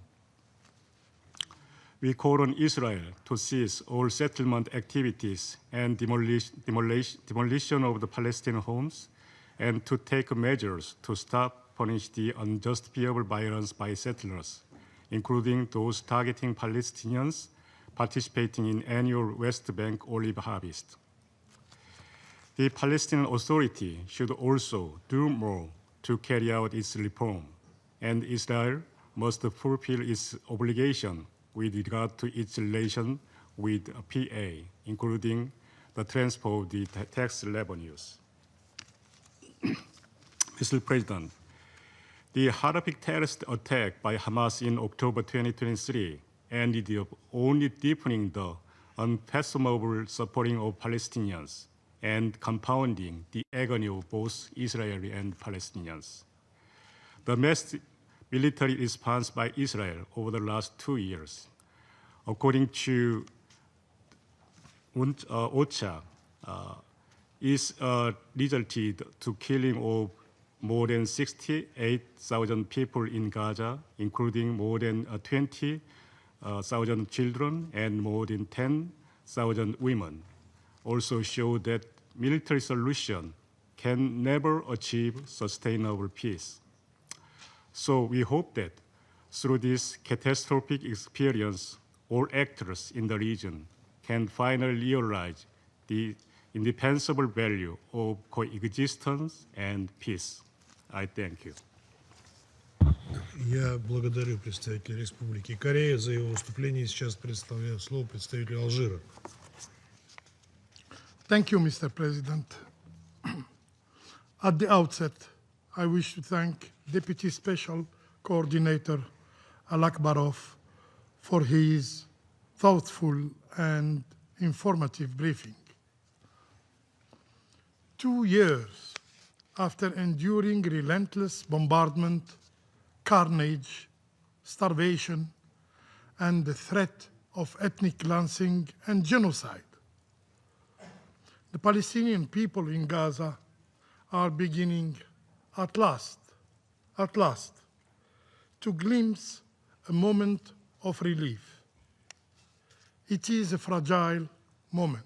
We call on Israel to cease all settlement activities and demolition of the Palestinian homes, and to take measures to punish the unjustifiable violence by settlers, including those targeting Palestinians participating in annual West Bank olive harvest. The Palestinian Authority should also do more to carry out its reform, and Israel must fulfill its obligation with regard to its relation with PA, including the transfer of the tax revenues. Mr. President, the horrific terrorist attack by Hamas in October 2023 ended up only deepening the unfathomable suffering of Palestinians and compounding the agony of both Israeli and Palestinians. The mass military response by Israel over the last 2 years, according to OCHA, is resulted to killing of more than 68,000 people in Gaza, including more than 20,000 children and more than 10,000 women, also show that military solution can never achieve sustainable peace. So we hope that through this catastrophic experience, all actors in the region can finally realize the indispensable value of coexistence and peace. I thank you. Я благодарю представителя Республики Корея за его выступление. Сейчас предоставляю слово представителю Алжира. Thank you, Mr. President. At the outset, I wish to thank Deputy Special Coordinator Alakbarov for his thoughtful and informative briefing. 2 years after enduring relentless bombardment, carnage, starvation, and the threat of ethnic cleansing and genocide, the Palestinian people in Gaza are beginning at last, to glimpse a moment of relief. It is a fragile moment,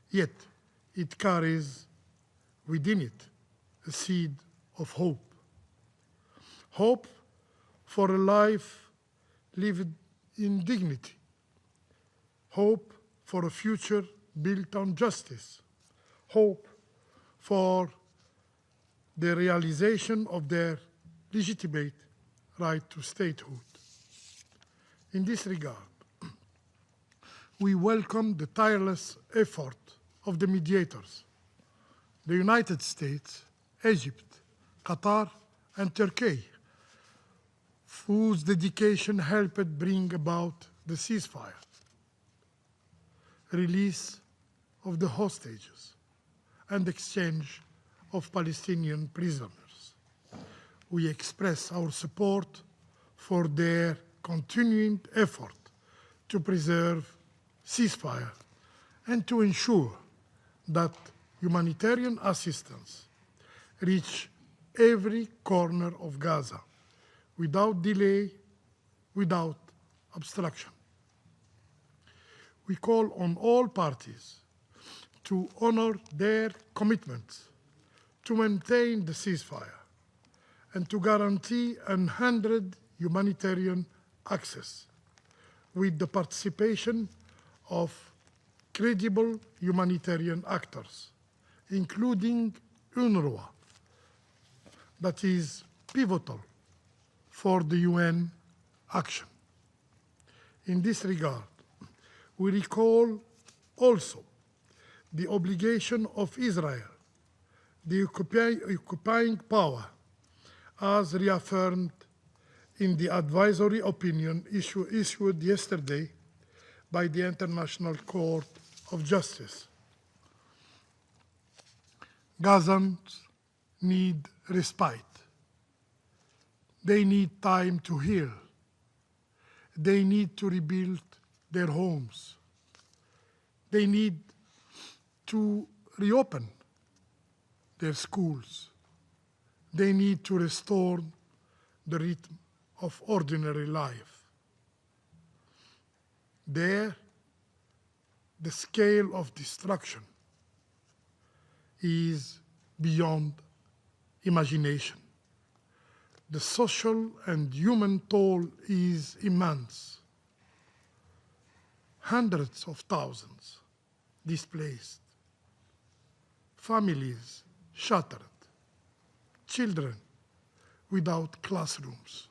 yet it carries within it a seed of hope. Hope for a life lived in dignity. Hope for a future built on justice. Hope for the realization of their legitimate right to statehood. In this regard, we welcome the tireless effort of the mediators, the United States, Egypt, Qatar, and Turkey, whose dedication helped bring about the ceasefire, release of the hostages, and exchange of Palestinian prisoners. We express our support for their continuing effort to preserve ceasefire and to ensure that humanitarian assistance reach every corner of Gaza without delay, without obstruction. We call on all parties to honor their commitments to maintain the ceasefire and to guarantee unhindered humanitarian access with the participation of credible humanitarian actors, including UNRWA, that is pivotal for the UN action. In this regard, we recall also the obligation of Israel, the occupying power, as reaffirmed in the advisory opinion issued yesterday by the International Court of Justice. Gazans need respite. They need time to heal. They need to rebuild their homes. They need to reopen their schools. They need to restore the rhythm of ordinary life. There, the scale of destruction is beyond imagination. The social and human toll is immense. Hundreds of thousands displaced, families shattered, children without classrooms,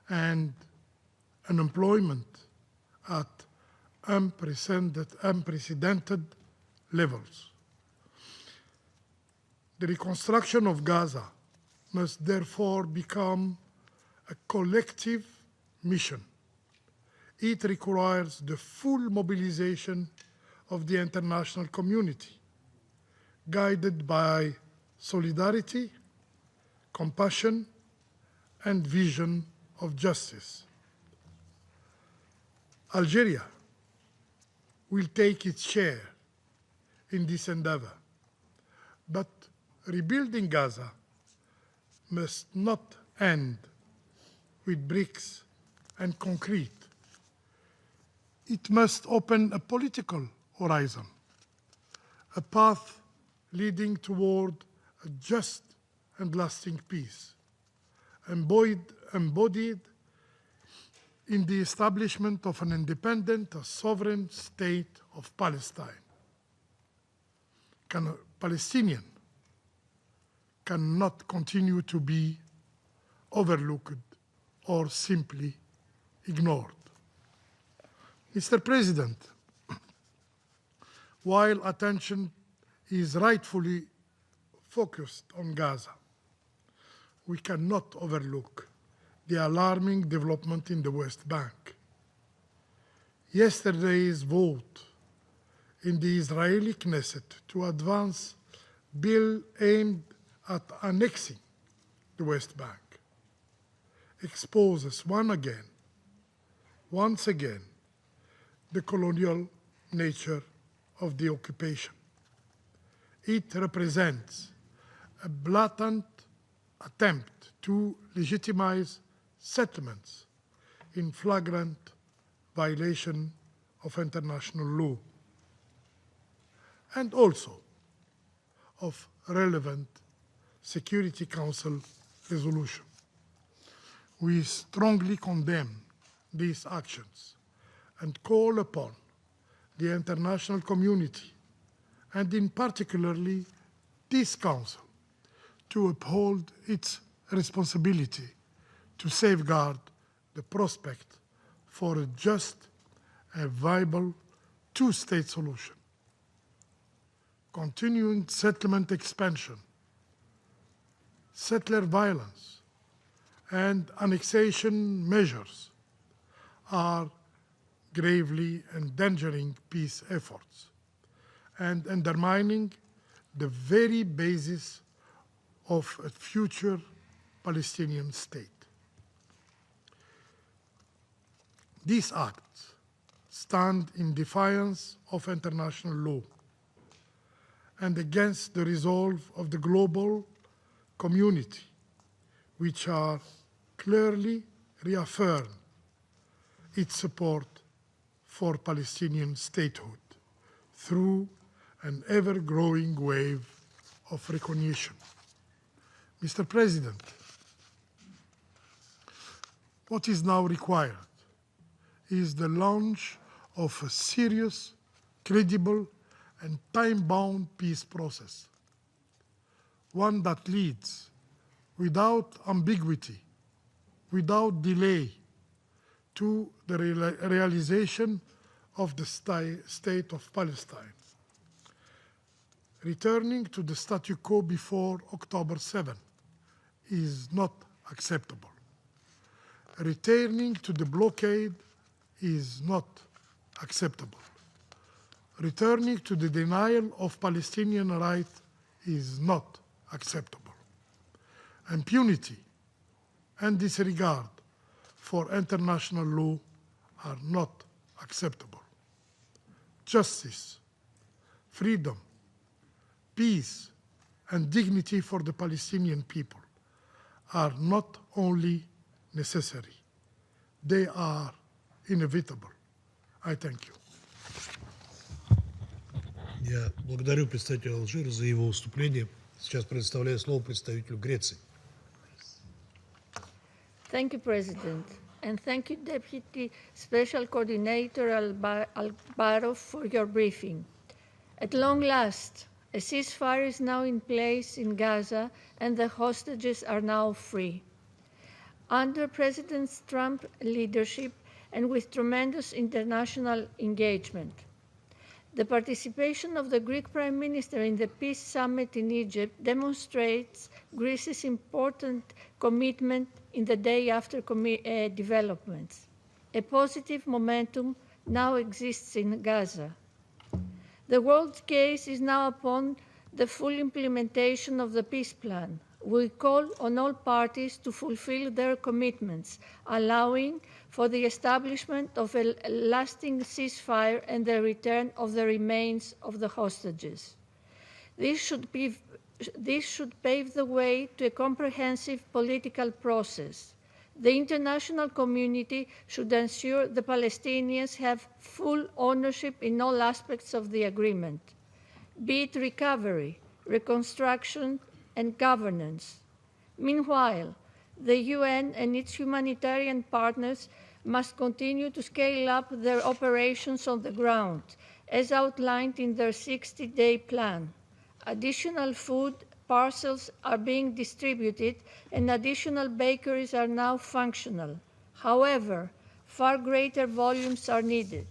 and unemployment at unprecedented levels. The reconstruction of Gaza must therefore become a collective mission. It requires the full mobilization of the international community, guided by solidarity, compassion, and vision of justice. Algeria will take its share in this endeavor, but rebuilding Gaza must not end with bricks and concrete. It must open a political horizon, a path leading toward a just and lasting peace, embodied in the establishment of an independent, a sovereign state of Palestine. Palestinian cannot continue to be overlooked or simply ignored. Mr. President, while attention is rightfully focused on Gaza, we cannot overlook the alarming development in the West Bank. Yesterday's vote in the Israeli Knesset to advance bill aimed at annexing the West Bank exposes once again, the colonial nature of the occupation. It represents a blatant attempt to legitimize settlements in flagrant violation of international law and also of relevant Security Council resolution. We strongly condemn these actions and call upon the international community, and in particularly this Council, to uphold its responsibility to safeguard the prospect for a just and viable two-state solution. Continuing settlement expansion, settler violence, and annexation measures are gravely endangering peace efforts and undermining the very basis of a future Palestinian state. These acts stand in defiance of international law and against the resolve of the global community, which are clearly reaffirmed its support for Palestinian statehood through an ever-growing wave of recognition. Mr. President, what is now required is the launch of a serious, credible, and time-bound peace process, one that leads without ambiguity, without delay, to the realization of the state of Palestine, Returning to the statu quo before October 7 is not acceptable. Returning to the blockade is not acceptable. Returning to the denial of Palestinian rights is not acceptable. Impunity and disregard for international law are not acceptable. Justice, freedom, peace, and dignity for the Palestinian people are not only necessary, they are inevitable. I thank you. Я благодарю представителя Алжира за его выступление. Сейчас предоставляю слово представителю Греции. Thank you, President. And thank you, Deputy Special Coordinator Alvaro, for your briefing. At long last, a ceasefire is now in place in Gaza and the hostages are now free. Under President Trump's leadership and with tremendous international engagement, the participation of the Greek Prime Minister in the Peace Summit in Egypt demonstrates Greece's important commitment in the day after developments. A positive momentum now exists in Gaza. The world's gaze is now upon the full implementation of the peace plan. We call on all parties to fulfill their commitments, allowing for the establishment of a lasting ceasefire and the return of the remains of the hostages. This should pave the way to a comprehensive political process. The international community should ensure the Palestinians have full ownership in all aspects of the agreement, be it recovery, reconstruction, and governance. Meanwhile, the UN and its humanitarian partners must continue to scale up their operations on the ground, as outlined in their 60-day plan. Additional food parcels are being distributed and additional bakeries are now functional. However, far greater volumes are needed.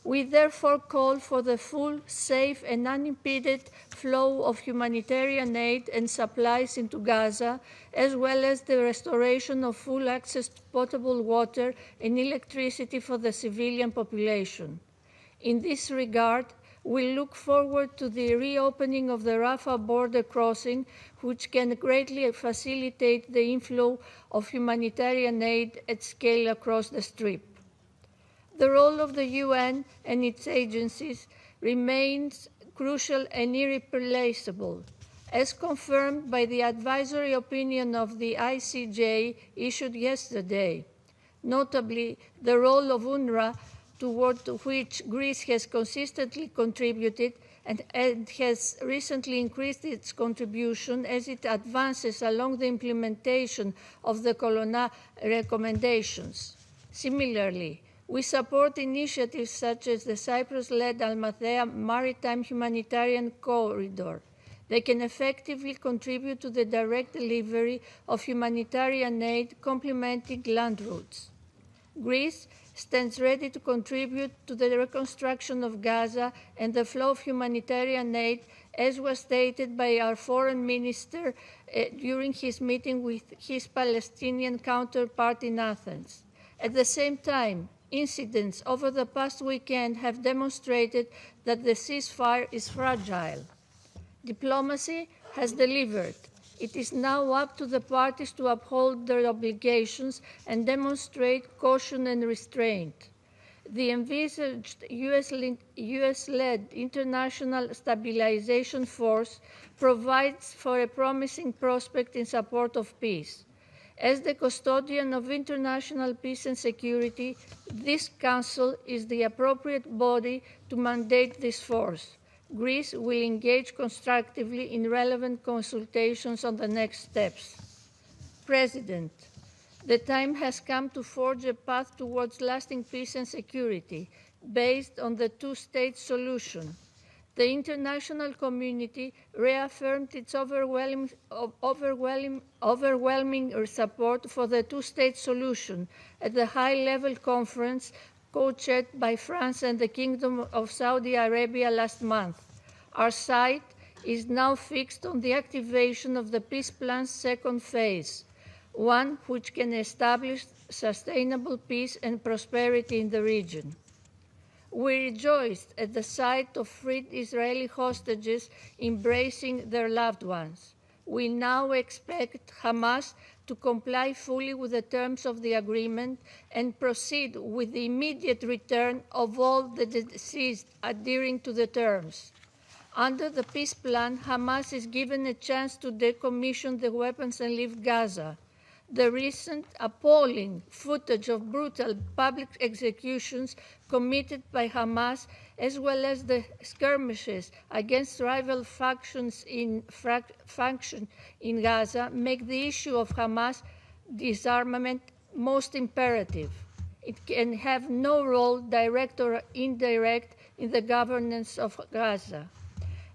We therefore call for the full, safe, and unimpeded flow of humanitarian aid and supplies into Gaza, as well as the restoration of full access to potable water and electricity for the civilian population. In this regard, we look forward to the reopening of the Rafah border crossing, which can greatly facilitate the inflow of humanitarian aid at scale across the Strip. The role of the UN and its agencies remains crucial and irreplaceable, as confirmed by the advisory opinion of the ICJ issued yesterday. Notably, the role of UNRWA, toward which Greece has consistently contributed and has recently increased its contribution as it advances along the implementation of the Colonna recommendations. Similarly, we support initiatives such as the Cyprus-led Almathea Maritime Humanitarian Corridor. They can effectively contribute to the direct delivery of humanitarian aid complementing land routes. Greece stands ready to contribute to the reconstruction of Gaza and the flow of humanitarian aid, as was stated by our foreign minister during his meeting with his Palestinian counterpart in Athens. At the same time, incidents over the past weekend have demonstrated that the ceasefire is fragile. Diplomacy has delivered. It is now up to the parties to uphold their obligations and demonstrate caution and restraint. The envisaged US-led International Stabilization Force provides for a promising prospect in support of peace. As the custodian of international peace and security, this Council is the appropriate body to mandate this force. Greece will engage constructively in relevant consultations on the next steps. President, the time has come to forge a path towards lasting peace and security based on the two-state solution. The international community reaffirmed its overwhelming support for the two-state solution at the high-level conference co-chaired by France and the Kingdom of Saudi Arabia last month. Our side is now fixed on the activation of the peace plan's second phase, one which can establish sustainable peace and prosperity in the region. We rejoiced at the sight of freed Israeli hostages embracing their loved ones. We now expect Hamas to comply fully with the terms of the agreement and proceed with the immediate return of all the deceased adhering to the terms. Under the peace plan, Hamas is given a chance to decommission the weapons and leave Gaza. The recent appalling footage of brutal public executions committed by Hamas, as well as the skirmishes against rival factions in Gaza, make the issue of Hamas disarmament most imperative. It can have no role, direct or indirect, in the governance of Gaza.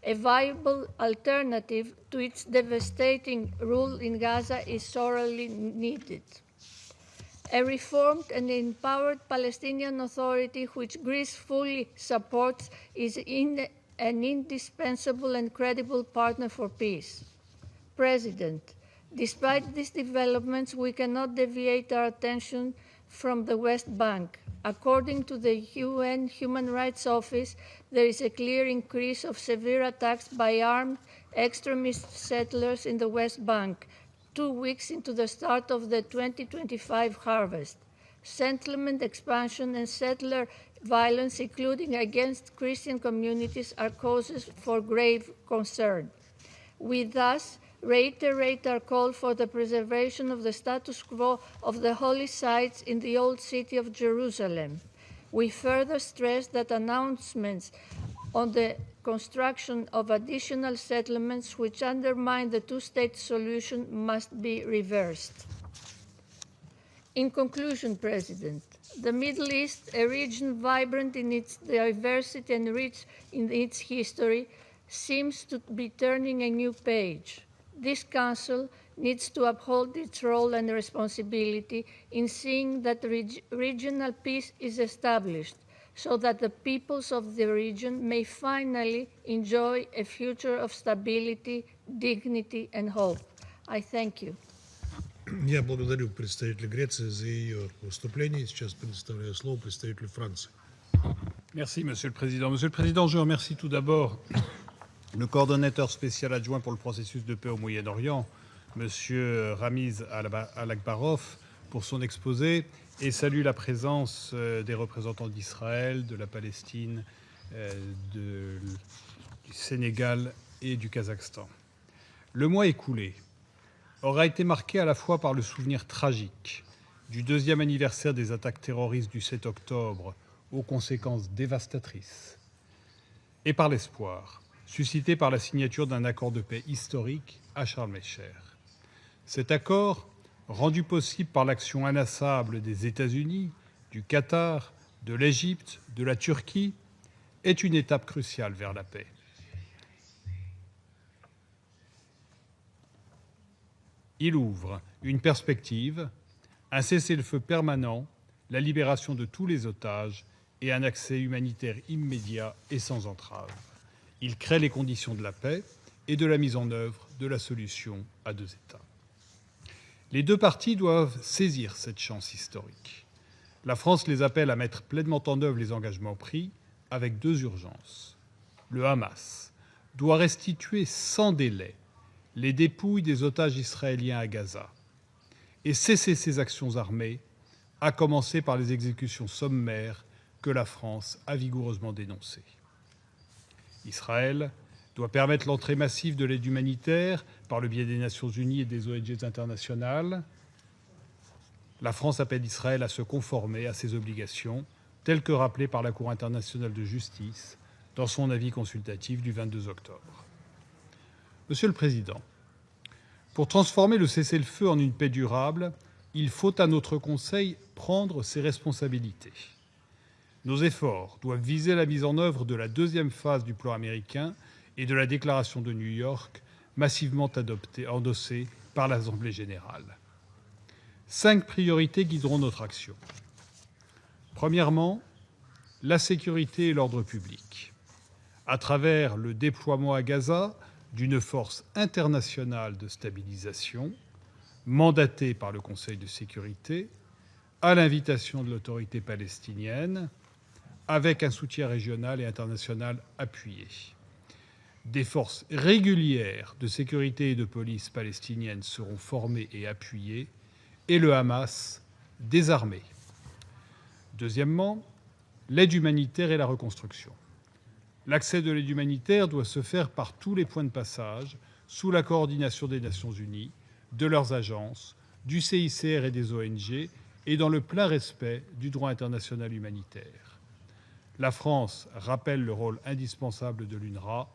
A viable alternative to its devastating rule in Gaza is sorely needed. A reformed and empowered Palestinian Authority, which Greece fully supports, is an indispensable and credible partner for peace. President, despite these developments, we cannot deviate our attention from the West Bank. According to the UN Human Rights Office, there is a clear increase of severe attacks by armed extremist settlers in the West Bank, 2 weeks into the start of the 2025 harvest. Settlement expansion and settler violence, including against Christian communities, are causes for grave concern. We thus reiterate our call for the preservation of the status quo of the holy sites in the old city of Jerusalem. We further stress that announcements on the construction of additional settlements which undermine the two-state solution must be reversed. In conclusion, President, the Middle East, a region vibrant in its diversity and rich in its history, seems to be turning a new page. This Council needs to uphold its role and responsibility in seeing that regional peace is established, so that the peoples of the region may finally enjoy a future of stability, dignity, and hope. I thank you. Я благодарю представителя Греции за ее выступление. Сейчас предоставляю слово представителю Франции. Merci, Monsieur le Président. Monsieur le Président, je remercie tout d'abord le coordonnateur spécial adjoint pour le processus de paix au Moyen-Orient, Monsieur Ramiz Al-Akbarov, pour son exposé et salue la présence des représentants d'Israël, de la Palestine, du Sénégal et du Kazakhstan. Le mois écoulé aura été marqué à la fois par le souvenir tragique du 2e anniversaire des attaques terroristes du 7 octobre aux conséquences dévastatrices et par l'espoir suscité par la signature d'un accord de paix historique à Sharm el-Sheikh. Cet accord, rendu possible par l'action inlassable des États-Unis, du Qatar, de l'Égypte, de la Turquie, est une étape cruciale vers la paix. Il ouvre une perspective, un cessez-le-feu permanent, la libération de tous les otages et un accès humanitaire immédiat et sans entrave. Il crée les conditions de la paix et de la mise en œuvre de la solution à 2 États. Les 2 parties doivent saisir cette chance historique. La France les appelle à mettre pleinement en œuvre les engagements pris avec 2 urgences. Le Hamas doit restituer sans délai les dépouilles des otages israéliens à Gaza et cesser ses actions armées, à commencer par les exécutions sommaires que la France a vigoureusement dénoncées. Israël doit permettre l'entrée massive de l'aide humanitaire par le biais des Nations Unies et des ONG internationales. La France appelle Israël à se conformer à ses obligations, telles que rappelées par la Cour internationale de justice dans son avis consultatif du 22 octobre. Monsieur le Président, pour transformer le cessez-le-feu en une paix durable, il faut à notre Conseil prendre ses responsabilités. Nos efforts doivent viser la mise en œuvre de la 2e phase du plan américain et de la déclaration de New York, massivement endossée par l'Assemblée générale. 5 priorités guideront notre action. Premièrement, la sécurité et l'ordre public. À travers le déploiement à Gaza d'une force internationale de stabilisation, mandatée par le Conseil de sécurité, à l'invitation de l'autorité palestinienne, avec un soutien régional et international appuyé. Des forces régulières de sécurité et de police palestiniennes seront formées et appuyées, et le Hamas désarmé. Deuxièmement, l'aide humanitaire et la reconstruction. L'accès de l'aide humanitaire doit se faire par tous les points de passage, sous la coordination des Nations Unies, de leurs agences, du CICR et des ONG, et dans le plein respect du droit international humanitaire. La France rappelle le rôle indispensable de l'UNRWA.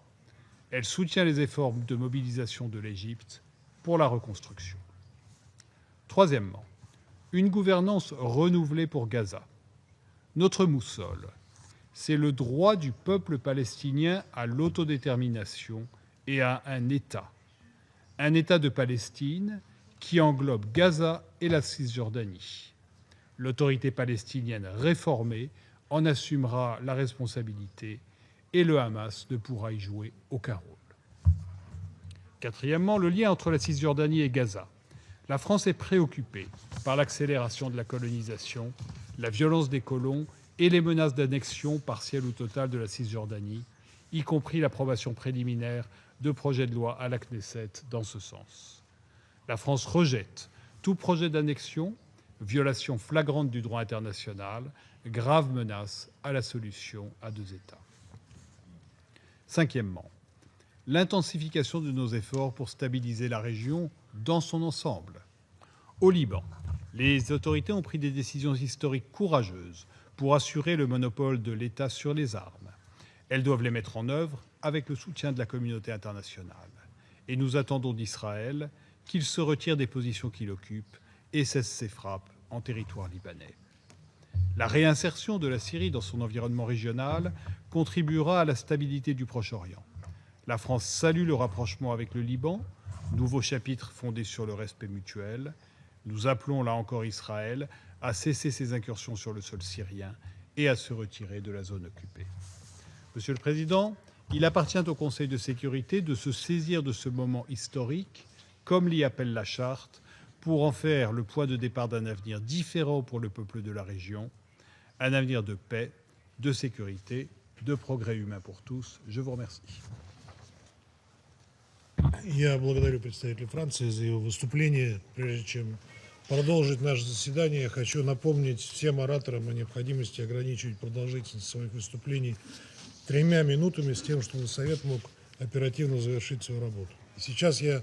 Elle soutient les efforts de mobilisation de l'Égypte pour la reconstruction. Troisièmement, une gouvernance renouvelée pour Gaza. Notre boussole, c'est le droit du peuple palestinien à l'autodétermination et à un État de Palestine qui englobe Gaza et la Cisjordanie. L'autorité palestinienne réformée en assumera la responsabilité et le Hamas ne pourra y jouer aucun rôle. Quatrièmement, le lien entre la Cisjordanie et Gaza. La France est préoccupée par l'accélération de la colonisation, la violence des colons et les menaces d'annexion partielle ou totale de la Cisjordanie, y compris l'approbation préliminaire de projets de loi à la Knesset dans ce sens. La France rejette tout projet d'annexion, violation flagrante du droit international, grave menace à la solution à deux États. Cinquièmement, l'intensification de nos efforts pour stabiliser la région dans son ensemble. Au Liban, les autorités ont pris des décisions historiques courageuses pour assurer le monopole de l'État sur les armes. Elles doivent les mettre en œuvre avec le soutien de la communauté internationale. Et nous attendons d'Israël qu'il se retire des positions qu'il occupe et cesse ses frappes en territoire libanais. La réinsertion de la Syrie dans son environnement régional contribuera à la stabilité du Proche-Orient. La France salue le rapprochement avec le Liban, nouveau chapitre fondé sur le respect mutuel. Nous appelons là encore Israël à cesser ses incursions sur le sol syrien et à se retirer de la zone occupée. Monsieur le Président, il appartient au Conseil de sécurité de se saisir de ce moment historique, comme l'y appelle la Charte, pour en faire le point de départ d'un avenir différent pour le peuple de la région, un avenir de paix, de sécurité, de progrès humain pour tous. Je vous remercie. Я благодарю представителя Франции за его выступление. Прежде чем продолжить наше заседание, я хочу напомнить всем ораторам о необходимости ограничивать продолжительность своих выступлений 3 минутами с тем, чтобы Совет мог оперативно завершить свою работу. И сейчас я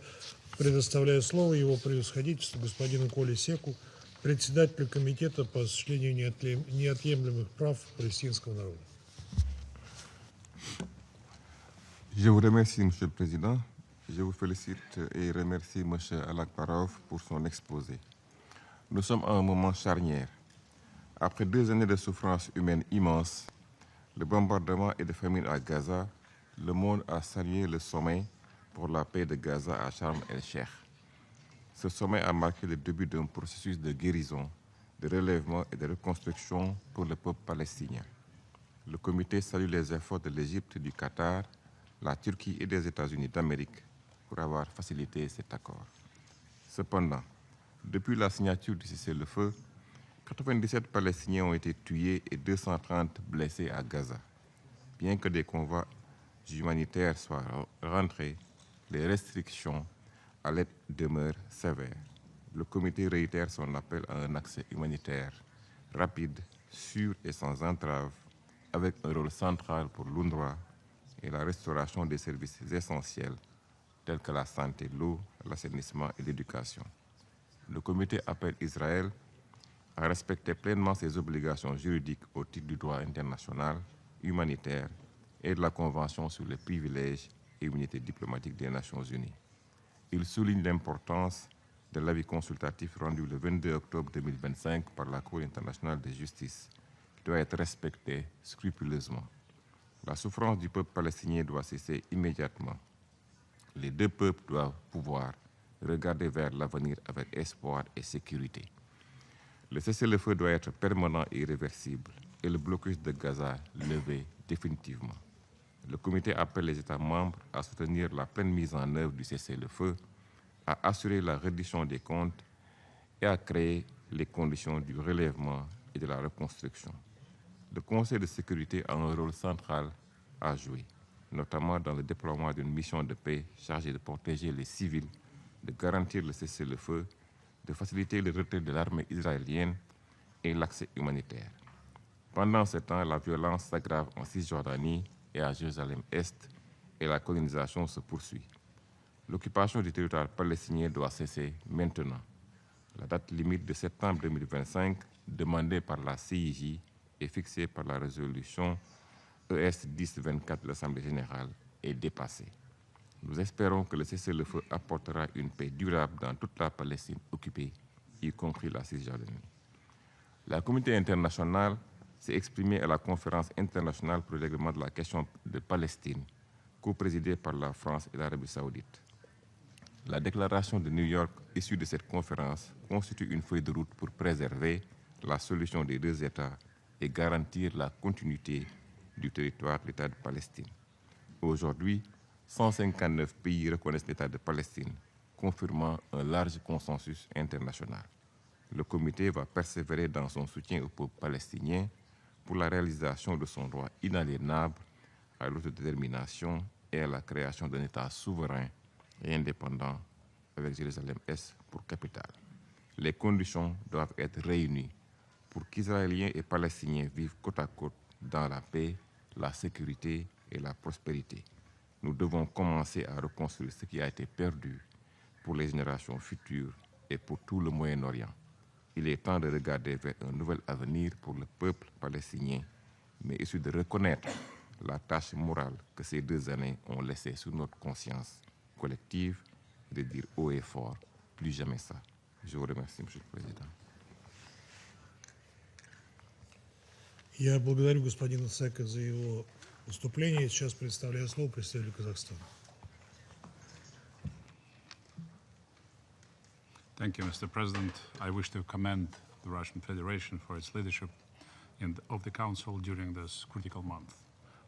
предоставляю слово его превосходительству господину Коле Секу, председателю Комитета по осуществлению неотъемлемых прав палестинского народа. Je vous remercie, Monsieur le Président. Je vous félicite et remercie M. Alakbarov pour son exposé. Nous sommes à un moment charnière. Après 2 années de souffrance humaine immense, le bombardement et de famine à Gaza, le monde a salué le sommet pour la paix de Gaza à Sharm el-Sheikh. Ce sommet a marqué le début d'un processus de guérison, de relèvement et de reconstruction pour le peuple palestinien. Le comité salue les efforts de l'Égypte, du Qatar, la Turquie et des États-Unis d'Amérique pour avoir facilité cet accord. Cependant, depuis la signature du cessez-le-feu, 97 Palestiniens ont été tués et 230 blessés à Gaza. Bien que des convois humanitaires soient rentrés, les restrictions à l'aide demeurent sévères. Le comité réitère son appel à un accès humanitaire rapide, sûr et sans entrave, avec un rôle central pour l'UNRWA et la restauration des services essentiels tels que la santé, l'eau, l'assainissement et l'éducation. Le comité appelle Israël à respecter pleinement ses obligations juridiques au titre du droit international, humanitaire et de la Convention sur les privilèges et immunités diplomatiques des Nations Unies. Il souligne l'importance de l'avis consultatif rendu le 22 octobre 2025 par la Cour internationale de justice, qui doit être respecté scrupuleusement. La souffrance du peuple palestinien doit cesser immédiatement. Les deux peuples doivent pouvoir regarder vers l'avenir avec espoir et sécurité. Le cessez-le-feu doit être permanent et irréversible et le blocus de Gaza levé définitivement. Le comité appelle les États membres à soutenir la pleine mise en œuvre du cessez-le-feu, à assurer la reddition des comptes et à créer les conditions du relèvement et de la reconstruction. Le Conseil de sécurité a un rôle central à jouer, notamment dans le déploiement d'une mission de paix chargée de protéger les civils, de garantir le cessez-le-feu, de faciliter le retrait de l'armée israélienne et l'accès humanitaire. Pendant ce temps, la violence s'aggrave en Cisjordanie et à Jérusalem-Est et la colonisation se poursuit. L'occupation du territoire palestinien doit cesser maintenant. La date limite de septembre 2025, demandée par la CIJ et fixée par la résolution ES 1024 de l'Assemblée générale, est dépassée. Nous espérons que le cessez-le-feu apportera une paix durable dans toute la Palestine occupée, y compris la Cisjordanie. La communauté internationale s'est exprimée à la conférence internationale pour le règlement de la question de Palestine, co-présidée par la France et l'Arabie saoudite. La déclaration de New York issue de cette conférence constitue une feuille de route pour préserver la solution des deux États et garantir la continuité du territoire de l'État de Palestine. Aujourd'hui, 159 pays reconnaissent l'État de Palestine, confirmant un large consensus international. Le comité va persévérer dans son soutien au peuple palestinien pour la réalisation de son droit inaliénable à l'autodétermination et à la création d'un État souverain et indépendant avec Jérusalem-Est pour capitale. Les conditions doivent être réunies pour qu'Israéliens et Palestiniens vivent côte à côte dans la paix, la sécurité et la prospérité. Nous devons commencer à reconstruire ce qui a été perdu pour les générations futures et pour tout le Moyen-Orient. Il est temps de regarder vers un nouvel avenir pour le peuple palestinien, mais aussi de reconnaître la tâche morale que ces 2 années ont laissée sur notre conscience collective et de dire haut et fort, plus jamais ça. Je vous remercie, Monsieur le Président. Я благодарю господина Сека за его выступление. Сейчас предоставляю слово представителю Казахстана. Thank you, Mr. President. I wish to commend the Russian Federation for its leadership of the Council during this critical month.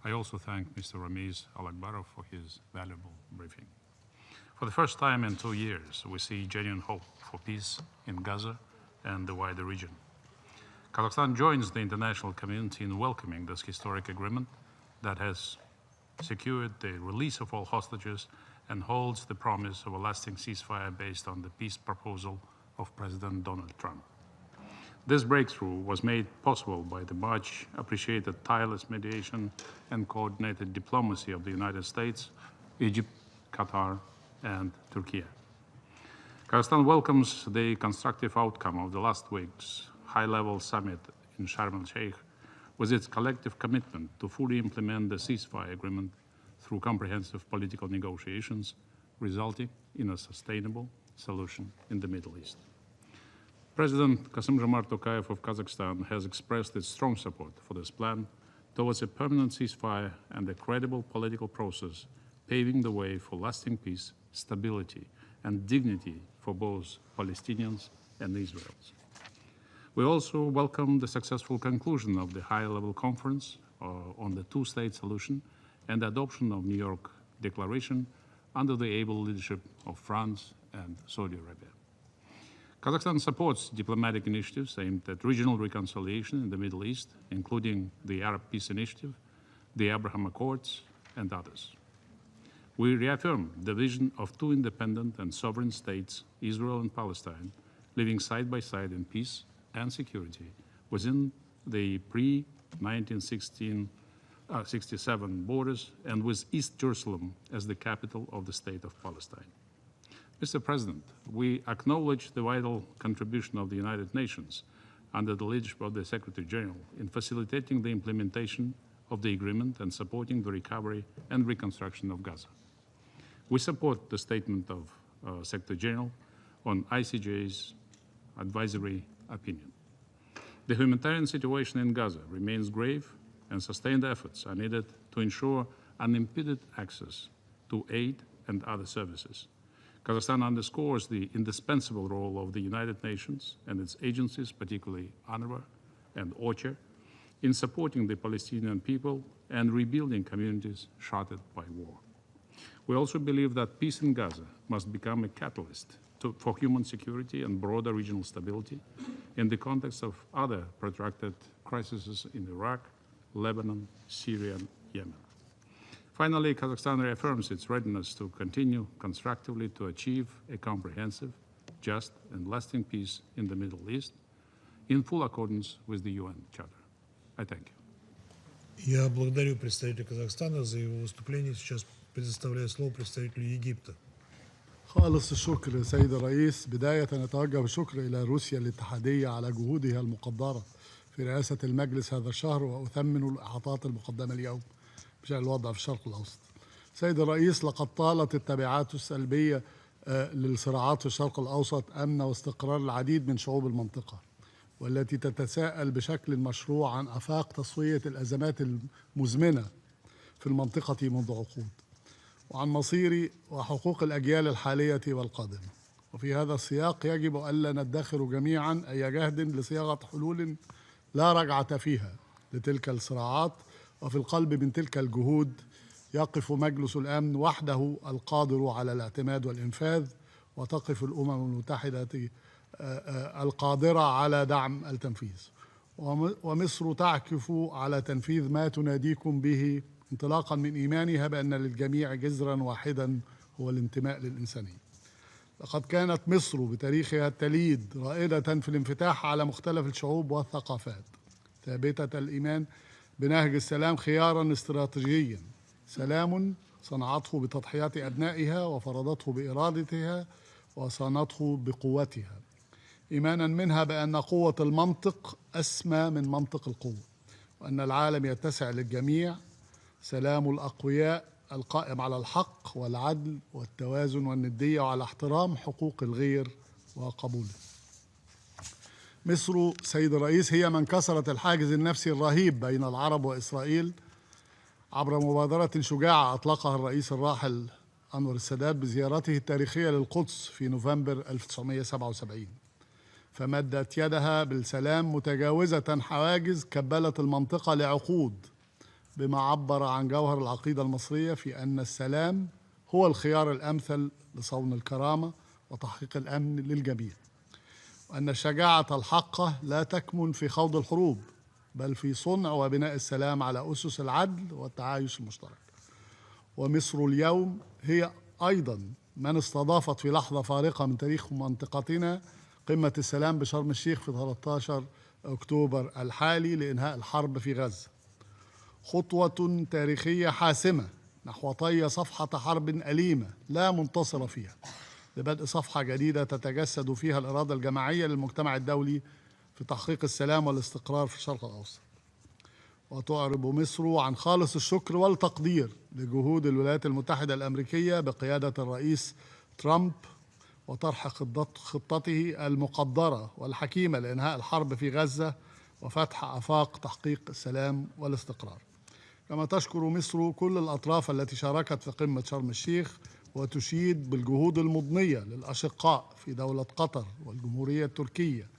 I also thank Mr. Ramiz Alakbarov for his valuable briefing. For the first time in 2 years, we see genuine hope for peace in Gaza and the wider region. Kazakhstan joins the international community in welcoming this historic agreement that has secured the release of all hostages and holds the promise of a lasting ceasefire based on the peace proposal of President Donald Trump. This breakthrough was made possible by the much appreciated tireless mediation and coordinated diplomacy of the United States, Egypt, Qatar, and Turkey. Kazakhstan welcomes the constructive outcome of the last week's high-level summit in Sharm el-Sheikh with its collective commitment to fully implement the ceasefire agreement through comprehensive political negotiations, resulting in a sustainable solution in the Middle East. President Kassym-Jomart Tokayev of Kazakhstan has expressed its strong support for this plan towards a permanent ceasefire and a credible political process, paving the way for lasting peace, stability, and dignity for both Palestinians and Israelis. We also welcome the successful conclusion of the high-level conference on the two-state solution and the adoption of New York Declaration under the able leadership of France and Saudi Arabia. Kazakhstan supports diplomatic initiatives aimed at regional reconciliation in the Middle East, including the Arab Peace Initiative, the Abraham Accords, and others. We reaffirm the vision of two independent and sovereign states, Israel and Palestine, living side by side in peace and security within the pre-1967 borders and with East Jerusalem as the capital of the state of Palestine. Mr. President, we acknowledge the vital contribution of the United Nations under the leadership of the Secretary General in facilitating the implementation of the agreement and supporting the recovery and reconstruction of Gaza. We support the statement of Secretary General on ICJ's advisory opinion. The humanitarian situation in Gaza remains grave, and sustained efforts are needed to ensure unimpeded access to aid and other services. Kazakhstan underscores the indispensable role of the United Nations and its agencies, particularly UNRWA and OCHA, in supporting the Palestinian people and rebuilding communities shattered by war. We also believe that peace in Gaza must become a catalyst for human security and broader regional stability in the context of other protracted crises in Iraq, Lebanon, Syria, and Yemen. Finally, Kazakhstan reaffirms its readiness to continue constructively to achieve a comprehensive, just, and lasting peace in the Middle East in full accordance with the UN Charter. I thank you. Я благодарю представителя Казахстана за его выступление. Сейчас предоставляю слово представителю Египта. خالص الشكر سيد الرئيس. بداية نتوجه بالشكر إلى روسيا الاتحادية على جهودها المقدرة في رئاسة المجلس هذا الشهر، وأثمن الإحاطات المقدمة اليوم بشأن الوضع في الشرق الأوسط. سيد الرئيس، لقد طالت التبعات السلبية للصراعات في الشرق الأوسط أمن واستقرار العديد من شعوب المنطقة، والتي تتساءل بشكل مشروع عن آفاق تصفية الأزمات المزمنة في المنطقة منذ عقود، وعن مصير وحقوق الأجيال الحالية والقادمة. وفي هذا السياق يجب ألا ندخر جميعا أي جهد لصياغة حلول لا رجعة فيها لتلك الصراعات، وفي القلب من تلك الجهود يقف مجلس الأمن وحده القادر على الاعتماد والإنفاذ، وتقف الأمم المتحدة القادرة على دعم التنفيذ، ومصر تعكف على تنفيذ ما تناديكم به انطلاقا من إيمانها بأن للجميع جذرا واحدا هو الانتماء للإنسانية. لقد كانت مصر بتاريخها التليد رائدة في الانفتاح على مختلف الشعوب والثقافات، ثابتة الإيمان بنهج السلام خيارا استراتيجيا، سلام صنعته بتضحيات أبنائها وفرضته بإرادتها وصانته بقوتها، إيمانا منها بأن قوة المنطق أسمى من منطق القوة، وأن العالم يتسع للجميع، سلام الأقوياء القائم على الحق والعدل والتوازن والندية وعلى احترام حقوق الغير وقبوله. مصر سيد الرئيس هي من كسرت الحاجز النفسي الرهيب بين العرب وإسرائيل عبر مبادرة شجاعة أطلقها الرئيس الراحل أنور السادات بزيارته التاريخية للقدس في نوفمبر 1977، فمدت يدها بالسلام متجاوزة حواجز كبلت المنطقة لعقود، بما عبر عن جوهر العقيدة المصرية في أن السلام هو الخيار الأمثل لصون الكرامة وتحقيق الأمن للجميع، وأن الشجاعة الحقة لا تكمن في خوض الحروب بل في صنع وبناء السلام على أسس العدل والتعايش المشترك. ومصر اليوم هي أيضا من استضافت في لحظة فارقة من تاريخ منطقتنا قمة السلام بشرم الشيخ في 13 أكتوبر الحالي لإنهاء الحرب في غزة، خطوة تاريخية حاسمة نحو طي صفحة حرب أليمة لا منتصر فيها، لبدء صفحة جديدة تتجسد فيها الإرادة الجماعية للمجتمع الدولي في تحقيق السلام والاستقرار في الشرق الأوسط. وتعرب مصر عن خالص الشكر والتقدير لجهود الولايات المتحدة الأمريكية بقيادة الرئيس ترامب وطرح خطته المقدرة والحكيمة لإنهاء الحرب في غزة وفتح آفاق تحقيق السلام والاستقرار. كما تشكر مصر كل الأطراف التي شاركت في قمة شرم الشيخ، وتشيد بالجهود المضنية للأشقاء في دولة قطر والجمهورية التركية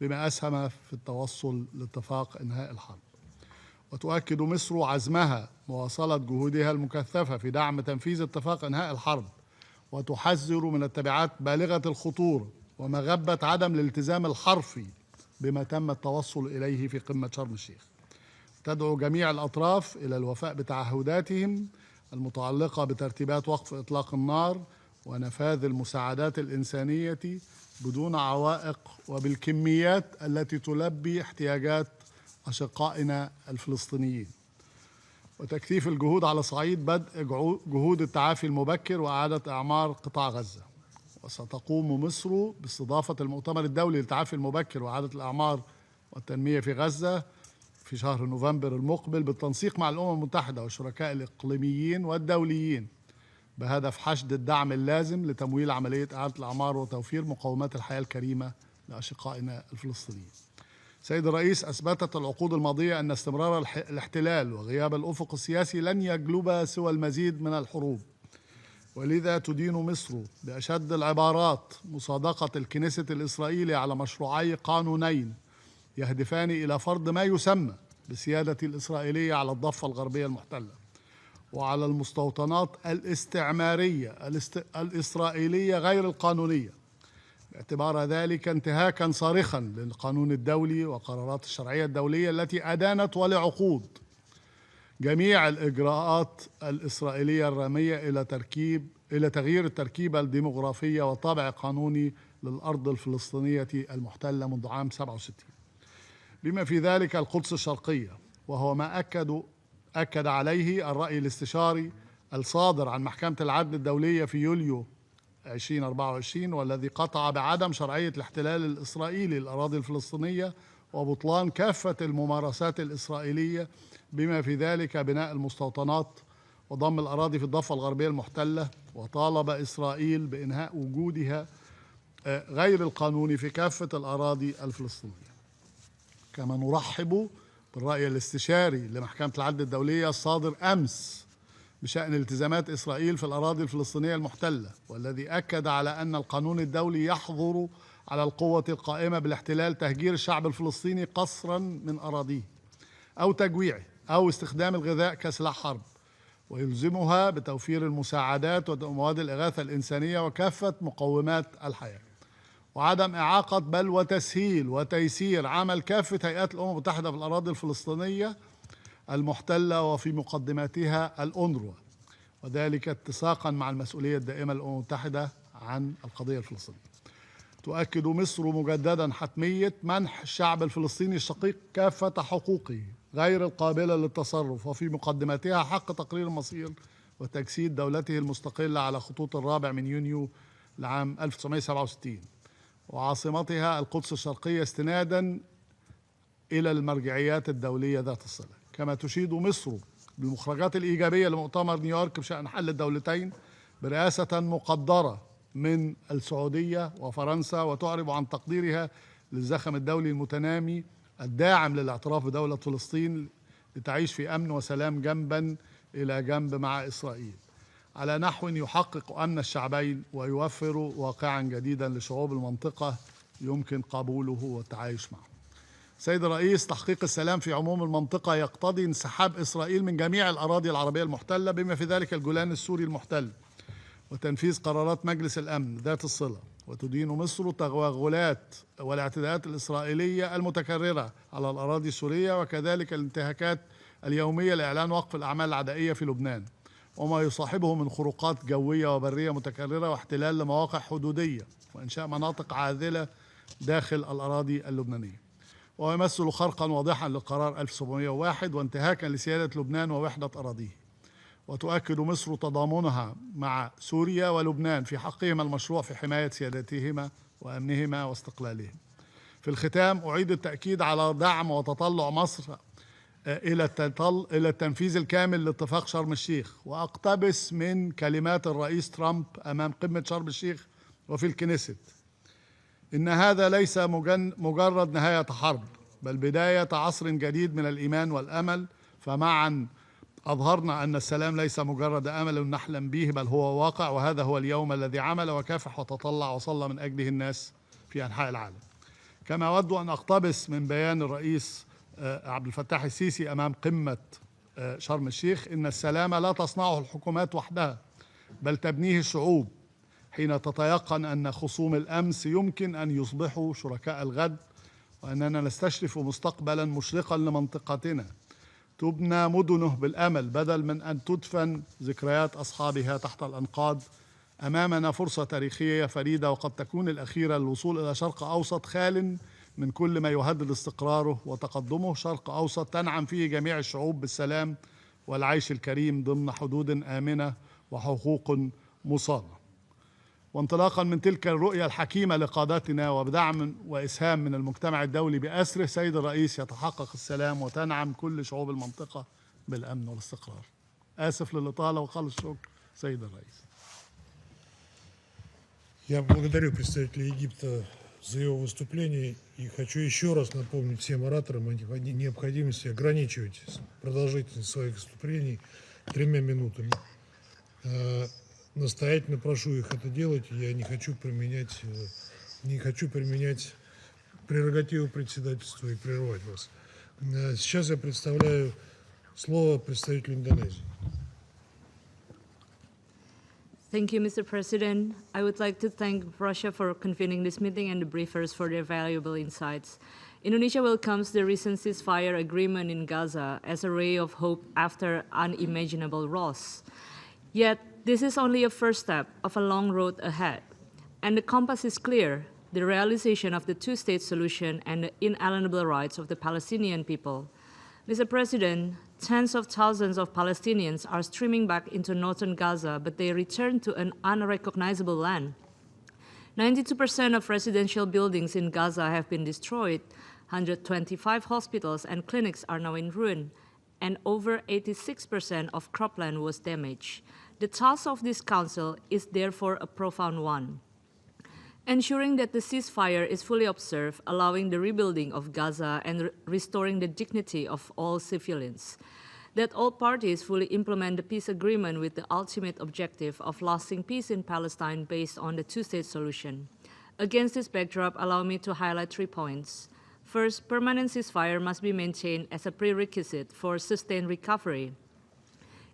بما أسهم في التوصل لاتفاق إنهاء الحرب. وتؤكد مصر عزمها مواصلة جهودها المكثفة في دعم تنفيذ اتفاق إنهاء الحرب، وتحذر من التبعات بالغة الخطورة ومغبة عدم الالتزام الحرفي بما تم التوصل إليه في قمة شرم الشيخ. تدعو جميع الأطراف إلى الوفاء بتعهداتهم المتعلقة بترتيبات وقف إطلاق النار ونفاذ المساعدات الإنسانية بدون عوائق وبالكميات التي تلبي احتياجات أشقائنا الفلسطينيين، وتكثيف الجهود على صعيد بدء جهود التعافي المبكر وإعادة إعمار قطاع غزة. وستقوم مصر باستضافة المؤتمر الدولي للتعافي المبكر وإعادة الإعمار والتنمية في غزة في شهر نوفمبر المقبل بالتنسيق مع الأمم المتحدة والشركاء الإقليميين والدوليين بهدف حشد الدعم اللازم لتمويل عملية إعادة الإعمار وتوفير مقومات الحياة الكريمة لأشقائنا الفلسطينيين. سيد الرئيس، أثبتت العقود الماضية أن استمرار الاحتلال وغياب الأفق السياسي لن يجلب سوى المزيد من الحروب، ولذا تدين مصر بأشد العبارات مصادقة الكنيست الإسرائيلي على مشروعي قانونين يهدفان إلى فرض ما يسمى بسيادة الإسرائيلية على الضفة الغربية المحتلة وعلى المستوطنات الاستعمارية الإسرائيلية غير القانونية، باعتبار ذلك انتهاكا صارخا للقانون الدولي وقرارات الشرعية الدولية التي أدانت ولعقود جميع الإجراءات الإسرائيلية الرامية إلى تغيير التركيبة الديمغرافية وطابع قانوني للأرض الفلسطينية المحتلة منذ عام 67، بما في ذلك القدس الشرقية، وهو ما أكد عليه الرأي الاستشاري الصادر عن محكمة العدل الدولية في يوليو 2024، والذي قطع بعدم شرعية الاحتلال الإسرائيلي للأراضي الفلسطينية وبطلان كافة الممارسات الإسرائيلية بما في ذلك بناء المستوطنات وضم الأراضي في الضفة الغربية المحتلة، وطالب إسرائيل بإنهاء وجودها غير القانوني في كافة الأراضي الفلسطينية. كما نرحب بالرأي الاستشاري لمحكمة العدل الدولية الصادر أمس بشأن التزامات إسرائيل في الأراضي الفلسطينية المحتلة، والذي أكد على أن القانون الدولي يحظر على القوة القائمة بالاحتلال تهجير الشعب الفلسطيني قسرا من أراضيه أو تجويعه أو استخدام الغذاء كسلاح حرب، ويلزمها بتوفير المساعدات ومواد الإغاثة الإنسانية وكافة مقومات الحياة، وعدم إعاقة بل وتسهيل وتيسير عمل كافة هيئات الأمم المتحدة في الأراضي الفلسطينية المحتلة وفي مقدماتها الأونروا، وذلك اتساقا مع المسؤولية الدائمة للأمم المتحدة عن القضية الفلسطينية. تؤكد مصر مجددا حتمية منح الشعب الفلسطيني الشقيق كافة حقوقه غير القابلة للتصرف، وفي مقدماتها حق تقرير المصير وتجسيد دولته المستقلة على خطوط 4 يونيو لعام 1967 وعاصمتها القدس الشرقية استنادا إلى المرجعيات الدولية ذات الصلة. كما تشيد مصر بالمخرجات الإيجابية لمؤتمر نيويورك بشأن حل الدولتين برئاسة مقدرة من السعودية وفرنسا، وتعرب عن تقديرها للزخم الدولي المتنامي الداعم للاعتراف بدولة فلسطين لتعيش في أمن وسلام جنبا إلى جنب مع إسرائيل على نحو يحقق أمن الشعبين ويوفر واقعا جديدا لشعوب المنطقة يمكن قبوله والتعايش معه. سيد الرئيس، تحقيق السلام في عموم المنطقة يقتضي انسحاب إسرائيل من جميع الأراضي العربية المحتلة بما في ذلك الجولان السوري المحتل، وتنفيذ قرارات مجلس الأمن ذات الصلة. وتدين مصر التغولات والاعتداءات الإسرائيلية المتكررة على الأراضي السورية، وكذلك الانتهاكات اليومية لإعلان وقف الأعمال العدائية في لبنان وما يصاحبه من خروقات جوية وبرية متكررة واحتلال لمواقع حدودية وإنشاء مناطق عاذلة داخل الأراضي اللبنانية، ويمثل خرقا واضحا للقرار 1701 وانتهاكا لسيادة لبنان ووحدة أراضيه. وتؤكد مصر تضامنها مع سوريا ولبنان في حقهما المشروع في حماية سيادتهما وأمنهما واستقلالهم. في الختام أعيد التأكيد على دعم وتطلع مصر إلى التنفيذ الكامل لاتفاق شرم الشيخ، وأقتبس من كلمات الرئيس ترامب أمام قمة شرم الشيخ وفي الكنيست: إن هذا ليس مجرد نهاية حرب، بل بداية عصر جديد من الإيمان والأمل، فمعا أظهرنا أن السلام ليس مجرد أمل نحلم به، بل هو واقع، وهذا هو اليوم الذي عمل وكافح وتطلع وصلى من أجله الناس في أنحاء العالم. كما أود أن أقتبس من بيان الرئيس عبد الفتاح السيسي أمام قمة شرم الشيخ: إن السلام لا تصنعه الحكومات وحدها، بل تبنيه الشعوب، حين تتيقن أن خصوم الأمس يمكن أن يصبحوا شركاء الغد، وأننا نستشرف مستقبلا مشرقا لمنطقتنا تبنى مدنه بالأمل بدل من أن تدفن ذكريات أصحابها تحت الأنقاض. أمامنا فرصة تاريخية فريدة وقد تكون الأخيرة للوصول إلى شرق أوسط خال من كل ما يهدد استقراره وتقدمه، شرق أوسط تنعم فيه جميع الشعوب بالسلام والعيش الكريم ضمن حدود آمنة وحقوق مصانة. وانطلاقا من تلك الرؤية الحكيمة لقادتنا وبدعم وإسهام من المجتمع الدولي بأسره، سيد الرئيس، يتحقق السلام وتنعم كل شعوب المنطقة بالأمن والاستقرار. آسف للإطالة وخالص الشكر سيد الرئيس. Я благодарю представителя Египта за его выступление и хочу еще раз напомнить всем ораторам о необходимости ограничивать продолжительность своих выступлений 3 минутами. Настоятельно прошу их это делать. Я не хочу применять прерогативу председательства и прерывать вас. Сейчас я предоставляю слово представителю Индонезии. Thank you, Mr. President. I would like to thank Russia for convening this meeting and the briefers for their valuable insights. Indonesia welcomes the recent ceasefire agreement in Gaza as a ray of hope after unimaginable loss. Yet, this is only a first step of a long road ahead. And the compass is clear: the realization of the two-state solution and the inalienable rights of the Palestinian people. Mr. President, tens of thousands of Palestinians are streaming back into northern Gaza, but they return to an unrecognizable land. 92% of residential buildings in Gaza have been destroyed, 125 hospitals and clinics are now in ruin, and over 86% of cropland was damaged. The task of this council is therefore a profound one: ensuring that the ceasefire is fully observed, allowing the rebuilding of Gaza and restoring the dignity of all civilians, that all parties fully implement the peace agreement with the ultimate objective of lasting peace in Palestine based on the two-state solution. Against this backdrop, allow me to highlight 3 points. First, permanent ceasefire must be maintained as a prerequisite for sustained recovery.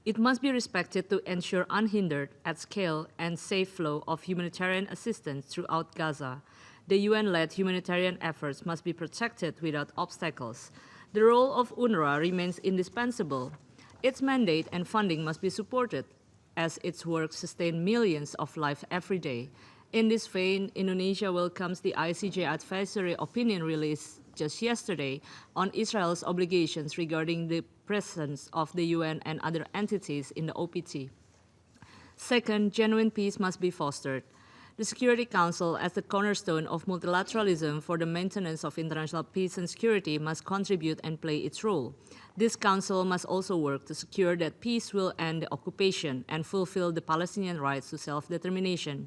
It must be respected to ensure unhindered, at-scale, and safe flow of humanitarian assistance throughout Gaza. The UN-led humanitarian efforts must be protected without obstacles. The role of UNRWA remains indispensable. Its mandate and funding must be supported, as its work sustains millions of lives every day. In this vein, Indonesia welcomes the ICJ advisory opinion released just yesterday on Israel's obligations regarding the presence of the UN and other entities in the OPT. Second, genuine peace must be fostered. The Security Council, as the cornerstone of multilateralism for the maintenance of international peace and security, must contribute and play its role. This council must also work to secure that peace will end the occupation and fulfill the Palestinian rights to self-determination.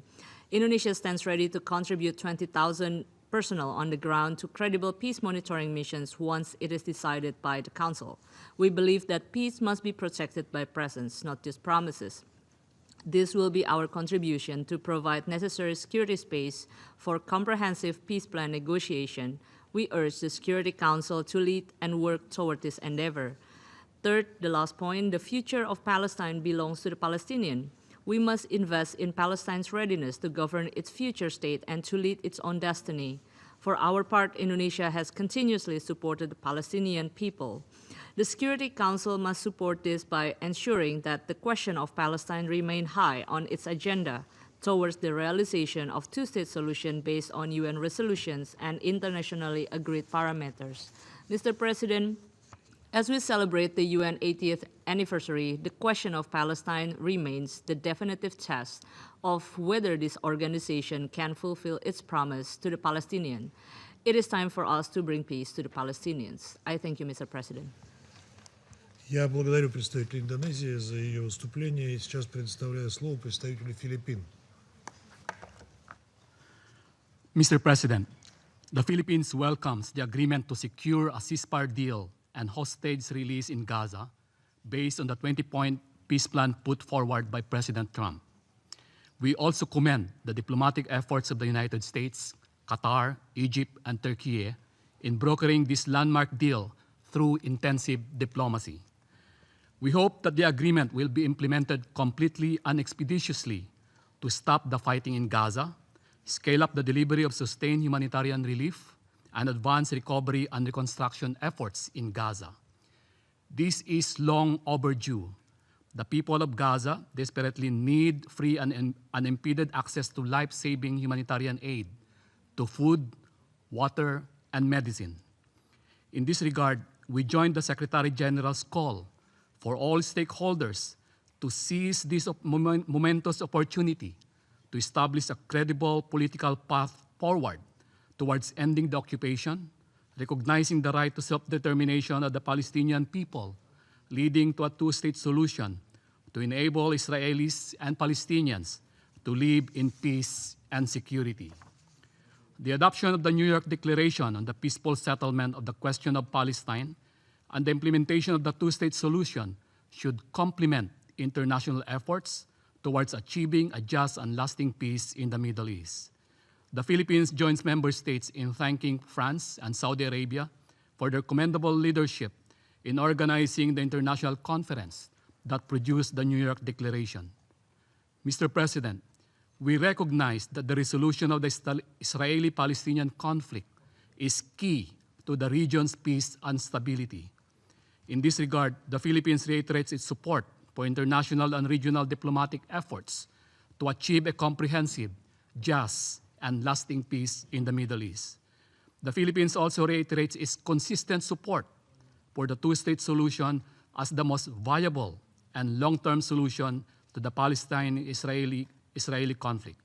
Indonesia stands ready to contribute 20,000 personnel on the ground to credible peace monitoring missions once it is decided by the Council. We believe that peace must be protected by presence, not just promises. This will be our contribution to provide necessary security space for comprehensive peace plan negotiation. We urge the Security Council to lead and work toward this endeavor. Third, the last point, the future of Palestine belongs to the Palestinian. We must invest in Palestine's readiness to govern its future state and to lead its own destiny. For our part, Indonesia has continuously supported the Palestinian people. The Security Council must support this by ensuring that the question of Palestine remains high on its agenda towards the realization of two-state solution based on UN resolutions and internationally agreed parameters. Mr. President, as we celebrate the UN 80th anniversary, the question of Palestine remains the definitive test of whether this organization can fulfill its promise to the Palestinian. It is time for us to bring peace to the Palestinians. I thank you, Mr. President. Я благодарю представителя Индонезии за ее выступление и сейчас предоставляю слово представителю Филиппин. Mr. President, the Philippines welcomes the agreement to secure a ceasefire deal and hostage release in Gaza based on the 20-point peace plan put forward by President Trump. We also commend the diplomatic efforts of the United States, Qatar, Egypt, and Turkey in brokering this landmark deal through intensive diplomacy. We hope that the agreement will be implemented completely and expeditiously to stop the fighting in Gaza, scale up the delivery of sustained humanitarian relief, and advance recovery and reconstruction efforts in Gaza. This is long overdue. The people of Gaza desperately need free and unimpeded access to life-saving humanitarian aid, to food, water, and medicine. In this regard, we join the Secretary General's call for all stakeholders to seize this momentous opportunity to establish a credible political path forward towards ending the occupation, recognizing the right to self-determination of the Palestinian people, leading to a two-state solution to enable Israelis and Palestinians to live in peace and security. The adoption of the New York Declaration on the peaceful settlement of the question of Palestine and the implementation of the two-state solution should complement international efforts towards achieving a just and lasting peace in the Middle East. The Philippines joins member states in thanking France and Saudi Arabia for their commendable leadership in organizing the international conference that produced the New York Declaration. Mr. President, we recognize that the resolution of the Israeli-Palestinian conflict is key to the region's peace and stability. In this regard, the Philippines reiterates its support for international and regional diplomatic efforts to achieve a comprehensive, just, and lasting peace in the Middle East. The Philippines also reiterates its consistent support for the two-state solution as the most viable and long-term solution to the Palestine-Israeli conflict.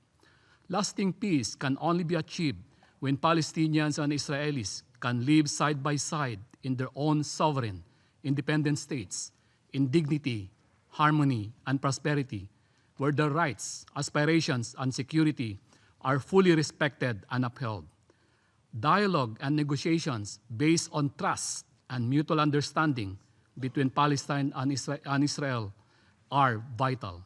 Lasting peace can only be achieved when Palestinians and Israelis can live side by side in their own sovereign, independent states, in dignity, harmony, and prosperity, where their rights, aspirations, and security are fully respected and upheld. Dialogue and negotiations based on trust and mutual understanding between Palestine and Israel are vital.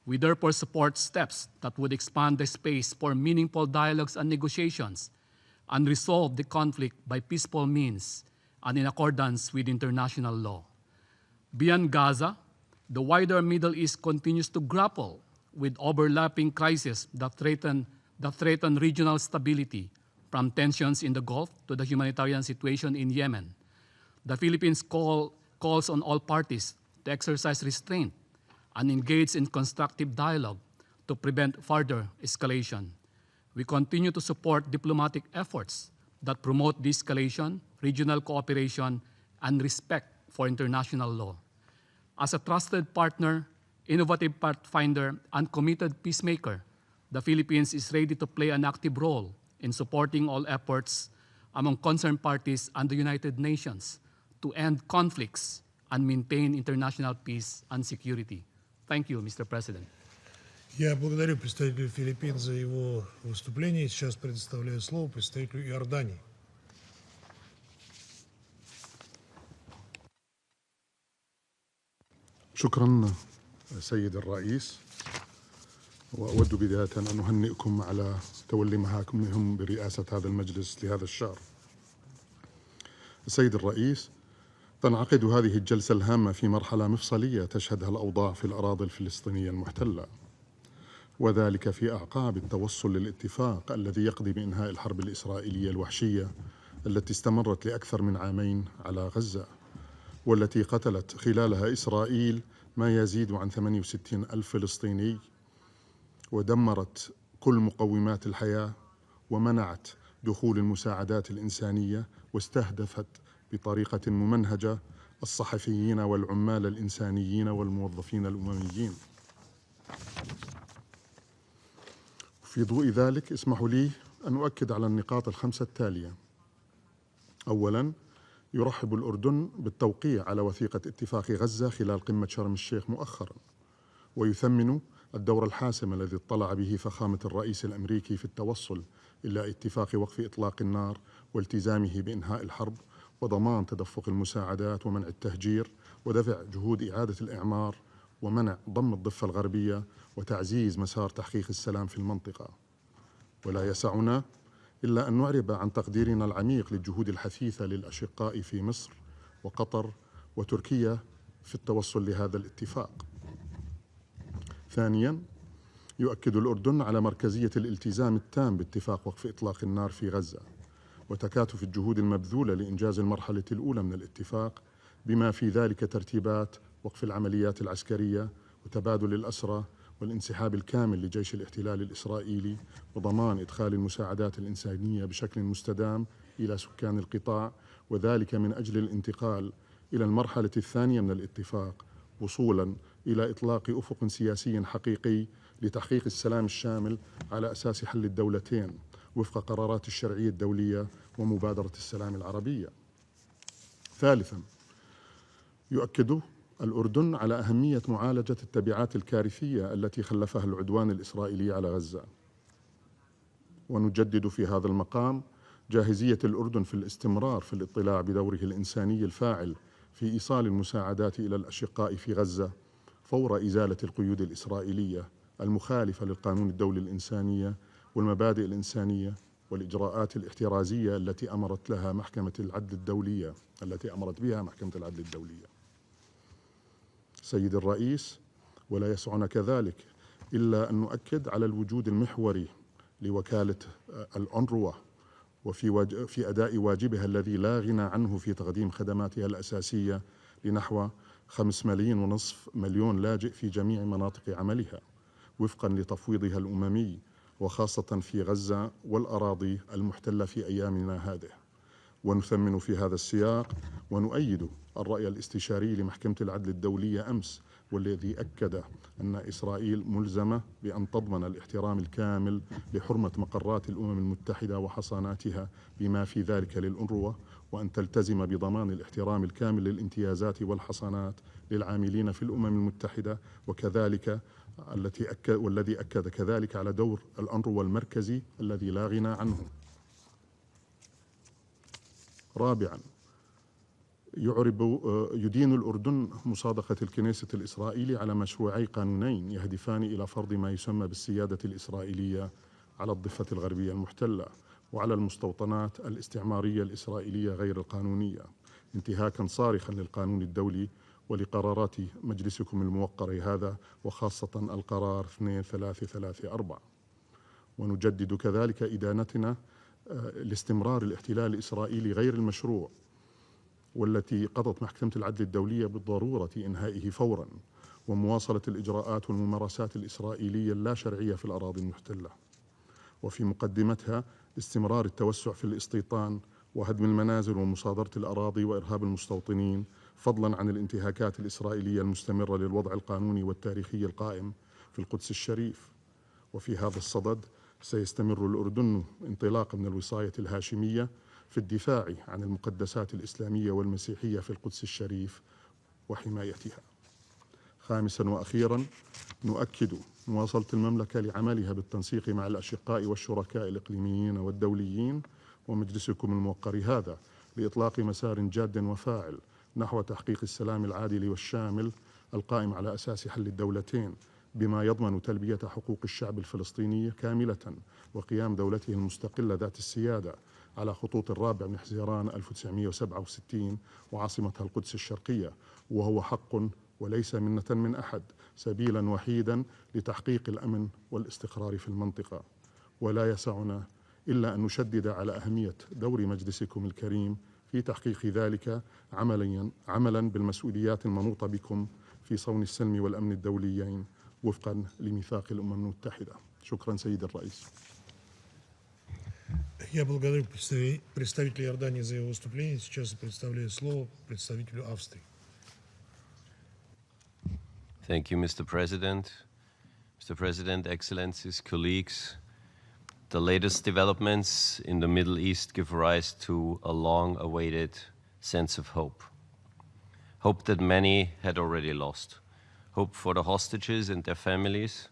We therefore support steps that would expand the space for meaningful dialogues and negotiations and resolve the conflict by peaceful means and in accordance with international law. Beyond Gaza, the wider Middle East continues to grapple with overlapping crises that threaten regional stability, from tensions in the Gulf to the humanitarian situation in Yemen. The Philippines calls on all parties to exercise restraint and engage in constructive dialogue to prevent further escalation. We continue to support diplomatic efforts that promote de-escalation, regional cooperation, and respect for international law. As a trusted partner, innovative pathfinder, and committed peacemaker, the Philippines is ready to play an active role in supporting all efforts among concerned parties and the United Nations to end conflicts and maintain international peace and security. Thank you, Mr. President. Я благодарю представителя Филиппин за его выступление. Сейчас предоставляю слово представителю Иордании. شكرا سيد الرئيس، وأود بداية أن أهنئكم على تولي مهامكم برئاسة هذا المجلس لهذا الشهر. السيد الرئيس، تنعقد هذه الجلسة الهامة في مرحلة مفصلية تشهدها الأوضاع في الأراضي الفلسطينية المحتلة، وذلك في أعقاب التوصل للاتفاق الذي يقضي بإنهاء الحرب الإسرائيلية الوحشية التي استمرت لأكثر من عامين على غزة، والتي قتلت خلالها إسرائيل ما يزيد عن 68 ألف فلسطيني، ودمرت كل مقومات الحياة، ومنعت دخول المساعدات الإنسانية، واستهدفت بطريقة ممنهجة الصحفيين والعمال الإنسانيين والموظفين الأمميين. في ضوء ذلك اسمحوا لي أن أؤكد على النقاط الخمسة التالية. أولاً، يرحب الأردن بالتوقيع على وثيقة اتفاق غزة خلال قمة شرم الشيخ مؤخراً، ويثمن الدور الحاسم الذي اطلع به فخامة الرئيس الأمريكي في التوصل إلى اتفاق وقف إطلاق النار والتزامه بإنهاء الحرب وضمان تدفق المساعدات ومنع التهجير ودفع جهود إعادة الإعمار ومنع ضم الضفة الغربية وتعزيز مسار تحقيق السلام في المنطقة. ولا يسعنا إلا أن نعرب عن تقديرنا العميق للجهود الحثيثة للأشقاء في مصر وقطر وتركيا في التوصل لهذا الاتفاق. ثانياً، يؤكد الأردن على مركزية الالتزام التام باتفاق وقف إطلاق النار في غزة وتكاتف الجهود المبذولة لإنجاز المرحلة الأولى من الاتفاق، بما في ذلك ترتيبات وقف العمليات العسكرية وتبادل الأسرى والانسحاب الكامل لجيش الاحتلال الإسرائيلي وضمان إدخال المساعدات الإنسانية بشكل مستدام إلى سكان القطاع، وذلك من أجل الانتقال إلى المرحلة الثانية من الاتفاق وصولاً إلى إطلاق أفق سياسي حقيقي لتحقيق السلام الشامل على أساس حل الدولتين وفق قرارات الشرعية الدولية ومبادرة السلام العربية. ثالثاً، يؤكد الأردن على أهمية معالجة التبعات الكارثية التي خلفها العدوان الإسرائيلي على غزة، ونجدد في هذا المقام جاهزية الأردن في الاستمرار في الاطلاع بدوره الإنساني الفاعل في إيصال المساعدات إلى الأشقاء في غزة فور إزالة القيود الإسرائيلية المخالفة للقانون الدولي الإنسانية والمبادئ الإنسانية والإجراءات الاحترازية التي أمرت بها محكمة العدل الدولية. سيد الرئيس، ولا يسعنا كذلك إلا أن نؤكد على الوجود المحوري لوكالة الأونروا في أداء واجبها الذي لا غنى عنه في تقديم خدماتها الأساسية لنحو 5.5 مليون لاجئ في جميع مناطق عملها وفقا لتفويضها الأممي، وخاصة في غزة والأراضي المحتلة في أيامنا هذه. ونثمن في هذا السياق ونؤيد الرأي الاستشاري لمحكمة العدل الدولية أمس، والذي أكد أن إسرائيل ملزمة بأن تضمن الاحترام الكامل لحرمة مقرات الأمم المتحدة وحصاناتها بما في ذلك للأونروا، وأن تلتزم بضمان الاحترام الكامل للامتيازات والحصانات للعاملين في الأمم المتحدة، وكذلك والذي أكد كذلك على دور الأونروا المركزي الذي لا غنى عنه. رابعا، يدين الأردن مصادقة الكنيسة الإسرائيلي على مشروعي قانونين يهدفان إلى فرض ما يسمى بالسيادة الإسرائيلية على الضفة الغربية المحتلة وعلى المستوطنات الاستعمارية الإسرائيلية غير القانونية، انتهاكا صارخا للقانون الدولي ولقرارات مجلسكم الموقر هذا، وخاصة القرار 2334. ونجدد كذلك إدانتنا لاستمرار الاحتلال الإسرائيلي غير المشروع، والتي قضت محكمة العدل الدولية بالضرورة إنهائه فورا، ومواصلة الإجراءات والممارسات الإسرائيلية اللا شرعية في الأراضي المحتلة، وفي مقدمتها استمرار التوسع في الاستيطان وهدم المنازل ومصادرة الأراضي وإرهاب المستوطنين، فضلا عن الانتهاكات الإسرائيلية المستمرة للوضع القانوني والتاريخي القائم في القدس الشريف. وفي هذا الصدد سيستمر الأردن انطلاقا من الوصاية الهاشمية في الدفاع عن المقدسات الإسلامية والمسيحية في القدس الشريف وحمايتها. خامسا وأخيرا، نؤكد مواصلة المملكة لعملها بالتنسيق مع الأشقاء والشركاء الإقليميين والدوليين ومجلسكم الموقر هذا لإطلاق مسار جاد وفاعل نحو تحقيق السلام العادل والشامل القائم على أساس حل الدولتين، بما يضمن تلبية حقوق الشعب الفلسطيني كاملة وقيام دولته المستقلة ذات السيادة على خطوط 4 من حزيران 1967 وعاصمتها القدس الشرقية، وهو حق وليس منة من أحد، سبيلا وحيدا لتحقيق الأمن والاستقرار في المنطقة. ولا يسعنا إلا أن نشدد على أهمية دور مجلسكم الكريم في تحقيق ذلك عملا بالمسؤوليات المنوطة بكم في صون السلم والأمن الدوليين وفقا لميثاق الأمم المتحدة. شكرا سيد الرئيس. Я благодарю представителя Иордании за его выступление. Сейчас предоставляю слово представителю Австрии. Thank you, Mr. President. Mr. President, Excellencies, colleagues, the latest developments in the Middle East give rise to a long-awaited sense of hope. Hope that many had already lost. Hope for the hostages and their families,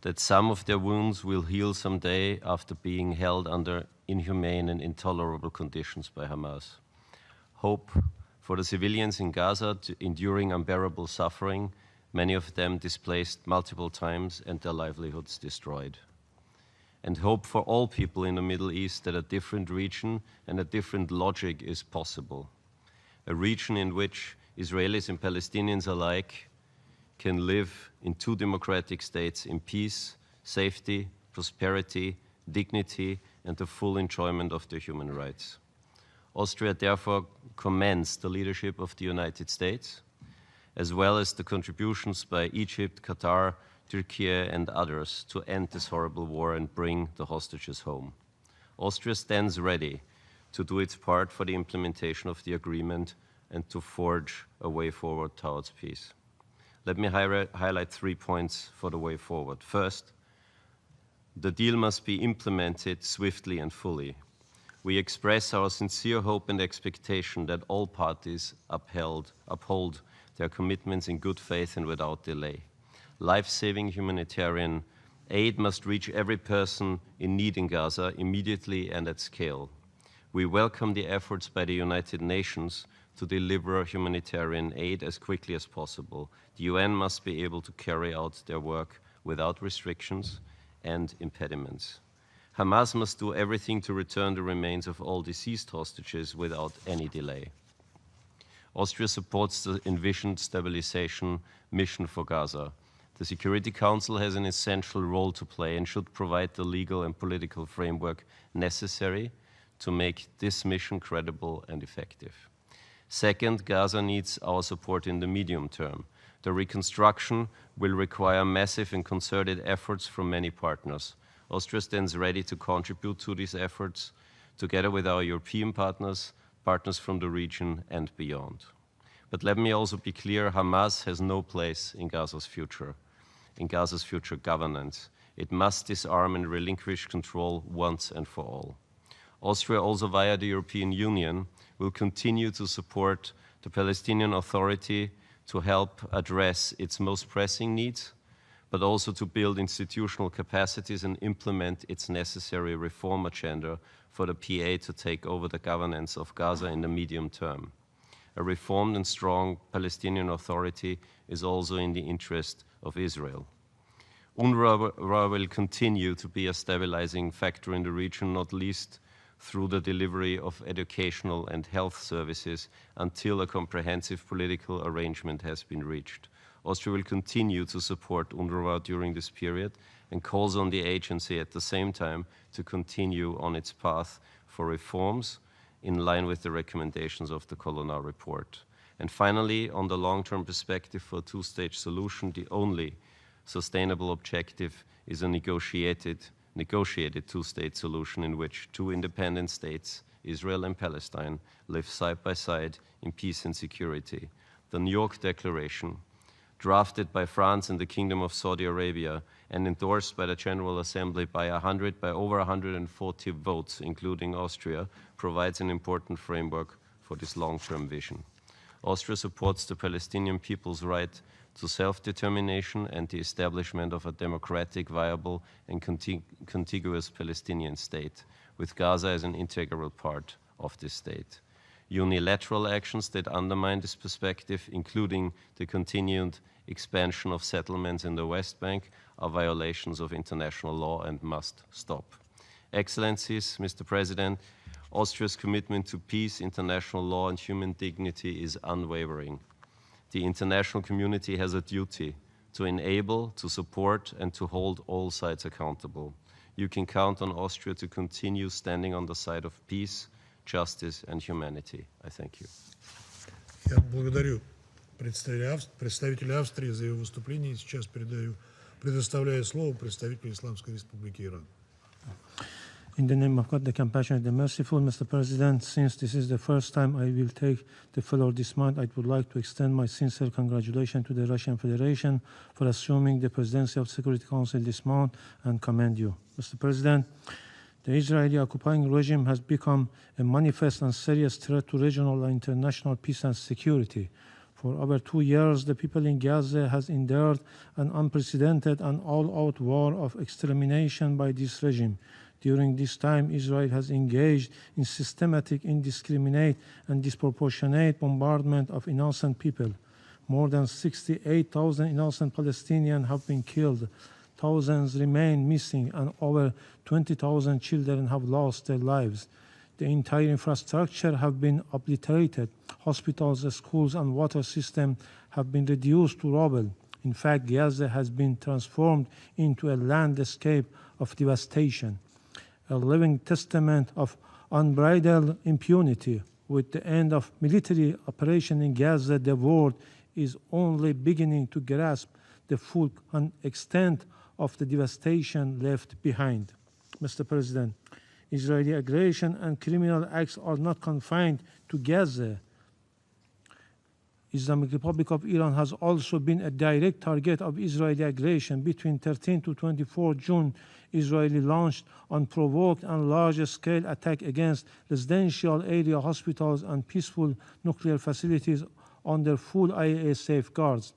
that some of their wounds will heal someday after being held under inhumane and intolerable conditions by Hamas. Hope for the civilians in Gaza enduring unbearable suffering, many of them displaced multiple times and their livelihoods destroyed. And hope for all people in the Middle East that a different region and a different logic is possible. A region in which Israelis and Palestinians alike can live in two democratic states in peace, safety, prosperity, dignity, and the full enjoyment of their human rights. Austria therefore commends the leadership of the United States, as well as the contributions by Egypt, Qatar, Turkey, and others to end this horrible war and bring the hostages home. Austria stands ready to do its part for the implementation of the agreement and to forge a way forward towards peace. Let me highlight 3 points for the way forward. First, the deal must be implemented swiftly and fully. We express our sincere hope and expectation that all parties uphold their commitments in good faith and without delay. Life-saving humanitarian aid must reach every person in need in Gaza immediately and at scale. We welcome the efforts by the United Nations to deliver humanitarian aid as quickly as possible. The UN must be able to carry out their work without restrictions and impediments. Hamas must do everything to return the remains of all deceased hostages without any delay. Austria supports the envisioned stabilization mission for Gaza. The Security Council has an essential role to play and should provide the legal and political framework necessary to make this mission credible and effective. Second, Gaza needs our support in the medium term. The reconstruction will require massive and concerted efforts from many partners. Austria stands ready to contribute to these efforts, together with our European partners, partners from the region and beyond. But let me also be clear, Hamas has no place in Gaza's future governance. It must disarm and relinquish control once and for all. Austria, also via the European Union, will continue to support the Palestinian Authority to help address its most pressing needs, but also to build institutional capacities and implement its necessary reform agenda for the PA to take over the governance of Gaza in the medium term. A reformed and strong Palestinian Authority is also in the interest of Israel. UNRWA will continue to be a stabilizing factor in the region, not least through the delivery of educational and health services until a comprehensive political arrangement has been reached. Austria will continue to support UNRWA during this period and calls on the agency at the same time to continue on its path for reforms in line with the recommendations of the Colonna report. And finally, on the long-term perspective for a two-stage solution, the only sustainable objective is a negotiated two-state solution in which two independent states, Israel and Palestine, live side by side in peace and security. The New York Declaration, drafted by France and the Kingdom of Saudi Arabia and endorsed by the General Assembly by over 140 votes, including Austria, provides an important framework for this long-term vision. Austria supports the Palestinian people's right to self-determination and the establishment of a democratic, viable, and contiguous Palestinian state, with Gaza as an integral part of this state. Unilateral actions that undermine this perspective, including the continued expansion of settlements in the West Bank, are violations of international law and must stop. Excellencies, Mr. President, Austria's commitment to peace, international law, and human dignity is unwavering. The international community has a duty to enable, to support, and to hold all sides accountable. You can count on Austria to continue standing on the side of peace, justice, and humanity. I thank you. Я благодарю представителя Австрии за его выступление. Сейчас предоставляю слово представителю Исламской Республики Иран. In the name of God, the compassionate, the merciful, Mr. President, since this is the first time I will take the floor this month, I would like to extend my sincere congratulations to the Russian Federation for assuming the presidency of the Security Council this month and commend you. Mr. President, the Israeli occupying regime has become a manifest and serious threat to regional and international peace and security. For over 2 years, the people in Gaza has endured an unprecedented and all-out war of extermination by this regime. During this time, Israel has engaged in systematic, indiscriminate, and disproportionate bombardment of innocent people. More than 68,000 innocent Palestinians have been killed. Thousands remain missing, and over 20,000 children have lost their lives. The entire infrastructure have been obliterated. Hospitals, schools, and water systems have been reduced to rubble. In fact, Gaza has been transformed into a landscape of devastation, a living testament of unbridled impunity. With the end of military operation in Gaza, the world is only beginning to grasp the full extent of the devastation left behind. Mr. President, Israeli aggression and criminal acts are not confined to Gaza. Islamic Republic of Iran has also been a direct target of Israeli aggression. Between 13 to 24 June, Israel launched unprovoked and large-scale attack against residential area, hospitals, and peaceful nuclear facilities under full IAEA safeguards.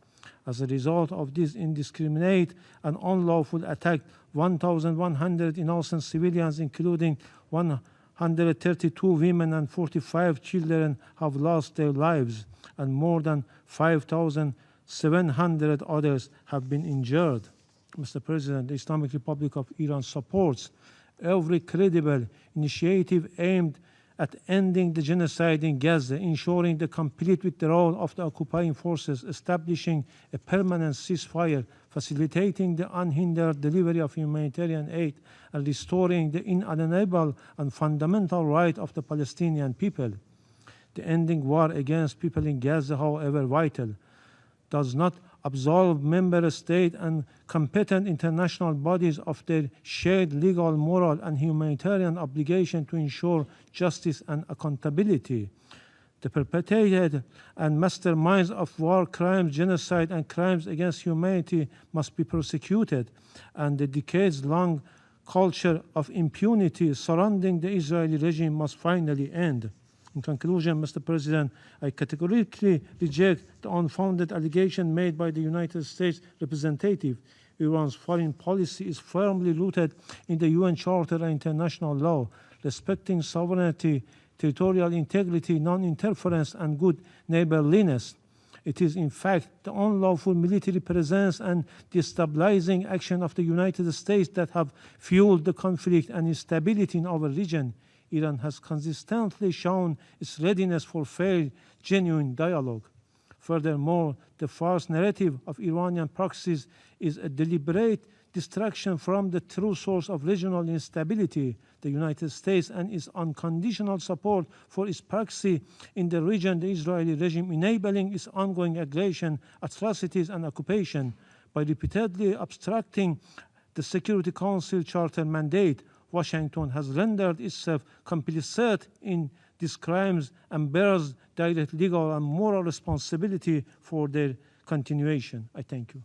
As a result of this indiscriminate and unlawful attack, 1,100 innocent civilians, including 132 women and 45 children, have lost their lives, and more than 5,700 others have been injured. Mr. President, the Islamic Republic of Iran supports every credible initiative aimed at ending the genocide in Gaza, ensuring the complete withdrawal of the occupying forces, establishing a permanent ceasefire, facilitating the unhindered delivery of humanitarian aid, and restoring the inalienable and fundamental right of the Palestinian people. The ending war against people in Gaza, however vital, does not absolve member states and competent international bodies of their shared legal, moral, and humanitarian obligation to ensure justice and accountability. The perpetrators and masterminds of war crimes, genocide, and crimes against humanity must be prosecuted, and the decades-long culture of impunity surrounding the Israeli regime must finally end. In conclusion, Mr. President, I categorically reject the unfounded allegation made by the United States representative. Iran's foreign policy is firmly rooted in the UN Charter and international law, respecting sovereignty, territorial integrity, non-interference, and good neighborliness. It is, in fact, the unlawful military presence and destabilizing action of the United States that have fueled the conflict and instability in our region. Iran has consistently shown its readiness for fair, genuine dialogue. Furthermore, the false narrative of Iranian proxies is a deliberate distraction from the true source of regional instability, the United States, and its unconditional support for its proxy in the region, the Israeli regime, enabling its ongoing aggression, atrocities, and occupation. By repeatedly obstructing the Security Council Charter mandate, Washington has rendered itself complicit in these crimes and bears direct legal and moral responsibility for their continuation. I thank you.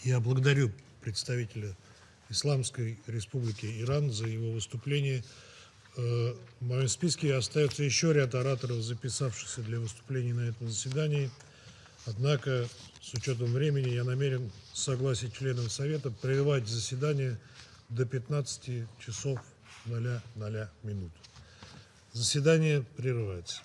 Я благодарю представителя Исламской Республики Иран за его выступление. В моем списке остается еще ряд ораторов, записавшихся для выступлений на этом заседании. Однако, с учетом времени, я намерен с согласия членов Совета прерывать заседание до 15 часов 00 минут. Заседание прерывается.